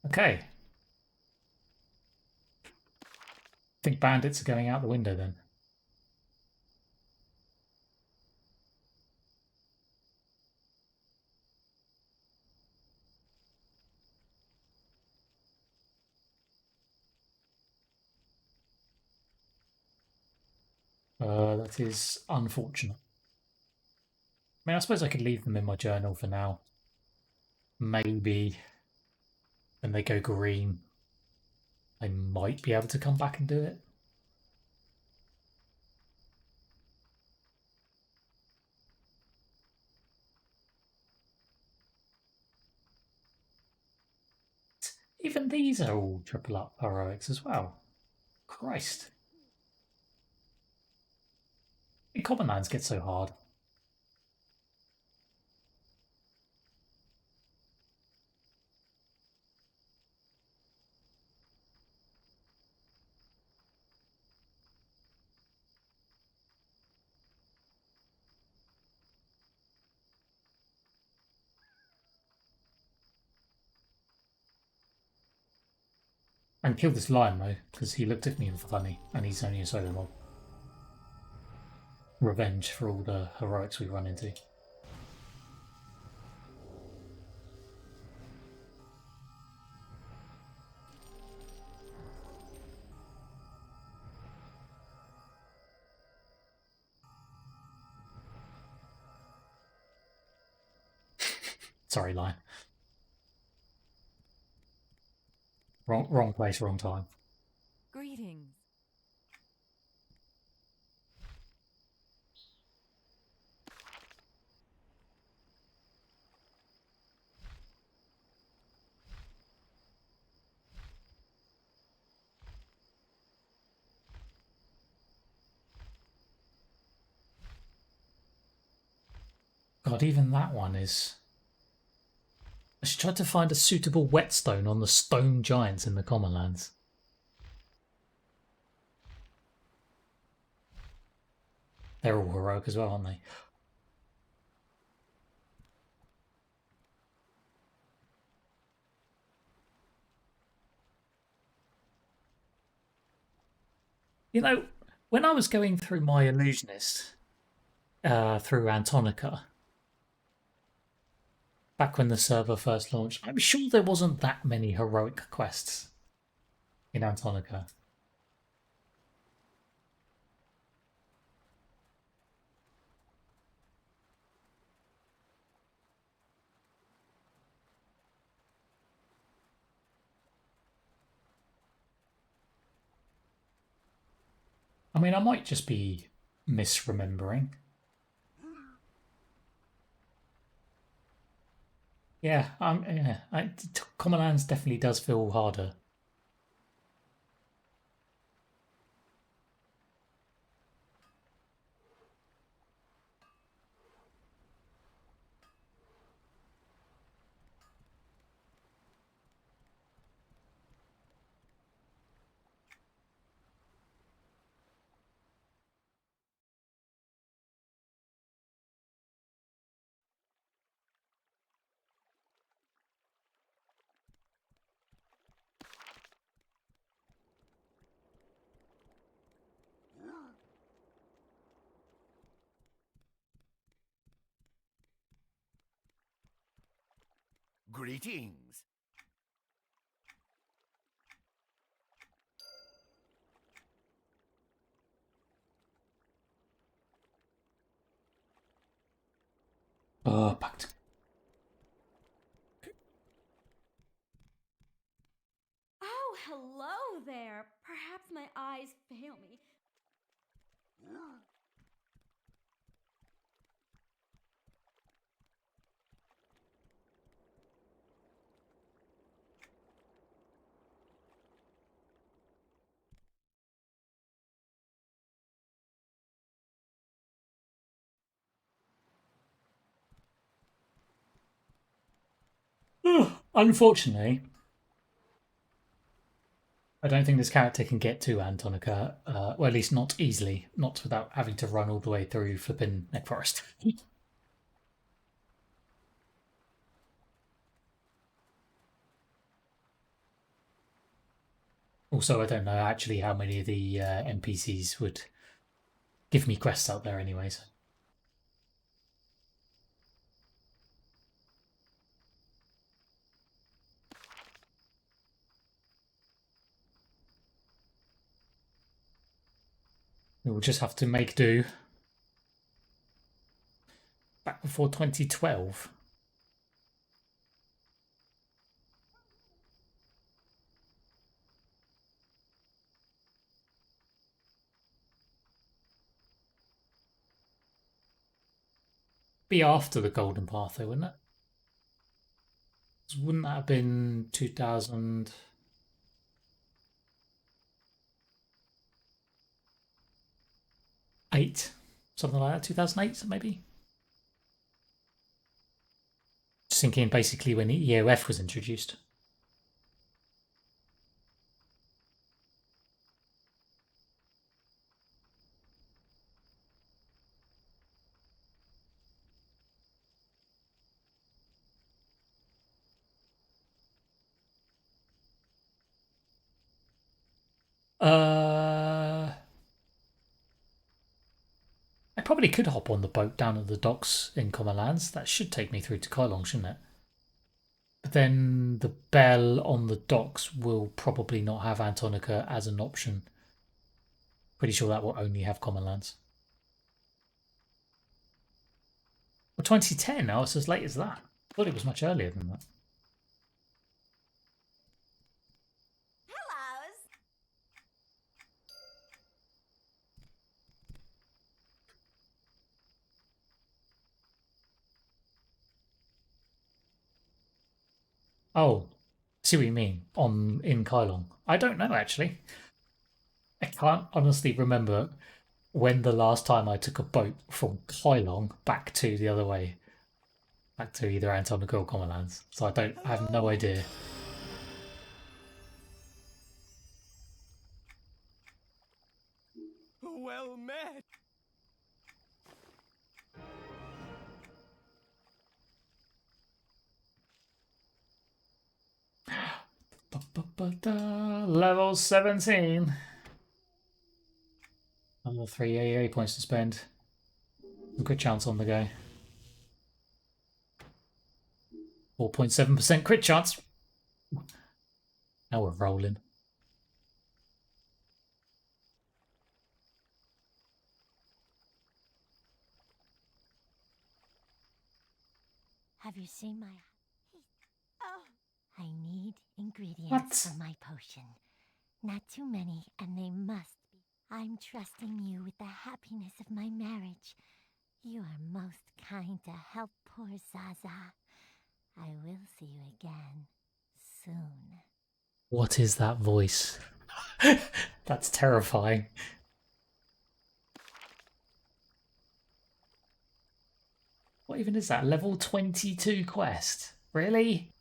Okay. I think bandits are going out the window then. That is unfortunate. I mean, I suppose I could leave them in my journal for now. Maybe when they go green, I might be able to come back and do it. Even these are all triple up heroics as well. Christ. Common lands get so hard. And kill this lion though, because he looked at me funny, and he's only a solo mob. Revenge for all the heroics we run into. Sorry, lion. Wrong place, wrong time. Greetings. God, even that one is... I should try to find a suitable whetstone on the stone giants in the common lands. They're all heroic as well, aren't they? You know, when I was going through my illusionist through Antonica, back when the server first launched, I'm sure there wasn't that many heroic quests in Antonica. I mean, I might just be misremembering. Yeah, Common Lands definitely does feel harder. Greetings. Back to... Oh, hello there. Perhaps my eyes fail me. Unfortunately, I don't think this character can get to Antonica, well, at least not easily, not without having to run all the way through flipping Neck Forest. Also, I don't know actually how many of the NPCs would give me quests out there anyways. We will just have to make do. Back before 2012. Be after the Golden Path, though, wouldn't it? Wouldn't that have been 2008? Something like that, 2008, maybe? Just thinking basically when EOF was introduced. I probably could hop on the boat down at the docks in Common Lands. That should take me through to Kailong, shouldn't it? But then the bell on the docks will probably not have Antonica as an option. Pretty sure that will only have Common Lands. Well, 2010, oh, it's as late as that. I thought it was much earlier than that. Hellos. Oh, see what you mean. In Kailong. I don't know, actually. I can't honestly remember when the last time I took a boat from Kailong back to the other way. Back to either Antonica or Common Lands. So I have no idea. Well met. Level 17. Another 3 AA points to spend. A good chance on the go. 4.7% crit chance. Now we're rolling. Have you seen my... Oh. I need ingredients What? for my potion. Not too many, and they must be. I'm trusting you with the happiness of my marriage. You are most kind to help poor Zaza. I will see you again soon. What is that voice? That's terrifying. What even is that? Level 22 quest? Really?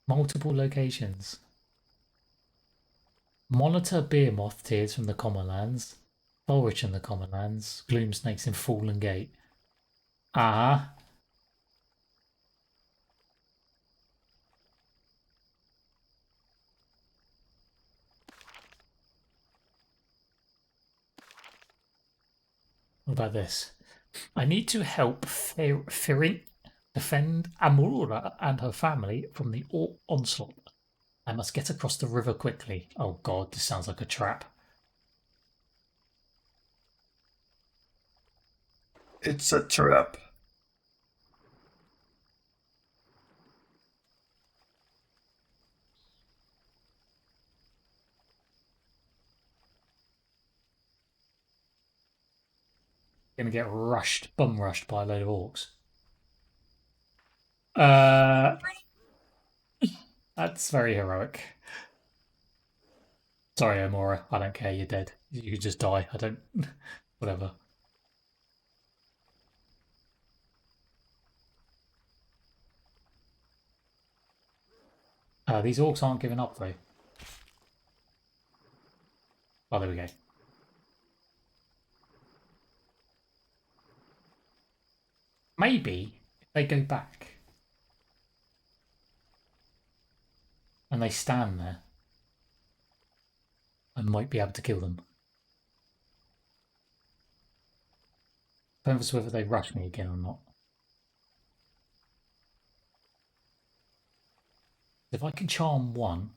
Multiple locations. Monitor Behemoth tears from the Common Lands. Ulrich in the Common Lands. Gloom Snakes in Fallen Gate. Ah. What about this? I need to help Defend Amura and her family from the orc onslaught. I must get across the river quickly. Oh god, this sounds like a trap. It's a trap. Gonna get bum rushed by a load of orcs. That's very heroic. Sorry, Amora. I don't care. You're dead. You could just die. I don't. Whatever. These orcs aren't giving up though. Oh, there we go. Maybe if they go back and they stand there, I might be able to kill them. Depends whether they rush me again or not. If I can charm one.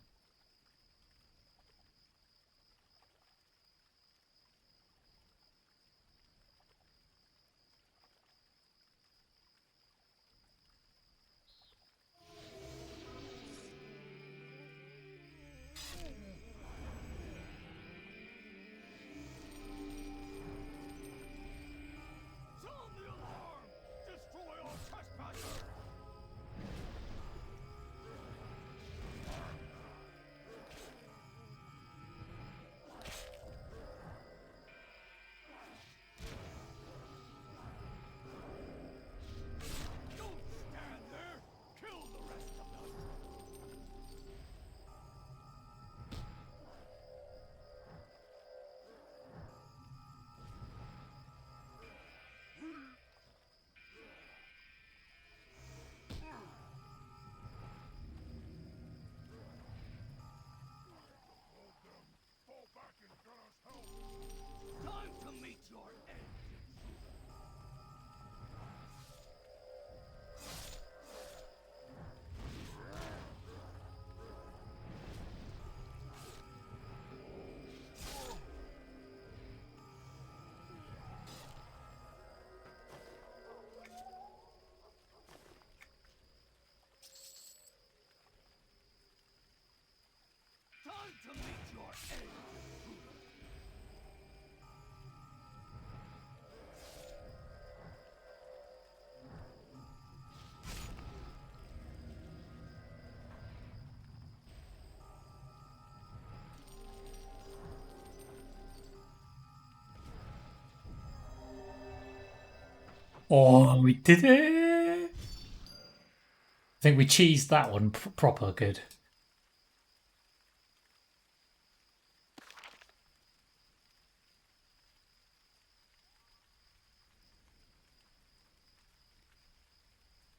Oh, we did it! I think we cheesed that one proper good.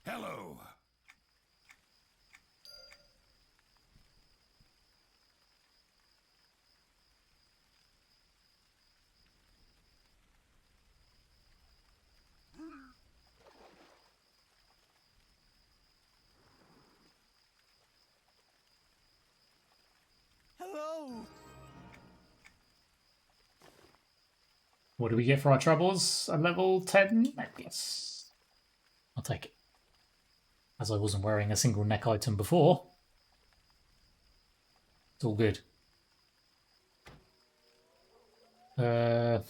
Hello. Hello. What do we get for our troubles? A level 10 necklace. I'll take it. As I wasn't wearing a single neck item before. It's all good. Okay.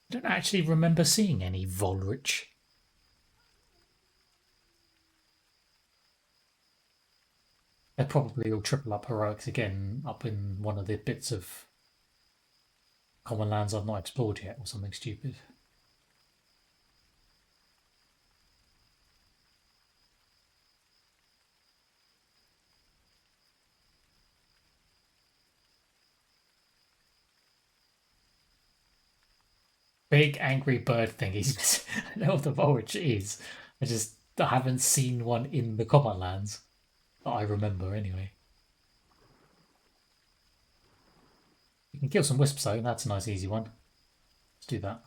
I don't actually remember seeing any Volrich. They're probably all triple up heroics again up in one of the bits of common lands I've not explored yet or something stupid. big angry bird thingies. I know what the Vulrich is. I haven't seen one in the Common Lands that I remember anyway. You can kill some wisps though, that's a nice easy one. Let's do that.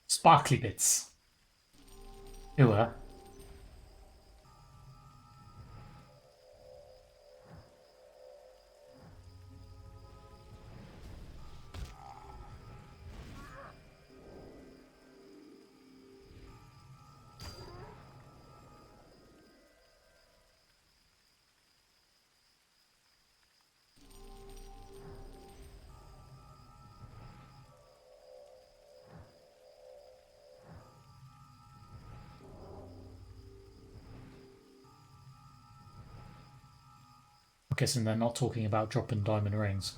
Sparkly bits. Who are? I'm guessing they're not talking about dropping diamond rings.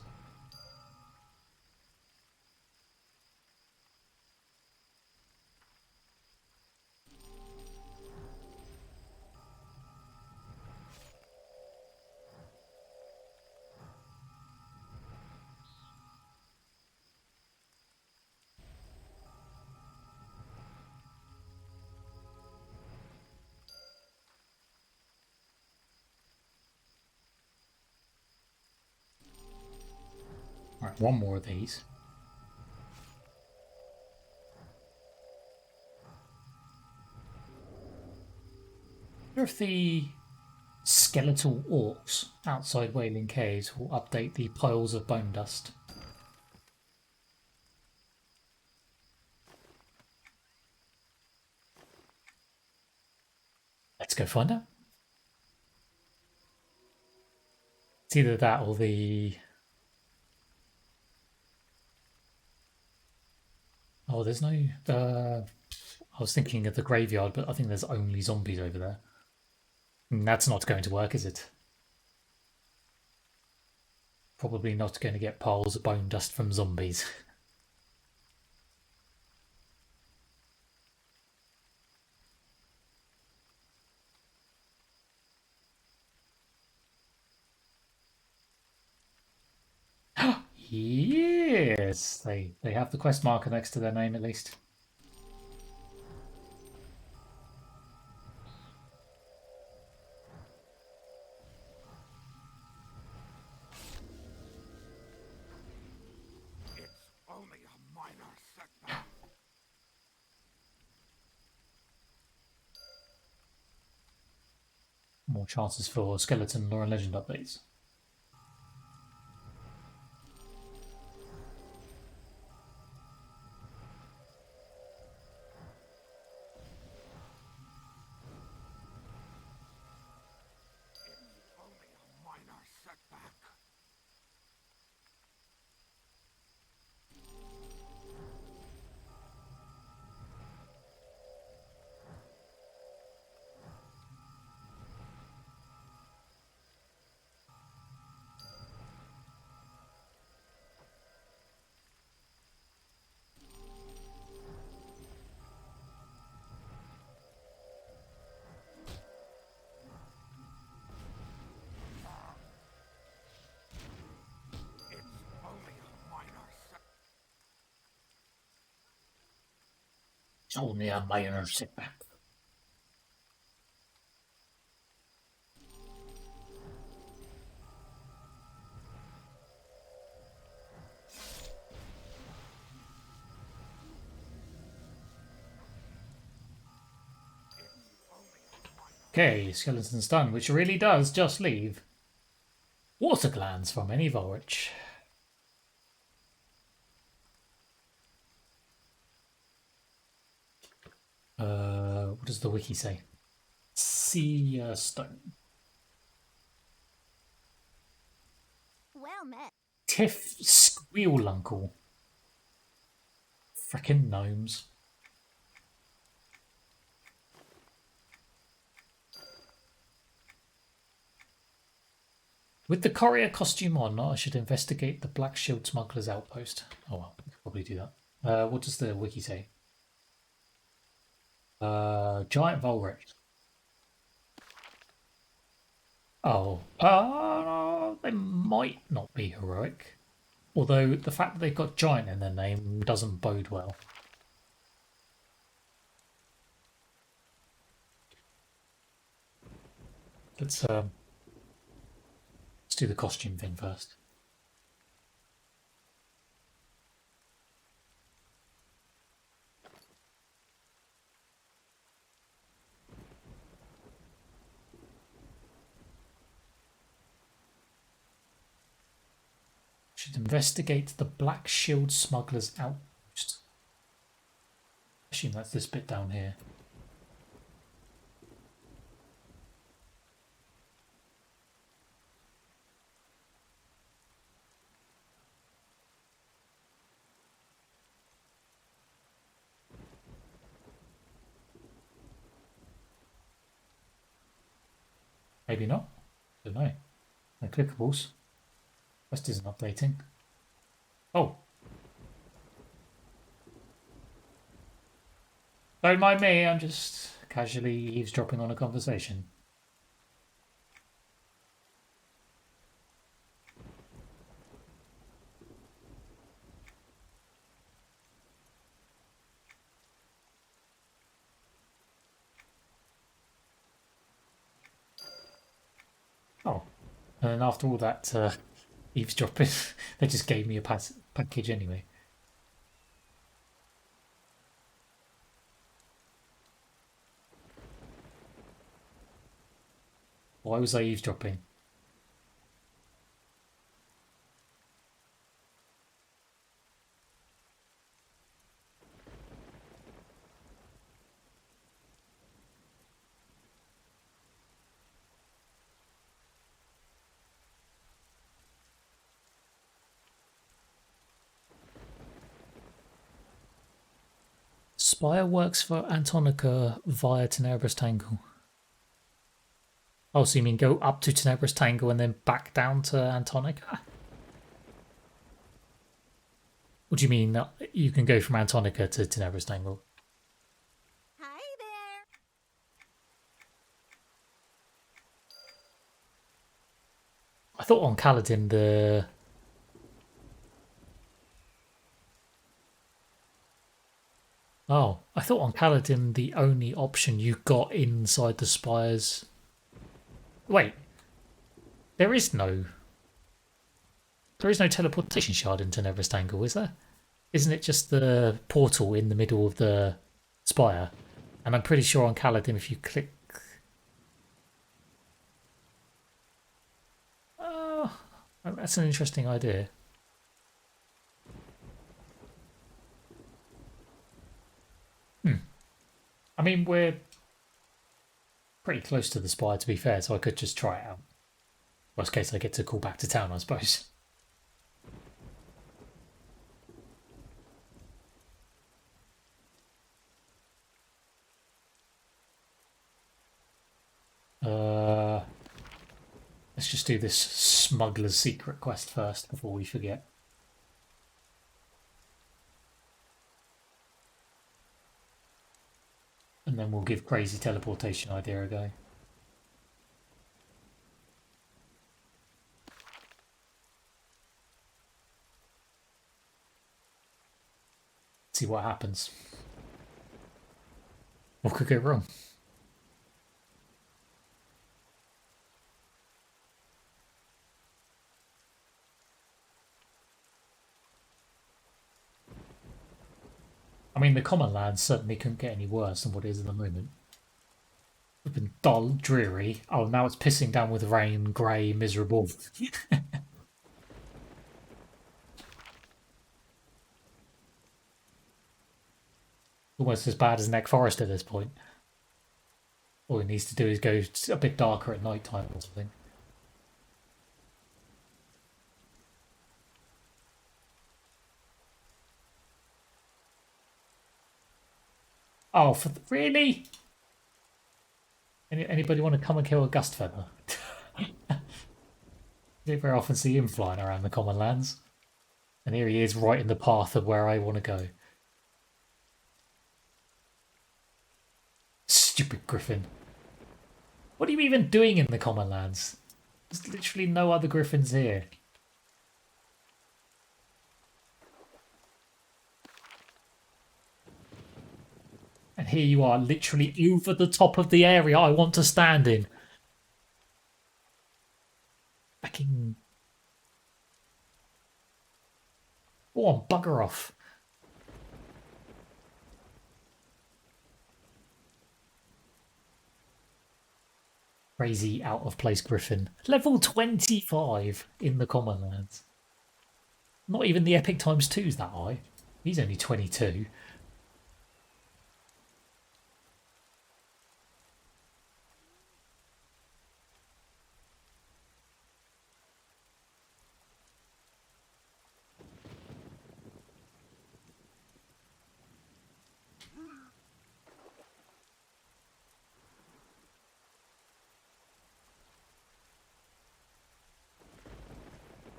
Alright, one more of these. I wonder if the skeletal orcs outside Wailing Caves will update the piles of bone dust. Let's go find out. It's either that or the... Oh, there's no... I was thinking of the graveyard, but I think there's only zombies over there. That's not going to work, is it? Probably not going to get piles of bone dust from zombies. Yes! They have the quest marker next to their name at least. More chances for skeleton lore and legend updates. It's only a minor setback. Okay, skeleton's done, which really does just leave water glands from any Vulrich. What does the wiki say? Sea stone. Well met. Tiff Squealuncle. Frickin' gnomes. With the courier costume on, I should investigate the Black Shield Smuggler's outpost. Oh well, I could probably do that. What does the wiki say? Giant Volrex. Oh, they might not be heroic. Although the fact that they've got giant in their name doesn't bode well. Let's do the costume thing first. Should investigate the Black Shield Smuggler's outpost. I assume that's this bit down here. Maybe not. Don't know. No clickables. Quest isn't updating. Oh. Don't mind me, I'm just casually eavesdropping on a conversation. Oh. And then after all that eavesdropping, they just gave me a package anyway. Why was I eavesdropping? Spire works for Antonica via Tenebrous Tangle. Oh, so you mean go up to Tenebrous Tangle and then back down to Antonica? What do you mean you can go from Antonica to Tenebrous Tangle? Hi there. I thought on Kaladin the... Oh, I thought on Kaladin the only option you got inside the spires... Wait. There is no teleportation shard in Tenebrous Tangle, is there? Isn't it just the portal in the middle of the spire? And I'm pretty sure on Kaladin if you click... Oh, that's an interesting idea. I mean, we're pretty close to the spire, to be fair, so I could just try it out. Worst case, I get to call back to town, I suppose. Let's just do this smuggler's secret quest first before we forget. And then we'll give crazy teleportation idea a go. See what happens. What could go wrong? I mean, the common land certainly couldn't get any worse than what it is at the moment. It's been dull, dreary. Oh, now it's pissing down with rain, grey, miserable. Almost as bad as Neck Forest at this point. All it needs to do is go a bit darker at night time or something. Oh, really? Anybody want to come and kill a Gust Feather? You don't very often see him flying around the common lands. And here he is right in the path of where I want to go. Stupid griffin. What are you even doing in the common lands? There's literally no other griffins here. And here you are, literally over the top of the area I want to stand in. Fucking... Go on, bugger off. Crazy out of place griffin. Level 25 in the common lands. Not even the epic times 2's that high. He's only 22.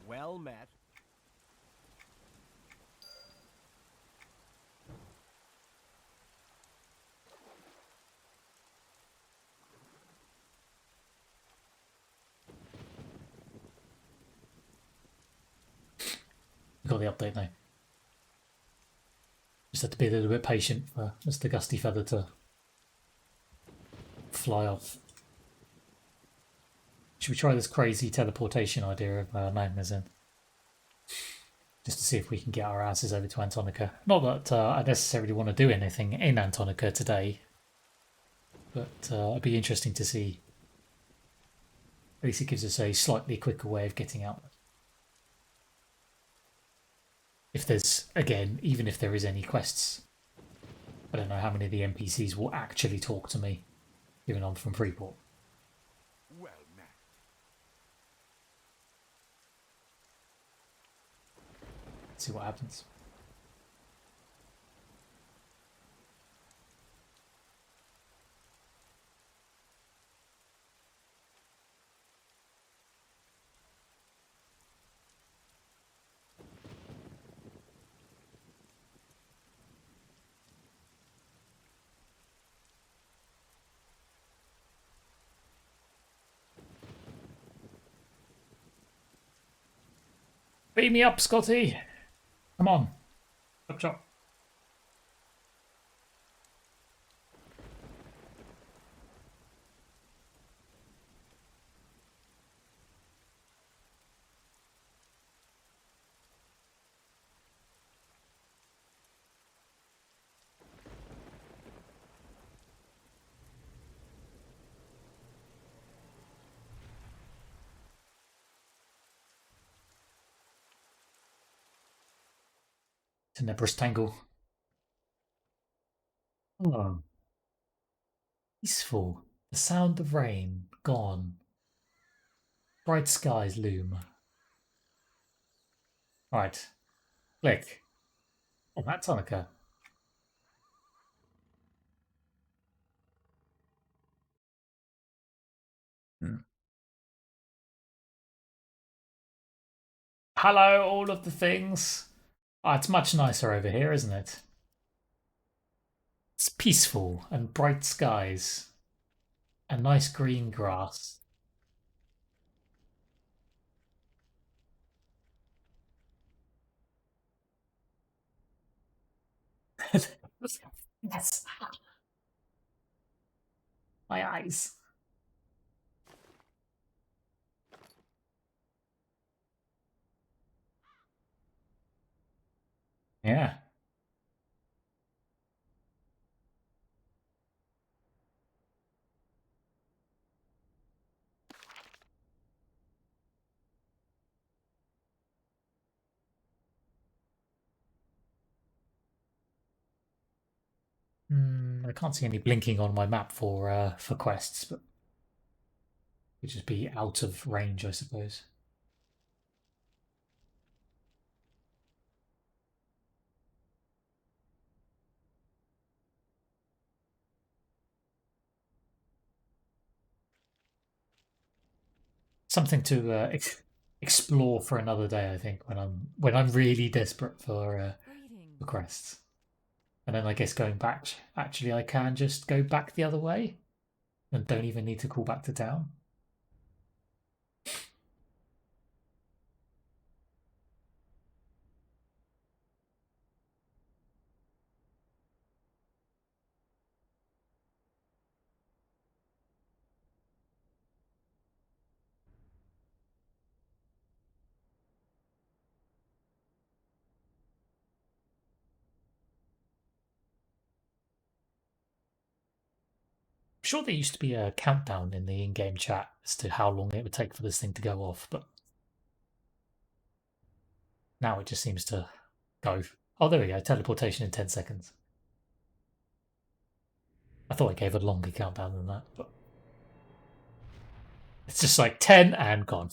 Well met. Got the update now. Just have to be a little bit patient for Mr. Gusty Feather to fly off. Should we try this crazy teleportation idea of Magnuson? Just to see if we can get our asses over to Antonica. Not that I necessarily want to do anything in Antonica today, but it'd be interesting to see. At least it gives us a slightly quicker way of getting out. If there's, again, even if there is any quests, I don't know how many of the NPCs will actually talk to me, given I'm from Freeport. Well met. Let's see what happens. Beat me up, Scotty. Come on. Chop chop. Tenebrous tangle. Oh. Peaceful. The sound of rain. Gone. Bright skies loom. Right. Click. Oh, that's Hanukkah. Hello, all of the things. Oh, it's much nicer over here, isn't it? It's peaceful and bright skies. And nice green grass. Yes. My eyes. Yeah. I can't see any blinking on my map for quests, but would just be out of range, I suppose. Something to explore for another day. I think when I'm really desperate for quests, and then I guess going back. Actually, I can just go back the other way, and don't even need to call back to town. I'm sure there used to be a countdown in the in-game chat as to how long it would take for this thing to go off, but now it just seems to go. Oh, there we go. Teleportation in 10 seconds. I thought it gave a longer countdown than that, but it's just like 10 and gone.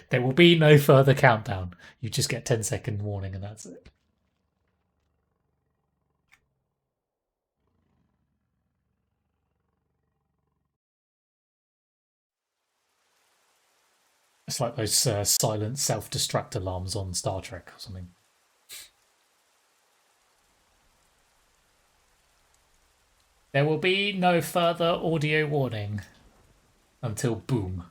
There will be no further countdown. You just get 10-second warning and that's it. It's like those silent self-destruct alarms on Star Trek or something. There will be no further audio warning until boom.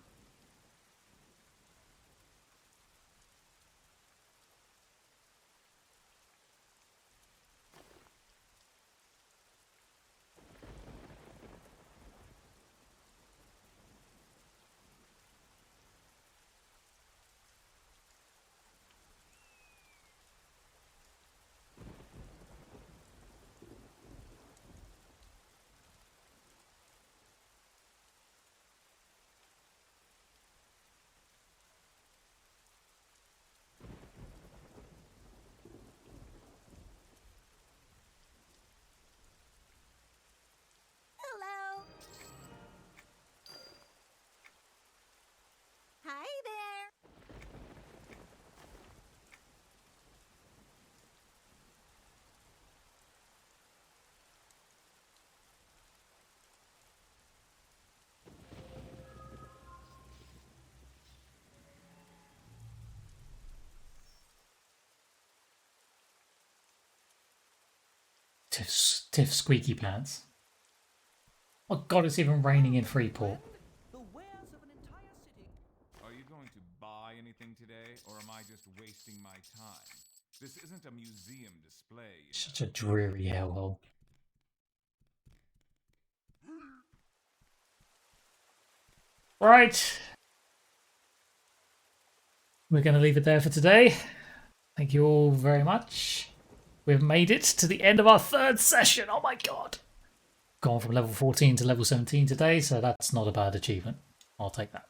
Hello. Hi there. Tiff squeaky pants. Oh god, it's even raining in Freeport. Are you going to buy anything today, or am I just wasting my time? This isn't a museum display. Such a dreary hellhole. Right. We're going to leave it there for today. Thank you all very much. We've made it to the end of our 3rd session. Oh my god. Gone from level 14 to level 17 today, so that's not a bad achievement. I'll take that.